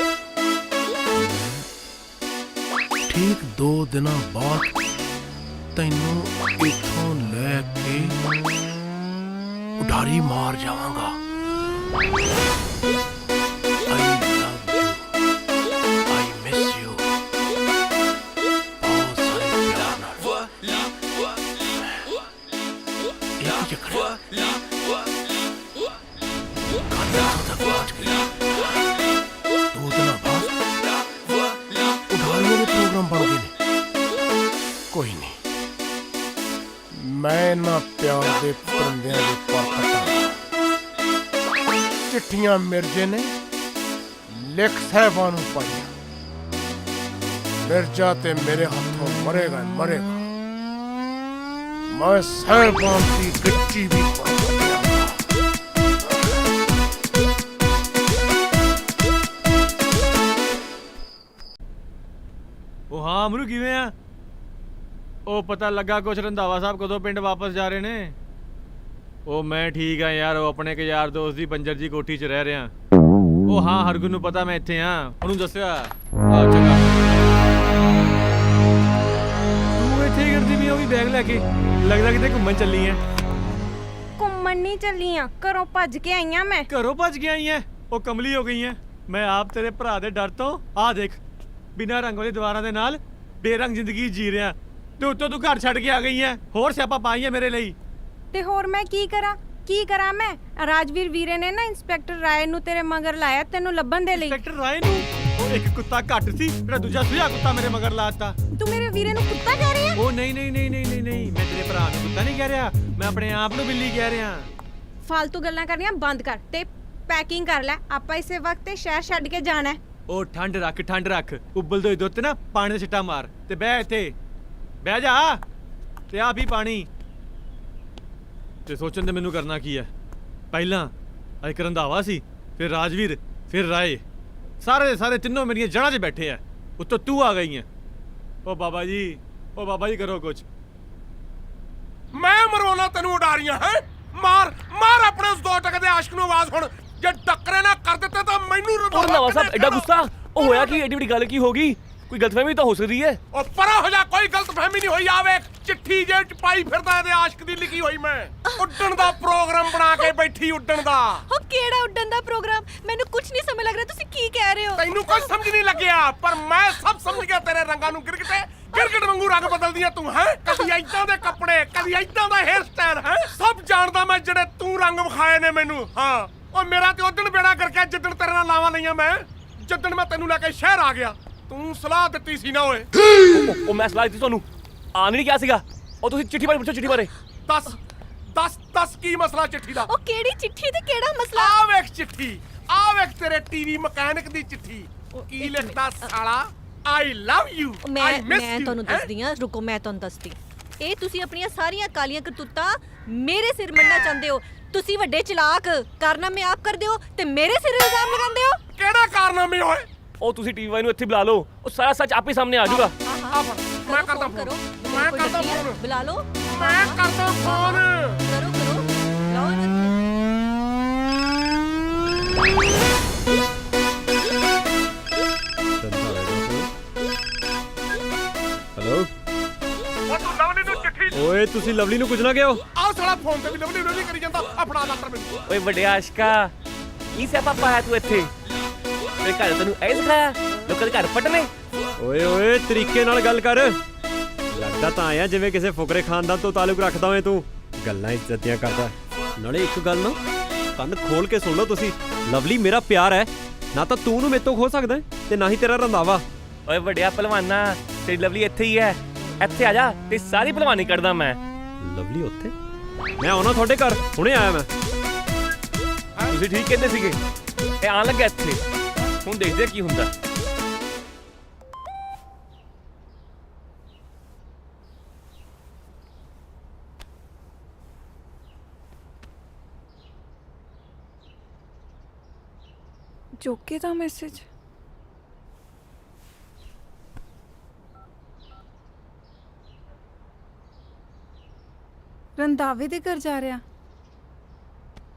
ਠੀਕ 2 ਦਿਨਾਂ ਬਾਅਦ ਤੈਨੂੰ ਇੱਥੋਂ ਲੈ ਕੇ ਉਡਾਰੀ ਮਾਰ ਜਾਵਾਂਗਾ। ਕੋਈ ਨਹੀਂ, ਮੈਂ ਨਾ ਪਿਆਰ ਦੇ ਪਰੰਦਿਆਂ ਦੇ ਪਰ ਕੱਟਾਂ। ਚਿੱਠੀਆਂ ਮਿਰਜੇ ਨੇ ਲਿਖ ਸਾਹਿਬਾਂ ਨੂੰ ਪੜ੍ਹੀਆਂ। ਮਿਰਜਾ ਤੇ ਮੇਰੇ ਹੱਥੋਂ ਮਰੇਗਾ ਮਰੇਗਾ। ਮੈਂ ਸਾਹਿਬਾਂ ਦੀ ਗੱਚੀ ਵੀ ਪੜ੍ਹ
ਉਹ ਹਾਂ ਅਮਰੂ, ਕਿਵੇਂ ਆ? ਉਹ ਪਤਾ ਲੱਗਾ ਕੁਛ ਰੰਧਾਵਾ ਸਾਹਿਬ ਕਦੋਂ ਪਿੰਡ ਵਾਪਸ ਜਾ ਰਹੇ ਨੇ? ਉਹ ਮੈਂ ਠੀਕ ਆ ਯਾਰ, ਉਹ ਆਪਣੇ ਇੱਕ ਯਾਰ ਦੋਸਤ ਦੀ ਬੰਜਰ ਜੀ ਕੋਠੀ 'ਚ ਰਹਿ ਰਿਹਾ। ਉਹ ਹਾਂ ਹਰਗੁਣ ਨੂੰ ਪਤਾ ਮੈਂ ਇੱਥੇ ਆ, ਉਹਨੂੰ ਦੱਸਿਆ। ਆ ਚੰਗਾ। ਤੂੰ ਇੱਥੇ ਹੀ ਕਰਦੀ ਵੀ ਉਹ ਵੀ ਬੈਗ ਲੈ ਕੇ? ਲੱਗਦਾ ਕਿਤੇ ਘੁੰਮਣ ਚੱਲੀ ਐ।
ਘੁੰਮਣ ਨਹੀਂ ਚੱਲੀ ਆ, ਘਰੋਂ ਭੱਜ ਕੇ ਆਈ ਆ ਮੈਂ।
ਘਰੋਂ ਭੱਜ ਕੇ ਆਈ ਐ? ਉਹ ਕਮਲੀ ਹੋ ਗਈ ਐ। ਮੈਂ ਆਪ ਤੇਰੇ ਭਰਾ ਦੇ ਡਰ ਤੋਂ ਆਹ ਦੇਖ ਬਿਨਾਂ ਰੰਗ ਵਾਲੀ ਦੀਵਾਰਾਂ ਦੇ ਨਾਲ ਬੇਰੰਗ ਜ਼ਿੰਦਗੀ ਜੀ ਰਿਹਾ, ਤੇ ਉੱਤੋਂ ਤੂੰ ਘਰ ਛੱਡ ਕੇ ਆ ਗਈ ਐ। ਹੋਰ ਸਿਆਪਾ ਪਾਈ ਐ ਮੇਰੇ ਲਈ।
ਤੇ ਹੋਰ ਮੈਂ ਕੀ ਕਰਾਂ ਮੈਂ? ਰਾਜਵੀਰ ਵੀਰੇ ਨੇ ਨਾ ਇੰਸਪੈਕਟਰ ਰਾਏ ਨੂੰ ਤੇਰੇ ਮਗਰ ਲਾਇਆ ਤੈਨੂੰ ਲੱਭਣ ਦੇ ਲਈ।
ਇੰਸਪੈਕਟਰ ਰਾਏ ਨੂੰ? ਉਹ ਇੱਕ ਕੁੱਤਾ ਘੱਟ ਸੀ, ਜਿਹੜਾ ਦੂਜਾ ਸੁਝਾ ਕੁੱਤਾ ਮੇਰੇ ਮਗਰ ਲਾਤਾ।
ਤੂੰ ਮੇਰੇ ਵੀਰੇ ਨੂੰ ਕੁੱਤਾ ਕਹਿ ਰਿਹਾ?
ਉਹ ਨਹੀਂ ਨਹੀਂ ਨਹੀਂ ਨਹੀਂ ਨਹੀਂ ਨਹੀਂ, ਮੈਂ ਤੇਰੇ ਭਰਾ ਨੂੰ ਕੁੱਤਾ ਨਹੀਂ ਕਹਿ ਰਿਹਾ, ਮੈਂ ਆਪਣੇ ਆਪ ਨੂੰ ਬਿੱਲੀ ਕਹਿ ਰਿਹਾ।
ਫालतू ਗੱਲਾਂ ਕਰਨੀਆਂ ਬੰਦ ਕਰ ਤੇ ਪੈਕਿੰਗ ਕਰ ਲੈ, ਆਪਾਂ ਇਸੇ ਵਕਤ ਤੇ ਸ਼ਹਿਰ ਛੱਡ ਕੇ ਜਾਣਾ।
ਉਹ ਠੰਡ ਰੱਖ, ਉਬਲਦੇ ਦੁੱਧ ਨਾ ਪਾਣੀ ਦਾ ਛਿੱਟਾ ਮਾਰ ਤੇ ਬਹਿ ਇੱਥੇ, ਬਹਿ ਜਾ ਤੇ ਆ ਵੀ ਪਾਣੀ। ਤੇ ਸੋਚਣ ਦੇ ਮੈਨੂੰ ਕਰਨਾ ਕੀ ਹੈ? ਪਹਿਲਾਂ ਇੱਕ ਰੰਧਾਵਾ ਸੀ, ਫਿਰ ਰਾਜਵੀਰ, ਫਿਰ ਰਾਏ। ਸਾਰੇ ਦੇ ਸਾਰੇ ਤਿੰਨੋਂ ਮੇਰੀਆਂ ਜੜ੍ਹਾਂ 'ਚ ਬੈਠੇ ਆ, ਉੱਤੋਂ ਤੂੰ ਆ ਗਈ ਹੈ। ਓ ਬਾਬਾ ਜੀ ਕਰੋ ਕੁਝ।
ਮੈਂ ਮਰਵਾਉਣਾ ਤੈਨੂੰ ਉਡਾਰੀਆਂ ਹੈ। ਮਾਰ ਮਾਰ ਆਪਣੇ ਉਸ 2 ਟਕੇ ਦੇ ਆਸ਼ਕ ਨੂੰ ਆਵਾਜ਼ ਹੁਣ। ਜੇ ਟੱਕਰੇ ਨਾ ਕਰ ਦਿੱਤੇ ਤਾਂ ਮੈਨੂੰ
ਰੰਧਾਵਾ ਸਾਹਿਬ ਐਡਾ ਗੁੱਸਾ, ਉਹ ਹੋਇਆ ਕੀ? ਐਡੀ ਵੱਡੀ ਗੱਲ ਕੀ ਹੋ ਗਈ? ਕੋਈ ਗਲਤਫਹਿਮੀ ਤਾਂ ਹੋ ਸਕਦੀ ਹੈ।
ਉਹ ਪਰਾਂ ਹੋ ਜਾ, ਕੋਈ ਗਲਤਫਹਿਮੀ ਨਹੀਂ ਹੋਈ। ਆਵੇ ਚਿੱਠੀ ਜੇ ਚ ਪਾਈ ਫਿਰਦਾ ਇਹਦੇ ਆਸ਼ਕ ਦੀ ਲਿਖੀ ਹੋਈ। ਮੈਂ ਉੱਡਣ ਦਾ ਪ੍ਰੋਗਰਾਮ ਬਣਾ ਕੇ ਬੈਠੀ, ਉੱਡਣ ਦਾ।
ਉਹ ਕਿਹੜਾ ਉੱਡਣ ਦਾ ਪ੍ਰੋਗਰਾਮ? ਮੈਨੂੰ ਕੁਝ ਨਹੀਂ ਸਮਝ ਲੱਗ ਰਿਹਾ ਤੁਸੀਂ ਕੀ ਕਹਿ ਰਹੇ ਹੋ।
ਤੈਨੂੰ ਕੁਝ ਸਮਝ ਨਹੀਂ ਲੱਗਿਆ, ਪਰ ਮੈਂ ਸਭ ਸਮਝ ਗਿਆ। ਤੇਰੇ ਰੰਗਾਂ ਨੂੰ ਗਿਰਗਟ ਵਾਂਗੂ ਰੰਗ ਬਦਲਦੀਆਂ ਤੂੰ ਹੈ। ਕਦੀ ਏਦਾਂ ਦੇ ਕੱਪੜੇ, ਕਦੀ ਏਦਾਂ ਦਾ ਹੇਅਰ ਸਟਾਈਲ ਹੈ। ਸਭ ਜਾਣਦਾ ਮੈਂ ਜਿਹੜੇ ਤੂੰ ਰੰਗ ਵਿਖਾਏ ਨੇ ਮੈਨੂੰ। ਹਾਂ, ਉਹ ਮੇਰਾ ਤੇ ਉਦਣ ਬੇੜਾ ਕਰਕੇ ਜਿੱਦਣ ਤੇਰੇ ਨਾਲ ਲਾਵਾਂ ਲਈਆਂ ਮੈਂ, ਜਿੱਦਣ ਮੈਂ ਤੈਨੂੰ ਲੈ ਕੇ ਸ਼ਹਿਰ ਆ ਗਿਆ। ਤੂੰ ਸਲਾਹ ਦਿੱਤੀ ਸੀ ਨਾ ਓਏ।
ਉਹ ਮੈਂ ਸਲਾਹ ਦਿੱਤੀ ਤੁਹਾਨੂੰ, ਆਣ ਨਹੀਂ ਕਿਹਾ ਸੀਗਾ। ਉਹ ਤੁਸੀਂ ਚਿੱਠੀ ਬਾਰੇ ਪੁੱਛੋ, ਚਿੱਠੀ ਬਾਰੇ।
ਦੱਸ ਕੀ ਮਸਲਾ ਚਿੱਠੀ ਦਾ?
ਉਹ ਕਿਹੜੀ ਚਿੱਠੀ ਤੇ ਕਿਹੜਾ ਮਸਲਾ?
ਆ ਵੇਖ ਚਿੱਠੀ, ਆ ਵੇਖ ਤੇਰੇ ਟੀਵੀ ਮਕੈਨਿਕ ਦੀ ਚਿੱਠੀ। ਕੀ ਲਿਖਦਾ ਸਾਲਾ? I love you, I miss you.
ਮੈਂ ਤੁਹਾਨੂੰ ਦੱਸਦੀ ਹਾਂ, ਰੁਕੋ ਮੈਂ ਤੁਹਾਨੂੰ ਦੱਸਦੀ। ਇਹ ਤੁਸੀਂ ਆਪਣੀਆਂ ਸਾਰੀਆਂ ਕਾਲੀਆਂ ਕਰਤੂਤਾਂ ਮੇਰੇ ਸਿਰ ਮੰਨਣਾ ਚਾਹੁੰਦੇ ਹੋ। ਤੁਸੀਂ ਵੱਡੇ ਚਲਾਕ ਕਾਰਨਾਮੇ ਆਪ ਕਰਦੇ ਹੋ ਤੇ ਮੇਰੇ ਸਿਰ ਇਲਜ਼ਾਮ ਲਗਾਉਂਦੇ ਹੋ।
ਕਿਹੜਾ ਕਾਰਨਾਮੇ ਓਏ?
ਉਹ ਤੁਸੀਂ ਟੀਵੀ ਵਾਲੇ ਨੂੰ ਇੱਥੇ ਬੁਲਾ ਲਓ, ਉਹ ਸਾਰਾ ਸੱਚ ਆਪੇ ਸਾਹਮਣੇ ਆ ਜਾਊਗਾ।
ਮੈਂ ਕਰਦਾ ਫੋਨ, ਮੈਂ ਕਰਦਾ ਫੋਨ,
ਬੁਲਾ ਲਓ।
ਮੈਂ ਕਰਦਾ ਫੋਨ।
ਕਰੋ ਲਾਓ ਇਹਨੂੰ।
ਹੈਲੋ
ਉਹ ਤੂੰ ਲਵਲੀ ਨੂੰ ਚਿੱਠੀ।
ਓਏ ਤੁਸੀਂ ਲਵਲੀ ਨੂੰ ਕੁਝ ਨਾ ਕਿਹੋ।
ਆਹ ਸਾਲਾ ਫੋਨ ਤੇ ਵੀ ਲਵਲੀ ਕਰੀ ਜਾਂਦਾ। ਆਪਣਾ ਲੈਟਰ ਮੈਨੂੰ।
ਓਏ ਵੱਡੇ ਆਸ਼ਕਾ, ਕੀ ਸਿਆਪਾ ਪਾਇਆ ਤੂੰ ਇੱਥੇ? ਮੇਰੇ ਘਰ ਤੈਨੂੰ ਐ ਸਿਖਾਇਆ ਲੋਕਾਂ ਦੇ ਘਰ ਪੱਟਨੇ?
ਓਏ ਤਰੀਕੇ ਨਾਲ ਗੱਲ ਕਰ। ਲੱਗਦਾ ਤਾਂ ਆਇਆ ਜਿਵੇਂ ਕਿਸੇ ਫੁਕਰੇ ਖਾਨਦਾਨ ਤੋਂ ਤਾਲੁਕ ਰੱਖਦਾ ਹੋਏ ਤੂੰ। ਗੱਲਾਂ ਇੱਜ਼ਤ ਦੀਆਂ ਕਰਦਾ। ਨਾਲੇ ਇੱਕ ਗੱਲ ਨਾ ਕੰਨ ਖੋਲ ਕੇ ਸੁਣ ਲਓ ਤੁਸੀਂ, ਲਵਲੀ ਮੇਰਾ ਪਿਆਰ ਹੈ। ਨਾ ਤਾਂ ਤੂੰ ਨੂੰ ਮੇਰੇ ਤੋਂ ਖੋ ਸਕਦਾ ਤੇ ਨਾ ਹੀ ਤੇਰਾ ਰੰਧਾਵਾ।
ਓਏ ਵੱਡਿਆ ਪਹਿਲਵਾਨਾ, ਤੇਰੀ ਲਵਲੀ ਇੱਥੇ ਹੀ ਹੈ। ਇੱਥੇ ਆ ਜਾ ਤੇ ਸਾਰੀ ਪਹਿਲਵਾਨੀ ਕੱਢਦਾ ਮੈਂ।
ਲਵਲੀ ਉੱਥੇ? ਮੈਂ ਆਉਣਾ ਤੁਹਾਡੇ ਘਰ, ਹੁਣੇ ਆਇਆ ਮੈਂ।
ਤੁਸੀਂ ਠੀਕ ਕਹਿੰਦੇ ਸੀਗੇ, ਇਹ ਆਣ ਲੱਗਾ ਇੱਥੇ। ਹੁਣ ਦੇਖਦੇ ਕੀ ਹੁੰਦਾ।
ਜੋਕੇ ਦਾ ਮੈਸੇਜ। ਰੰਧਾਵੇ ਦੇ ਘਰ ਜਾ ਰਿਹਾ।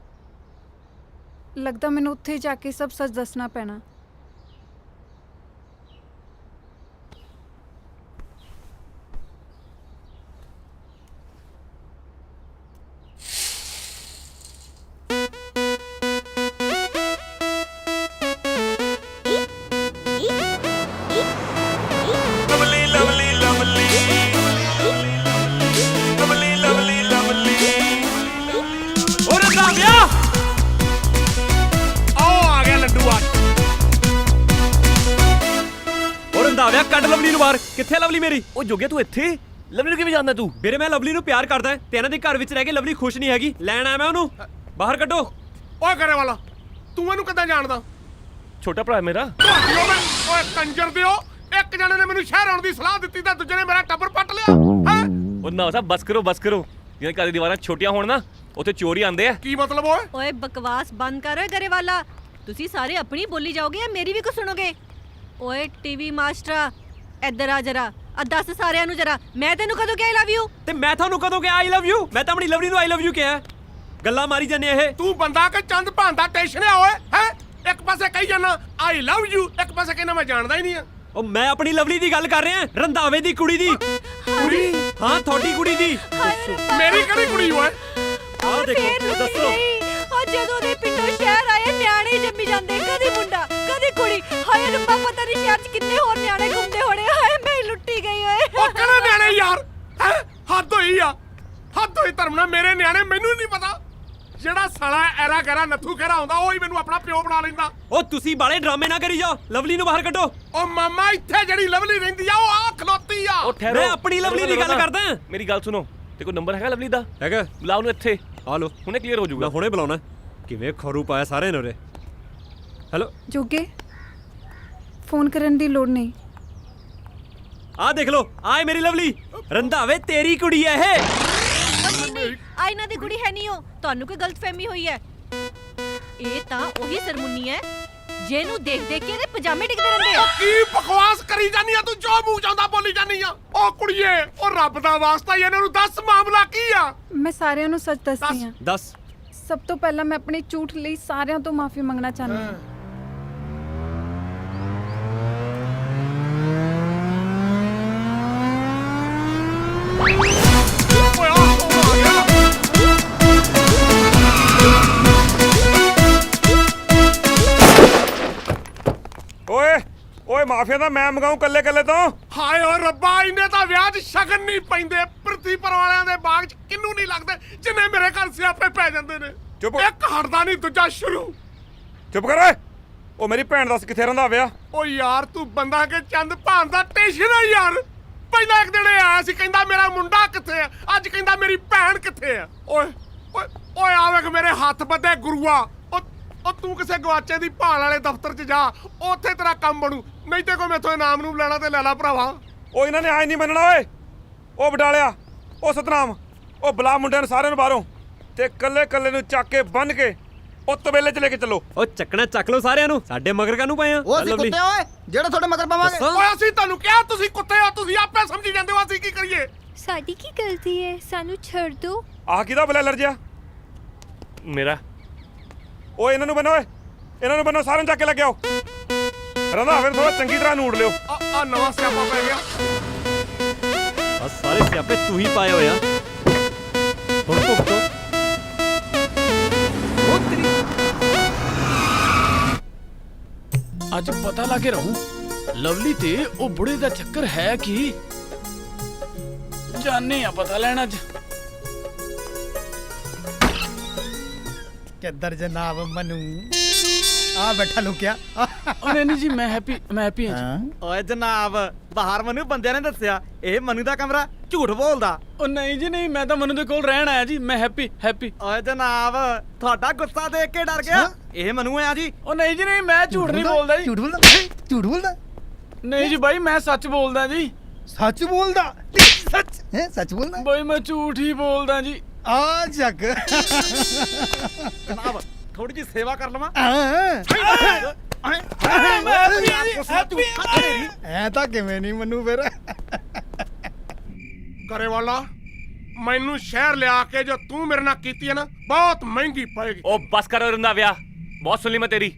ਲੱਗਦਾ ਮੈਨੂੰ ਉੱਥੇ ਜਾ ਕੇ ਸਭ ਸੱਚ ਦੱਸਣਾ ਪੈਣਾ।
Lovely lovely lovely lovely lovely lovely.
ਓ ਰੰਧਾਵਿਆ,
ਆਓ ਆ ਗਿਆ ਲੱਡੂ ਆ।
ਓ ਰੰਧਾਵਿਆ ਕੱਢ ਲਵਲੀ ਨੂੰ ਬਾਹਰ। ਕਿੱਥੇ ਲਵਲੀ ਮੇਰੀ?
ਉਹ ਜੋਗਿਆ ਤੂੰ ਇੱਥੇ? ਲਵਲੀ ਨੂੰ ਕਿਵੇਂ ਜਾਣਦਾ ਤੂੰ?
ਵੀਰੇ ਮੈਂ ਲਵਲੀ ਨੂੰ ਪਿਆਰ ਕਰਦਾ ਤੇ ਇਹਨਾਂ ਦੇ ਘਰ ਵਿੱਚ ਰਹਿ ਕੇ ਲਵਲੀ ਖੁਸ਼ ਨਹੀਂ ਹੈਗੀ। ਲੈਣ ਆਇਆ ਮੈਂ ਉਹਨੂੰ। ਬਾਹਰ ਕੱਢੋ।
ਓਏ ਕਰੇ ਵਾਲਾ, ਤੂੰ ਇਹਨੂੰ ਕਿੱਦਾਂ ਜਾਣਦਾ?
ਛੋਟਾ ਭਰਾ ਮੇਰਾ।
ਓਏ ਕੰਜਰ ਦਿਓ, ਇੱਕ ਜਣੇ ਨੇ ਮੈਨੂੰ ਸ਼ਹਿਰ ਆਉਣ ਦੀ ਸਲਾਹ ਦਿੱਤੀ ਤਾਂ ਦੂਜੇ ਨੇ ਮੇਰਾ ਟੱਬਰ ਪੱਟ ਲਿਆ ਹੈ।
ਉਹ ਨਾ ਸਾਹਿਬ ਬਸ ਕਰੋ ਬਸ ਕਰੋ। ਜਿਹਨਾਂ ਘਰ ਦੀ ਦੀਵਾਰਾਂ ਛੋਟੀਆਂ ਹੋਣ ਨਾ, ਉੱਥੇ ਚੋਰੀ ਆਉਂਦੇ ਆ।
ਕੀ ਮਤਲਬ ਓਏ?
ਓਏ ਬਕਵਾਸ ਬੰਦ ਕਰ ਓਏ ਗਰੇ ਵਾਲਾ। ਤੁਸੀਂ ਸਾਰੇ ਆਪਣੀ ਬੋਲੀ ਜਾਓਗੇ ਜਾਂ ਮੇਰੀ ਵੀ ਕੁਝ ਸੁਣੋਗੇ? ਓਏ ਟੀਵੀ ਮਾਸਟਰਾ, ਇੱਧਰ ਆ ਜਰਾ। ਆ ਦੱਸ ਸਾਰਿਆਂ ਨੂੰ ਜਰਾ, ਮੈਂ ਤੈਨੂੰ ਕਦੋਂ ਕਿਹਾ ਆਈ ਲਵ ਯੂ?
ਤੇ ਮੈਂ ਤੁਹਾਨੂੰ ਕਦੋਂ ਕਿਹਾ ਆਈ ਲਵ ਯੂ? ਮੈਂ ਤਾਂ ਆਪਣੀ ਲਵਲੀ ਨੂੰ ਆਈ ਲਵ ਯੂ ਕਿਹਾ। ਗੱਲਾਂ ਮਾਰੀ ਜਾਂਦੇ ਇਹ।
ਤੂੰ ਬੰਦਾ ਕਿ ਚੰਦ ਭਾਂਦਾ ਟੈਸ਼ਨ ਆ ਓਏ ਹੈ। ਇੱਕ ਪਾਸੇ ਕਹੀ ਜਾਣਾ ਆਈ ਲਵ ਯੂ, ਇੱਕ ਪਾਸੇ ਕਹਿੰਦਾ ਮੈਂ ਜਾਣਦਾ ਹੀ ਨਹੀਂ ਆ।
ਉਹ ਮੈਂ ਆਪਣੀ ਲਵਲੀ ਦੀ ਗੱਲ ਕਰ ਰਿਹਾ, ਰੰਧਾਵੇ ਦੀ ਕੁੜੀ ਦੀ।
ਕੁੜੀ?
ਹਾਂ ਤੁਹਾਡੀ ਕੁੜੀ ਦੀ।
ਮੇਰੀ ਕਿਹੜੀ ਕੁੜੀ ਓਏ?
ਆਹ ਦੇਖੋ ਦੱਸੋ।
ਉਹ ਜਦੋਂ ਦੇ ਪਿੰਡੋਂ ਸ਼ਹਿਰ ਆਏ ਨਿਆਣੇ ਜੰਮੀ ਜਾਂਦੇ, ਕਦੀ ਮੁੰਡਾ ਕਦੀ ਕੁੜੀ। ਹਾਏ ਰੱਬਾ, ਪਤਾ ਨਹੀਂ ਸ਼ਹਿਰ 'ਚ ਕਿੰਨੇ ਹੋਰ ਨਿਆਣੇ ਘੁੰਮਦੇ ਹੋਣੇ। ਹਾਏ ਮੈਂ ਲੁੱਟੀ ਗਈ ਓਏ।
ਉਹ ਕਿਹੜੇ ਨਿਆਣੇ ਯਾਰ ਹੈ? ਹੱਦ ਹੋਈ ਆ, ਹੱਦ ਹੋਈ ਧਰਮ ਨਾਲ। ਮੇਰੇ ਨਿਆਣੇ ਮੈਨੂੰ ਨਹੀਂ ਪਤਾ। ਜਿਹੜਾ ਸਾਲਾ ਐਰਾ ਗੈਰਾ ਨੱਥੂ ਖੇਰਾ ਹੁੰਦਾ ਉਹ ਹੀ ਮੈਨੂੰ ਆਪਣਾ ਪਿਓ ਬਣਾ ਲੈਂਦਾ।
ਉਹ ਤੁਸੀਂ ਬਾਲੇ ਡਰਾਮੇ ਨਾ ਕਰੀ ਜਾਓ। ਲਵਲੀ ਨੂੰ ਬਾਹਰ ਕੱਢੋ।
ਉਹ ਮਾਮਾ ਇੱਥੇ ਜਿਹੜੀ ਲਵਲੀ ਰਹਿੰਦੀ ਆ ਉਹ ਆ ਖਲੋਤੀ ਆ।
ਉਹ ਠਹਿਰੋ,
ਮੈਂ ਆਪਣੀ ਲਵਲੀ ਦੀ ਗੱਲ ਕਰਦਾ।
ਮੇਰੀ ਗੱਲ ਸੁਣੋ, ਤੇ ਕੋਈ ਨੰਬਰ ਹੈਗਾ ਲਵਲੀ ਦਾ?
ਹੈਗਾ।
ਬੁਲਾਓ ਉਹਨੂੰ ਇੱਥੇ।
ਆ ਲੋ,
ਹੁਣੇ ਕਲੀਅਰ ਹੋ ਜਾਊਗਾ।
ਮੈਂ ਹੁਣੇ ਬੁਲਾਉਣਾ। ਕਿਵੇਂ ਖਰੂ ਪਾਇਆ ਸਾਰੇ ਨੇ ਉਰੇ। ਹੈਲੋ
ਜੋਗੇ, ਫੋਨ ਕਰਨ ਦੀ ਲੋੜ ਨਹੀਂ।
ਆਹ ਦੇਖ ਲੋ, ਆਏ ਮੇਰੀ ਲਵਲੀ। ਰੰਧਾਵੇ ਤੇਰੀ ਕੁੜੀ ਐ ਇਹ।
ਨਹੀਂ, ਆ ਇਹਨਾਂ ਦੀ ਕੁੜੀ ਹੈ ਨਹੀਂ। ਉਹ ਤੁਹਾਨੂੰ ਕੋਈ ਗਲਤਫਹਿਮੀ ਹੋਈ ਹੈ। ਇਹ ਤਾਂ ਉਹੀ ਸਰਮੁੰਨੀ ਹੈ ਜਿਹਨੂੰ ਦੇਖ ਦੇਖ ਕੇ ਇਹਦੇ ਪਜਾਮੇ ਟਿਕਦੇ ਰਹਿੰਦੇ ਆ।
ਕੀ ਬਕਵਾਸ ਕਰੀ ਜਾਨੀ ਆ ਤੂੰ, ਜੋ ਮੂੰਹ ਜਾਂਦਾ ਬੋਲੀ ਜਾਨੀ ਆ। ਉਹ ਕੁੜੀਏ, ਉਹ ਰੱਬ ਦਾ ਵਾਸਤਾ ਹੀ ਇਹਨਾਂ ਨੂੰ ਦੱਸ ਮਾਮਲਾ ਕੀ ਆ।
ਮੈਂ ਸਾਰਿਆਂ ਨੂੰ ਸੱਚ ਦੱਸਦੀ ਹਾਂ।
ਦੱਸ।
ਸਭ ਤੋਂ ਪਹਿਲਾਂ ਮੈਂ ਆਪਣੇ ਝੂਠ ਲਈ ਸਾਰਿਆਂ ਤੋਂ ਮਾਫੀ ਮੰਗਣਾ ਚਾਹੁੰਦੀ ਹਾਂ।
ਓਏ ਓਏ ਮਾਫੀਆ ਦਾ ਮੈਂ ਮੰਗਾਉਂ ਕੱਲੇ ਕੱਲੇ ਤੋਂ।
ਹਾਏ ਓ ਰੱਬਾ, ਇਹਨੇ ਤਾਂ ਵਿਆਹ 'ਚ ਸ਼ਗਨ ਨਹੀਂ ਪੈਂਦੇ। ਪ੍ਰਿਥੀਪੁਰ ਵਾਲਿਆਂ ਦੇ ਬਾਗ 'ਚ ਕਿੰਨੂੰ ਨਹੀਂ ਲੱਗਦੇ ਜਿੰਨੇ ਮੇਰੇ ਘਰ ਸਿਆਪੇ ਪੈ ਜਾਂਦੇ ਨੇ।
ਚੁੱਪ।
ਇੱਕ ਹਟਦਾ ਨਹੀਂ, ਦੂਜਾ ਸ਼ੁਰੂ।
ਚੁੱਪ ਕਰ ਓਏ। ਉਹ ਮੇਰੀ ਭੈਣ ਦੱਸ ਕਿੱਥੇ ਰਹਿੰਦਾ ਵਿਆਹ?
ਓ ਯਾਰ ਤੂੰ ਬੰਦਾ ਕਿ ਚੰਦ ਭਾਨ ਦਾ ਟੈਨਸ਼ਨ ਆ ਯਾਰ। ਪਹਿਲਾਂ ਇੱਕ ਦਿਨ ਇਹ ਆਇਆ ਸੀ, ਕਹਿੰਦਾ ਮੇਰਾ ਮੁੰਡਾ ਕਿੱਥੇ ਆ, ਅੱਜ ਕਹਿੰਦਾ ਮੇਰੀ ਭੈਣ ਕਿੱਥੇ ਆ। ਓਏ ਓਏ ਓਏ ਆ ਵੇਖ ਮੇਰੇ ਹੱਥ ਬੱਧੇ ਗੁਰੂਆ। ਉਹ ਤੂੰ ਕਿਸੇ ਗਵਾਚੇ ਦੀ ਭਾਲ ਵਾਲੇ ਦਫ਼ਤਰ 'ਚ ਜਾ, ਉੱਥੇ ਤੇਰਾ ਕੰਮ ਬਣੂ। ਨਹੀਂ ਤੇ ਕੋਈ ਮੈਥੋਂ ਇਨਾਮ ਨੂੰ ਲੈਣਾ ਤੇ ਲੈ ਲਾ ਭਰਾਵਾ।
ਉਹ ਇਹਨਾਂ ਨੇ ਆਏ ਨਹੀਂ ਮੰਨਣਾ ਓਏ। ਉਹ ਬਡਾਲਿਆ, ਉਹ ਸਤਨਾਮ, ਉਹ ਬੁਲਾ ਮੁੰਡਿਆਂ ਨੂੰ ਸਾਰਿਆਂ ਨੂੰ ਬਾਹਰੋਂ ਤੇ ਕੱਲੇ ਕੱਲੇ ਨੂੰ ਚੱਕ ਕੇ ਬੰਨ ਕੇ ਉਹ ਤਬੇਲੇ 'ਚ ਲੈ ਕੇ ਚੱਲੋ।
ਉਹ ਚੱਕਣਾ ਚੱਕ ਲਓ ਸਾਰਿਆਂ ਨੂੰ, ਸਾਡੇ ਮਗਰ ਕਾਹਨੂੰ ਪਏ ਆ?
ਉਹ ਅਸੀਂ ਕੁੱਤੇ ਓਏ ਜਿਹੜੇ ਤੁਹਾਡੇ ਮਗਰ ਪਾਵਾਂਗੇ।
ਓਏ ਅਸੀਂ ਤੁਹਾਨੂੰ ਕਿਹਾ ਤੁਸੀਂ ਕੁੱਤੇ ਹੋ, ਤੁਸੀਂ ਆਪੇ ਸਮਝੀ ਜਾਂਦੇ ਹੋ। ਅਸੀਂ ਕੀ ਕਰੀਏ?
ਸਾਡੀ ਕੀ ਗਲਤੀ ਹੈ? ਸਾਨੂੰ ਛੱਡ ਦਿਓ।
ਆਹ ਕਿਹਦਾ ਬਲੈਲਰ ਜਿਹਾ?
ਮੇਰਾ।
ਓਏ ਇਹਨਾਂ ਨੂੰ ਬੰਨੋ, ਓਏ ਇਹਨਾਂ ਨੂੰ ਬੰਨੋ, ਸਾਰਿਆਂ ਨੂੰ ਚੱਕ ਕੇ ਲੈ ਕੇ ਆਓ। ਰੰਦਾ ਫਿਰ ਥੋੜਾ ਚੰਗੀ ਤਰ੍ਹਾਂ ਨੂੜ ਲਿਓ।
ਆ ਨਵਾਂ ਸਿਆਪਾ ਪੈ ਗਿਆ।
ਆ ਸਾਰੇ ਸਿਆਪੇ ਤੂੰ ਹੀ ਪਾਏ ਹੋਏ ਆ। ਹੁਣ ਭੁਗਤੋ।
ਅੱਜ ਪਤਾ ਲਾ ਕੇ ਰਹੂੰ ਲਵਲੀ ਤੇ ਉਹ ਬੁੜੇ ਦਾ ਚੱਕਰ ਹੈ ਕੀ। ਜਾਣੇ ਆ ਪਤਾ ਲੈਣ ਅੱਜ।
ਕਿੱਧਰ ਜਨਾਬ ਮਨੂ ਆ ਬੈਠਾ ਲੁਕਿਆ।
ਉਹ ਨਹੀਂ ਜੀ, ਮੈਂ ਹੈਪੀ ਹਾਂ ਜੀ।
ਓਏ ਜਨਾਬ, ਬਾਹਰ ਮਨੂ ਬੰਦਿਆਂ ਨੇ ਦੱਸਿਆ ਇਹ ਮਨੂ ਦਾ ਕਮਰਾ। ਝੂਠ ਬੋਲਦਾ।
ਉਹ ਨਹੀਂ ਜੀ ਨਹੀਂ, ਮੈਂ ਤਾਂ ਮਨੂ ਦੇ ਕੋਲ ਰਹਿਣ ਆਇਆ ਜੀ। ਮੈਂ ਹੈਪੀ।
ਓਏ ਜਨਾਬ, ਤੁਹਾਡਾ ਗੁੱਸਾ ਦੇਖ ਕੇ ਡਰ ਗਿਆ। ਇਹ ਮਨੂ ਆ ਜੀ।
ਉਹ ਨਹੀਂ ਜੀ ਨਹੀਂ, ਮੈਂ ਝੂਠ ਨਹੀਂ ਬੋਲਦਾ ਜੀ।
ਝੂਠ ਬੋਲਦਾ?
ਨਹੀਂ ਜੀ ਬਾਈ, ਮੈਂ ਸੱਚ ਬੋਲਦਾ ਜੀ।
ਸੱਚ ਬੋਲਦਾ? ਸੱਚ ਹੈ? ਸੱਚ ਬੋਲਦਾ
ਬਾਈ, ਮੈਂ ਝੂਠ ਹੀ ਬੋਲਦਾ ਜੀ।
ਆ ਜੱਗ
ਜਨਾਬ ਥੋੜੀ ਜੀ ਸੇਵਾ ਕਰ ਲਵਾਂ।
ਐ ਤਾਂ ਕਿਵੇਂ ਨਹੀਂ ਮਨੂ ਫਿਰ।
ਕਰੇ ਵਾਲਾ, ਮੈਨੂੰ ਸ਼ਹਿਰ ਲਿਆ ਕੇ ਜੋ ਤੂੰ ਮੇਰੇ ਨਾਲ ਕੀਤੀ ਹੈ ਨਾ, ਬਹੁਤ ਮਹਿੰਗੀ ਪਏਗੀ।
ਉਹ ਬਸ ਕਰੋ ਰੰਧਾਵਿਆ, ਬਹੁਤ ਸੁਣ ਲਈ ਮੈਂ ਤੇਰੀ।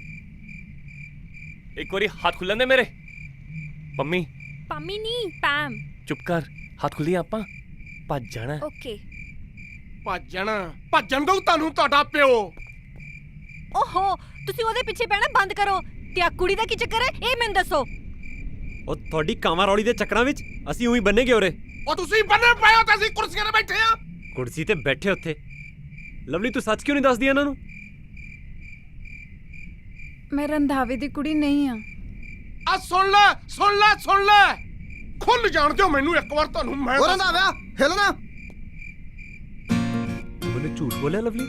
ਇੱਕ ਵਾਰੀ ਹੱਥ ਖੁੱਲਣ ਦੇ ਮੇਰੇ। ਪੰਮੀ।
ਪੰਮੀ ਨਹੀਂ, ਪੈਮ।
ਚੁੱਪ ਕਰ, ਹੱਥ ਖੁੱਲੀਆਂ ਆਪਾਂ ਭੱਜ ਜਾਣਾ।
ਓਕੇ।
ਭੱਜਣ ਦਊ ਤੁਹਾਨੂੰ ਤੁਹਾਡਾ ਪਿਓ।
ਓਹੋ, ਤੁਸੀਂ ਉਹਦੇ ਪਿੱਛੇ ਪੈਣਾ ਬੰਦ ਕਰੋ। ਤੇ ਆ ਕੁੜੀ ਦਾ ਕੀ ਚੱਕਰ ਹੈ, ਇਹ ਮੈਨੂੰ ਦੱਸੋ।
ਉਹ ਤੁਹਾਡੀ ਕਾਵਾਂ ਰੌਲੀ ਦੇ ਚੱਕਰਾਂ ਵਿੱਚ ਅਸੀਂ ਉਹੀ ਬੰਨੇ ਗਏ ਉਰੇ।
ਉਹ ਤੁਸੀਂ ਬੰਨੇ ਪਏ ਹੋ ਤੇ ਅਸੀਂ ਕੁਰਸੀਆਂ 'ਤੇ ਬੈਠੇ ਆ।
ਕੁਰਸੀ ਤੇ ਬੈਠੇ ਉੱਥੇ। ਲਵਲੀ ਤੂੰ ਸੱਚ ਕਿਉਂ ਨਹੀਂ ਦੱਸਦੀ ਇਹਨਾਂ ਨੂੰ?
ਮੈਂ ਰੰਧਾਵੇ ਦੀ ਕੁੜੀ ਨਹੀਂ ਆ।
ਆ ਸੁਣ ਲੈ ਸੁਣ ਲੈ ਸੁਣ ਲੈ, ਖੁੱਲ ਜਾਣ ਦਿਓ ਮੈਨੂੰ ਇੱਕ ਵਾਰ। ਤੁਹਾਨੂੰ ਮੈਂ
ਉਹ ਰੰਧਾਵਾ ਹਿਲਣਾ।
ਉਹਨੇ ਝੂਠ ਬੋਲਿਆ ਲਵਲੀ।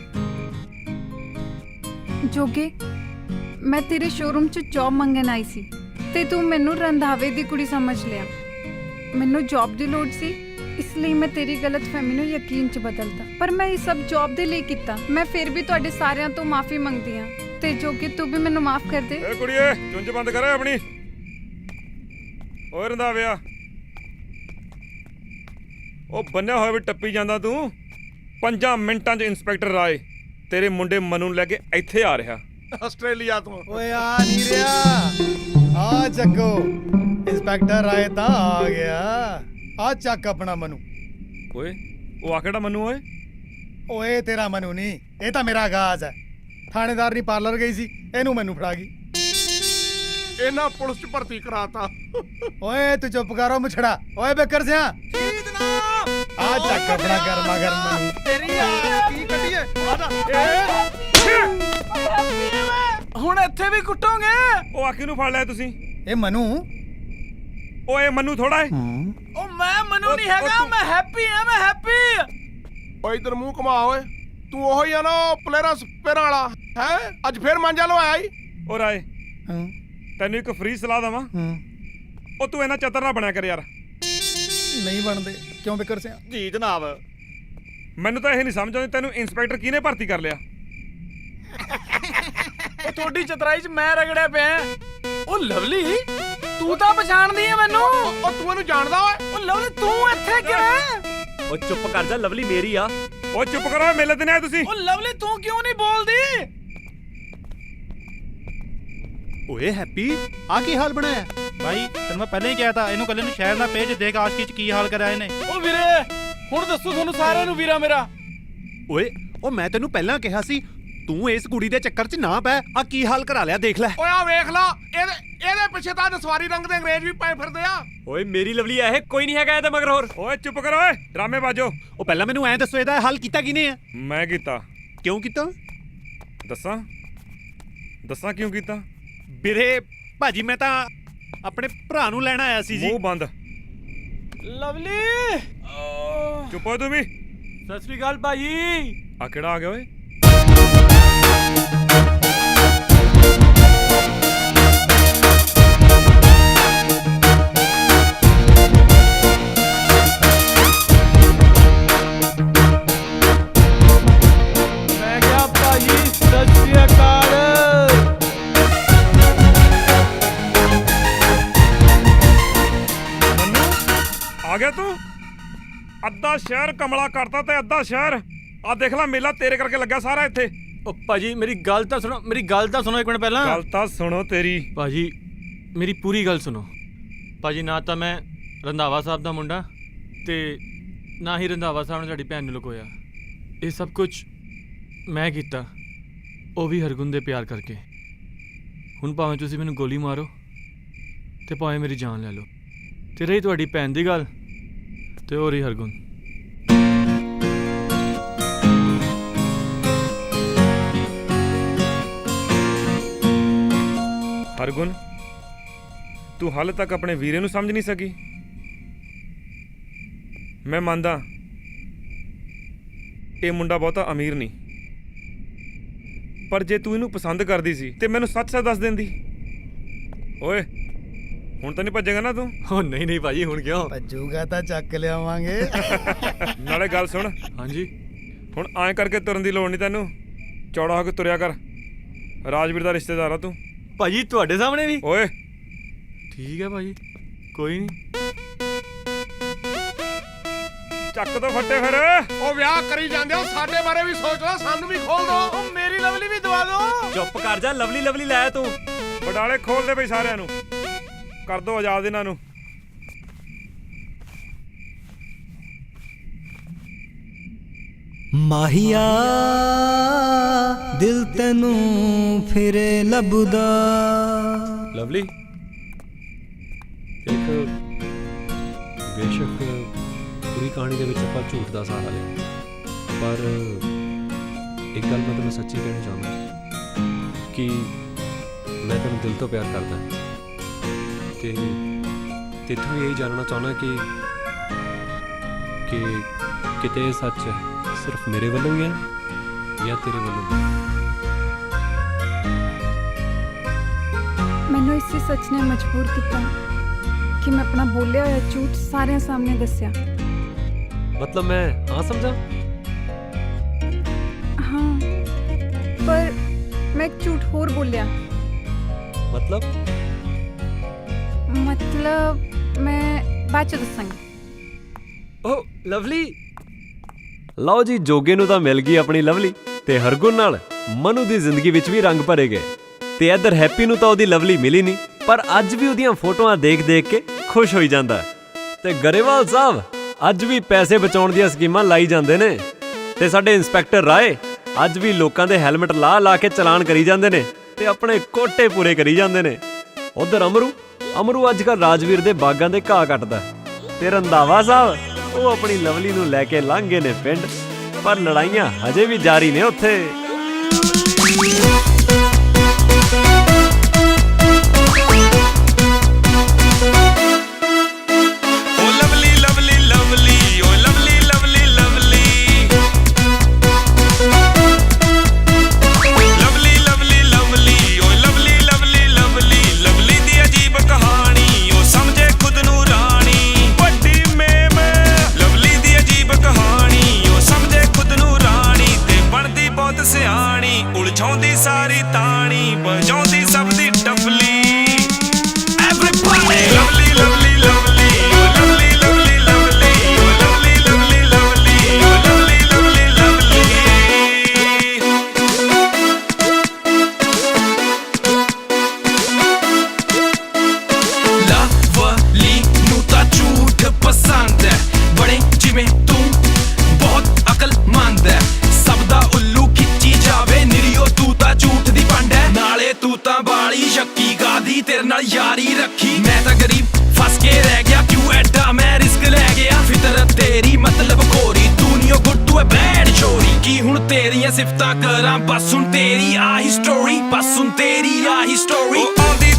ਜੋਗੇ, ਮੈਂ ਤੇਰੇ ਸ਼ੋਰੂਮ 'ਚ ਜੌਬ ਮੰਗਣ ਆਈ ਸੀ ਤੇ ਤੂੰ ਮੈਨੂੰ ਰੰਧਾਵੇ ਦੀ ਕੁੜੀ ਸਮਝ ਲਿਆ। ਮੈਨੂੰ ਜੌਬ ਦੀ ਲੋੜ ਸੀ, ਇਸ ਲਈ ਮੈਂ ਤੇਰੀ ਗਲਤਫਹਿਮੀ ਨੂੰ ਯਕੀਨ 'ਚ ਬਦਲਤਾ। ਪਰ ਮੈਂ ਇਹ ਸਭ ਜੌਬ ਦੇ ਲਈ ਕੀਤਾ। ਮੈਂ ਫਿਰ ਵੀ ਤੁਹਾਡੇ ਸਾਰਿਆਂ ਤੋਂ ਮਾਫੀ ਮੰਗਦੀ ਹਾਂ ਤੇ ਜੋਗੇ ਤੂੰ ਵੀ ਮੈਨੂੰ ਮਾਫ ਕਰ ਦੇ।
ਏ ਕੁੜੀਏ, ਚੁੰਝ ਬੰਦ ਕਰ ਆਪਣੀ। ਓਏ ਰੰਧਾਵਿਆ, ਉਹ ਬੰਨਿਆ ਹੋਇਆ ਵੀ ਟੱਪੀ ਜਾਂਦਾ ਤੂੰ। 5 ਮਿੰਟਾਂ 'ਚ ਇੰਸਪੈਕਟਰ ਰਾਏ ਤੇਰੇ ਮੁੰਡੇ ਮਨੂ ਨੂੰ ਲੈ ਕੇ ਇੱਥੇ ਆ ਰਿਹਾ।
ਆਸਟ੍ਰੇਲੀਆ ਤੋਂ।
ਓਏ ਆ ਨਹੀਂ ਰਿਹਾ। ਆ ਜੱਗੋ, ਇੰਸਪੈਕਟਰ ਰਾਏ ਤਾਂ ਆ ਗਿਆ। ਆ ਚੱਕ ਆਪਣਾ ਮਨੂ।
ਓਏ ਉਹ ਆ ਕਿਹੜਾ ਮਨੂ? ਓਏ
ਓਏ ਤੇਰਾ ਮਨੂ ਨਹੀਂ, ਇਹ ਤਾਂ ਮੇਰਾ ਗਾਜ ਹੈ। ਥਾਣੇਦਾਰ ਨਹੀਂ ਪਾਰਲਰ ਗਈ ਸੀ, ਇਹਨੂੰ ਮੈਨੂੰ ਫੜਾ ਗਈ।
ਇਹਨਾਂ ਪੁਲਿਸ 'ਚ ਭਰਤੀ ਕਰਾਤਾ।
ਓਏ ਤੂੰ ਚੁੱਪ ਕਰੋ ਮੁਛੜਾ। ਓਏ ਬੇਕਰ ਸਿਆ ਆ ਚੱਕ ਆਪਣਾ ਗਰਮਾ ਗਰਮ ਮਨੂ।
ਤੇਰੀ ਆ ਕੀ ਕੱਢੀਏ?
ਹੁਣ ਇੱਥੇ ਵੀ ਕੁੱਟੋਗੇ?
ਉਹ ਆ ਕਿਹਨੂੰ ਫੜ ਲਿਆ ਤੁਸੀਂ?
ਇਹ ਮਨੂ।
ਓਏ ਮਨੂ ਥੋੜਾ ਹੈ।
ਉਹ ਮੈਂ ਮਨੂ ਨਹੀਂ ਹੈਗਾ, ਮੈਂ ਹੈਪੀ ਆ। ਮੈਂ ਹੈਪੀ।
ਓਏ ਇਧਰ ਮੂੰਹ ਘੁਮਾ। ਓਏ ਤੂੰ ਉਹੀ ਆ ਨਾ ਪਲੇਰਾ ਸਪੇਰਾਂ ਵਾਲਾ ਹੈ? ਅੱਜ ਫੇਰ ਮਾਂਜਾ ਲੋ ਆਇਆ ਈ।
ਓ ਰਾਏ, ਤੈਨੂੰ ਇੱਕ ਫ੍ਰੀ ਸਲਾਹ ਦਵਾਂ। ਉਹ ਤੂੰ ਇਹਨਾਂ ਚਤਰ ਨਾ ਬਣਿਆ ਕਰ ਯਾਰ।
ਨਹੀਂ ਬਣਦੇ ਕਿਉਂ ਬੇਕਰ ਸਿਆ?
ਜੀ ਜਨਾਬ।
ਮੈਨੂੰ ਤਾਂ ਇਹ ਨਹੀਂ ਸਮਝ ਆਉਂਦੀ ਤੈਨੂੰ ਇੰਸਪੈਕਟਰ ਕਿਹਨੇ ਭਰਤੀ ਕਰ ਲਿਆ।
ਉਹ ਤੁਹਾਡੀ ਚਤਰਾਈ 'ਚ ਮੈਂ ਰਗੜਿਆ ਪਿਆ। ਉਹ ਲਵਲੀ ਤੂੰ ਤਾਂ ਪਛਾਣਦੀ ਹੈ ਮੈਨੂੰ।
ਉਹ ਤੂੰ ਇਹਨੂੰ ਜਾਣਦਾ ਓਏ?
ਉਹ ਲਵਲੀ ਤੂੰ ਇੱਥੇ ਕਿਵੇਂ?
ਉਹ ਚੁੱਪ ਕਰ ਜਾ, ਲਵਲੀ ਮੇਰੀ ਆ।
ਉਹ ਚੁੱਪ ਕਰੋ, ਮਿਲੇ ਤੇ ਨਹੀਂ ਆਏ ਤੁਸੀਂ।
ਉਹ ਲਵਲੀ ਤੂੰ ਕਿਉਂ ਨਹੀਂ ਬੋਲਦੀ?
ਓਏ ਹੈਪੀ, ਆ ਕੀ ਹਾਲ ਬਣਾਇਆ?
ਭਾਈ ਤੈਨੂੰ ਮੈਂ ਪਹਿਲਾਂ ਹੀ ਕਿਹਾ ਤਾਂ ਇਹਨੂੰ ਕੱਲੇ ਨੂੰ ਸ਼ਹਿਰ ਦਾ ਪੇਜ ਦੇਖ ਆਸ਼ਕੀ 'ਚ ਕੀ ਹਾਲ ਕਰਿਆ ਇਹਨੇ।
ਉਹ ਵੀਰੇ ਹੁਣ ਦੱਸੋ ਤੁਹਾਨੂੰ ਸਾਰਿਆਂ ਨੂੰ ਵੀਰਾ ਮੇਰਾ।
ਓਏ ਉਹ ਮੈਂ ਤੈਨੂੰ ਪਹਿਲਾਂ ਕਿਹਾ ਸੀ ਤੂੰ ਇਸ ਕੁੜੀ ਦੇ ਚੱਕਰ 'ਚ ਨਾ ਪੈ। ਆ ਕੀ ਹਾਲ ਕਰਾ ਲਿਆ, ਦੇਖ ਲੈ।
ਓਏ ਆ ਵੇਖ ਲਾ, ਇਹਦੇ ਪਿੱਛੇ ਤਾਂ ਨਸਵਾਰੀ ਰੰਗ ਦੇ ਅੰਗਰੇਜ਼ ਵੀ ਪਏ ਫਿਰਦੇ ਆ।
ਓਏ ਮੇਰੀ ਲਵਲੀ ਆ ਇਹ, ਕੋਈ ਨਹੀਂ ਹੈਗਾ ਇਹਦੇ ਮਗਰ ਹੋਰ।
ਓਏ ਚੁੱਪ ਕਰੋ ਓਏ, ਡਰਾਮੇ ਬਾਜੋ।
ਉਹ ਪਹਿਲਾਂ ਮੈਨੂੰ ਐਂ ਦੱਸੋ ਇਹਦਾ ਹੱਲ ਕੀਤਾ ਕਿਨੇ ਆ?
ਮੈਂ ਕੀਤਾ।
ਕਿਉਂ ਕੀਤਾ?
ਦੱਸਾਂ ਕਿਉਂ ਕੀਤਾ?
ਵੀਰੇ ਭਾਜੀ ਮੈਂ ਤਾਂ ਆਪਣੇ ਭਰਾ ਨੂੰ ਲੈਣ ਆਇਆ ਸੀ ਜੀ।
ਮੂੰਹ ਬੰਦ।
ਲਵਲੀ
ਚੁੱਪ ਹੋ ਤੂੰ ਵੀ।
ਸਤਿ ਸ੍ਰੀ ਅਕਾਲ ਭਾਜੀ।
ਆ ਕਿਹੜਾ ਆ ਗਿਆ ਓਏ?
ਮੈਂ ਕਿਹਾ ਭਾਜੀ ਸਤਿ ਸ੍ਰੀ ਅਕਾਲ।
ਆ ਗਿਆ ਤੂੰ? ਅੱਧਾ ਸ਼ਹਿਰ ਕਮਲਾ ਕਰਤਾ ਤੇ ਅੱਧਾ ਸ਼ਹਿਰ ਆ ਦੇਖ ਲੈ, ਮੇਲਾ ਤੇਰੇ ਕਰਕੇ ਲੱਗਾ ਸਾਰਾ ਇੱਥੇ।
ਉਹ ਭਾਜੀ ਮੇਰੀ ਗੱਲ ਤਾਂ ਸੁਣੋ, ਮੇਰੀ ਗੱਲ ਤਾਂ ਸੁਣੋ ਇੱਕ ਮਿੰਟ ਪਹਿਲਾਂ।
ਗੱਲ ਤਾਂ ਸੁਣੋ ਤੇਰੀ।
ਭਾਜੀ ਮੇਰੀ ਪੂਰੀ ਗੱਲ ਸੁਣੋ। ਭਾਜੀ ਨਾ ਤਾਂ ਮੈਂ ਰੰਧਾਵਾ ਸਾਹਿਬ ਦਾ ਮੁੰਡਾ ਤੇ ਨਾ ਹੀ ਰੰਧਾਵਾ ਸਾਹਿਬ ਨੇ ਸਾਡੀ ਭੈਣ ਨੂੰ ਲੁਕੋਇਆ। ਇਹ ਸਭ ਕੁਝ ਮੈਂ ਕੀਤਾ, ਉਹ ਵੀ ਹਰਗੁਣ ਦੇ ਪਿਆਰ ਕਰਕੇ। ਹੁਣ ਭਾਵੇਂ ਤੁਸੀਂ ਮੈਨੂੰ ਗੋਲੀ ਮਾਰੋ ਤੇ ਭਾਵੇਂ ਮੇਰੀ ਜਾਨ ਲੈ ਲਓ, ਤੇ ਰਹੀ ਤੁਹਾਡੀ ਭੈਣ ਦੀ ਗੱਲ ਤੇ ਉਹ ਰਹੀ ਹਰਗੁਣ।
ਹਰਗੁਣ, ਤੂੰ ਹਾਲੇ ਤੱਕ ਆਪਣੇ ਵੀਰੇ ਨੂੰ ਸਮਝ ਨਹੀਂ ਸਕੀ। ਮੈਂ ਮੰਨਦਾ ਇਹ ਮੁੰਡਾ ਬਹੁਤਾ ਅਮੀਰ ਨਹੀਂ, ਪਰ ਜੇ ਤੂੰ ਇਹਨੂੰ ਪਸੰਦ ਕਰਦੀ ਸੀ ਤੇ ਮੈਨੂੰ ਸੱਚ ਦੱਸ ਦਿੰਦੀ। ਓਏ ਹੁਣ ਤਾਂ ਨਹੀਂ ਭੱਜੇਗਾ ਨਾ ਤੂੰ?
ਉਹ ਨਹੀਂ ਨਹੀਂ ਭਾਜੀ, ਹੁਣ ਕਿਉਂ
ਭੱਜੂਗਾ? ਤਾਂ ਚੱਕ ਲਿਆਵਾਂਗੇ।
ਨਾਲੇ ਗੱਲ ਸੁਣ।
ਹਾਂਜੀ।
ਹੁਣ ਐਂ ਕਰਕੇ ਤੁਰਨ ਦੀ ਲੋੜ ਨਹੀਂ ਤੈਨੂੰ, ਚੌੜਾ ਹੋ ਕੇ ਤੁਰਿਆ ਕਰ। ਰਾਜਵੀਰ ਦਾ ਰਿਸ਼ਤੇਦਾਰ ਆ ਤੂੰ।
ਭਾਜੀ ਤੁਹਾਡੇ ਸਾਹਮਣੇ ਵੀ?
ਓਏ
ਠੀਕ ਹੈ ਭਾਜੀ, ਕੋਈ ਨਹੀਂ।
ਚੱਕ ਦੋ ਫੱਟੇ ਫਿਰ।
ਉਹ ਵਿਆਹ ਕਰੀ ਜਾਂਦੇ ਹੋ, ਸਾਡੇ ਬਾਰੇ ਵੀ ਸੋਚ ਲਓ, ਸਾਨੂੰ ਵੀ ਖੋਲ ਦੋ।
ਉਹ ਮੇਰੀ ਲਵਲੀ ਵੀ ਦਵਾ ਦਿਓ।
ਚੁੱਪ ਕਰ ਜਾ, ਲਵਲੀ ਲਵਲੀ ਲੈ ਤੂੰ।
ਬਡਾਲੇ ਖੋਲ ਦੇ ਬਈ ਸਾਰਿਆਂ ਨੂੰ, ਕਰ ਦੋ ਆਜ਼ਾਦ ਇਹਨਾਂ ਨੂੰ।
ਮਾਹੀਆ ਦਿਲ ਤੈਨੂੰ ਫਿਰੇ ਲੱਭਦਾ।
ਲਵਲੀ ਇੱਕ ਬੇਸ਼ੱਕ ਪੂਰੀ ਕਹਾਣੀ ਦੇ ਵਿੱਚ ਆਪਾਂ ਝੂਠ ਦਾ ਸਹਾਰਾ ਲਿਆ, ਪਰ ਇੱਕ ਗੱਲ ਮੈਂ ਤੈਨੂੰ ਸੱਚੀ ਕਹਿਣੀ ਚਾਹੁੰਦਾ ਕਿ ਮੈਂ ਤੈਨੂੰ ਦਿਲ ਤੋਂ ਪਿਆਰ ਕਰਦਾ ਤੇ ਤੇਥੋਂ ਇਹ ਜਾਣਨਾ ਚਾਹੁੰਦਾ ਕਿ ਕਿਤੇ ਇਹ ਸੱਚ ਸਿਰਫ ਮੇਰੇ ਵੱਲੋਂ ਹੀ ਹੈ ਜਾਂ ਤੇਰੇ ਵੱਲੋਂ ਵੀ।
ਮੈਨੂੰ ਇਸੇ ਸੱਚ ਨੇ ਮਜਬੂਰ ਕੀਤਾ ਕਿ ਮੈਂ ਆਪਣਾ ਬੋਲਿਆ ਹੋਇਆ ਝੂਠ ਸਾਰਿਆਂ ਸਾਹਮਣੇ ਦੱਸਿਆ।
ਮਤਲਬ ਮੈਂ ਹਾਂ ਸਮਝਾਂ?
ਹਾਂ, ਪਰ ਮੈਂ ਇੱਕ ਝੂਠ ਹੋਰ ਬੋਲਿਆ।
ਮਤਲਬ
ਮੈਂ ਬਾਅਦ ਚ ਦੱਸਾਂਗੀ।
ਓ ਲਵਲੀ। ਲਓ ਜੀ, ਜੋਗੇ ਨੂੰ ਤਾਂ ਮਿਲ ਗਈ ਆਪਣੀ ਲਵਲੀ ਤੇ ਹਰਗੁਣ ਨਾਲ ਮਨੂ ਦੀ ਜ਼ਿੰਦਗੀ ਵਿੱਚ ਵੀ ਰੰਗ ਭਰੇ ਗਏ। ਤੇ ਇੱਧਰ ਹੈਪੀ ਨੂੰ ਤਾਂ ਉਹਦੀ ਲਵਲੀ ਮਿਲੀ ਨਹੀਂ, ਪਰ ਅੱਜ ਵੀ ਉਹਦੀਆਂ ਫੋਟੋਆਂ ਦੇਖ-ਦੇਖ ਕੇ ਖੁਸ਼ ਹੋਈ ਜਾਂਦਾ। ਤੇ ਗਰੇਵਾਲ ਸਾਹਿਬ ਅੱਜ ਵੀ ਪੈਸੇ ਬਚਾਉਣ ਦੀਆਂ ਸਕੀਮਾਂ ਲਾਈ ਜਾਂਦੇ ਨੇ, ਤੇ ਸਾਡੇ ਇੰਸਪੈਕਟਰ ਰਾਏ ਅੱਜ ਵੀ ਲੋਕਾਂ ਦੇ ਹੈਲਮਟ ਲਾ ਕੇ ਚਲਾਨ ਕਰੀ ਜਾਂਦੇ ਨੇ ਤੇ ਆਪਣੇ ਕੋਟੇ ਪੂਰੇ ਕਰੀ ਜਾਂਦੇ ਨੇ। ਉਧਰ ਅਮਰੂ ਅੱਜ ਕੱਲ੍ਹ ਰਾਜਵੀਰ ਦੇ ਬਾਗਾਂ ਦੇ ਘਾਹ ਕੱਟਦਾ, ਤੇ ਰੰਧਾਵਾ ਸਾਹਿਬ ਉਹ ਆਪਣੀ ਲਵਲੀ ਨੂੰ ਲੈ ਕੇ ਲੰਘ ਗਏ ਨੇ ਪਿੰਡ, ਪਰ ਲੜਾਈਆਂ ਹਜੇ ਵੀ ਜਾਰੀ ਨੇ ਉੱਥੇ।
ਸਿਆਣੀ ਉਲਝਾਉਂਦੀ ਸਾਰੀ ਸਿਫਤਾਂ ਕਰਾਂ ਬਸ ਹੁਣ ਤੇਰੀ ਆਹੀ ਸਟੋਰੀ, ਬਸ ਹੁਣ ਤੇਰੀ ਆਹੀ ਸਟੋਰੀ। ਉਹ ਆਉਂਦੀ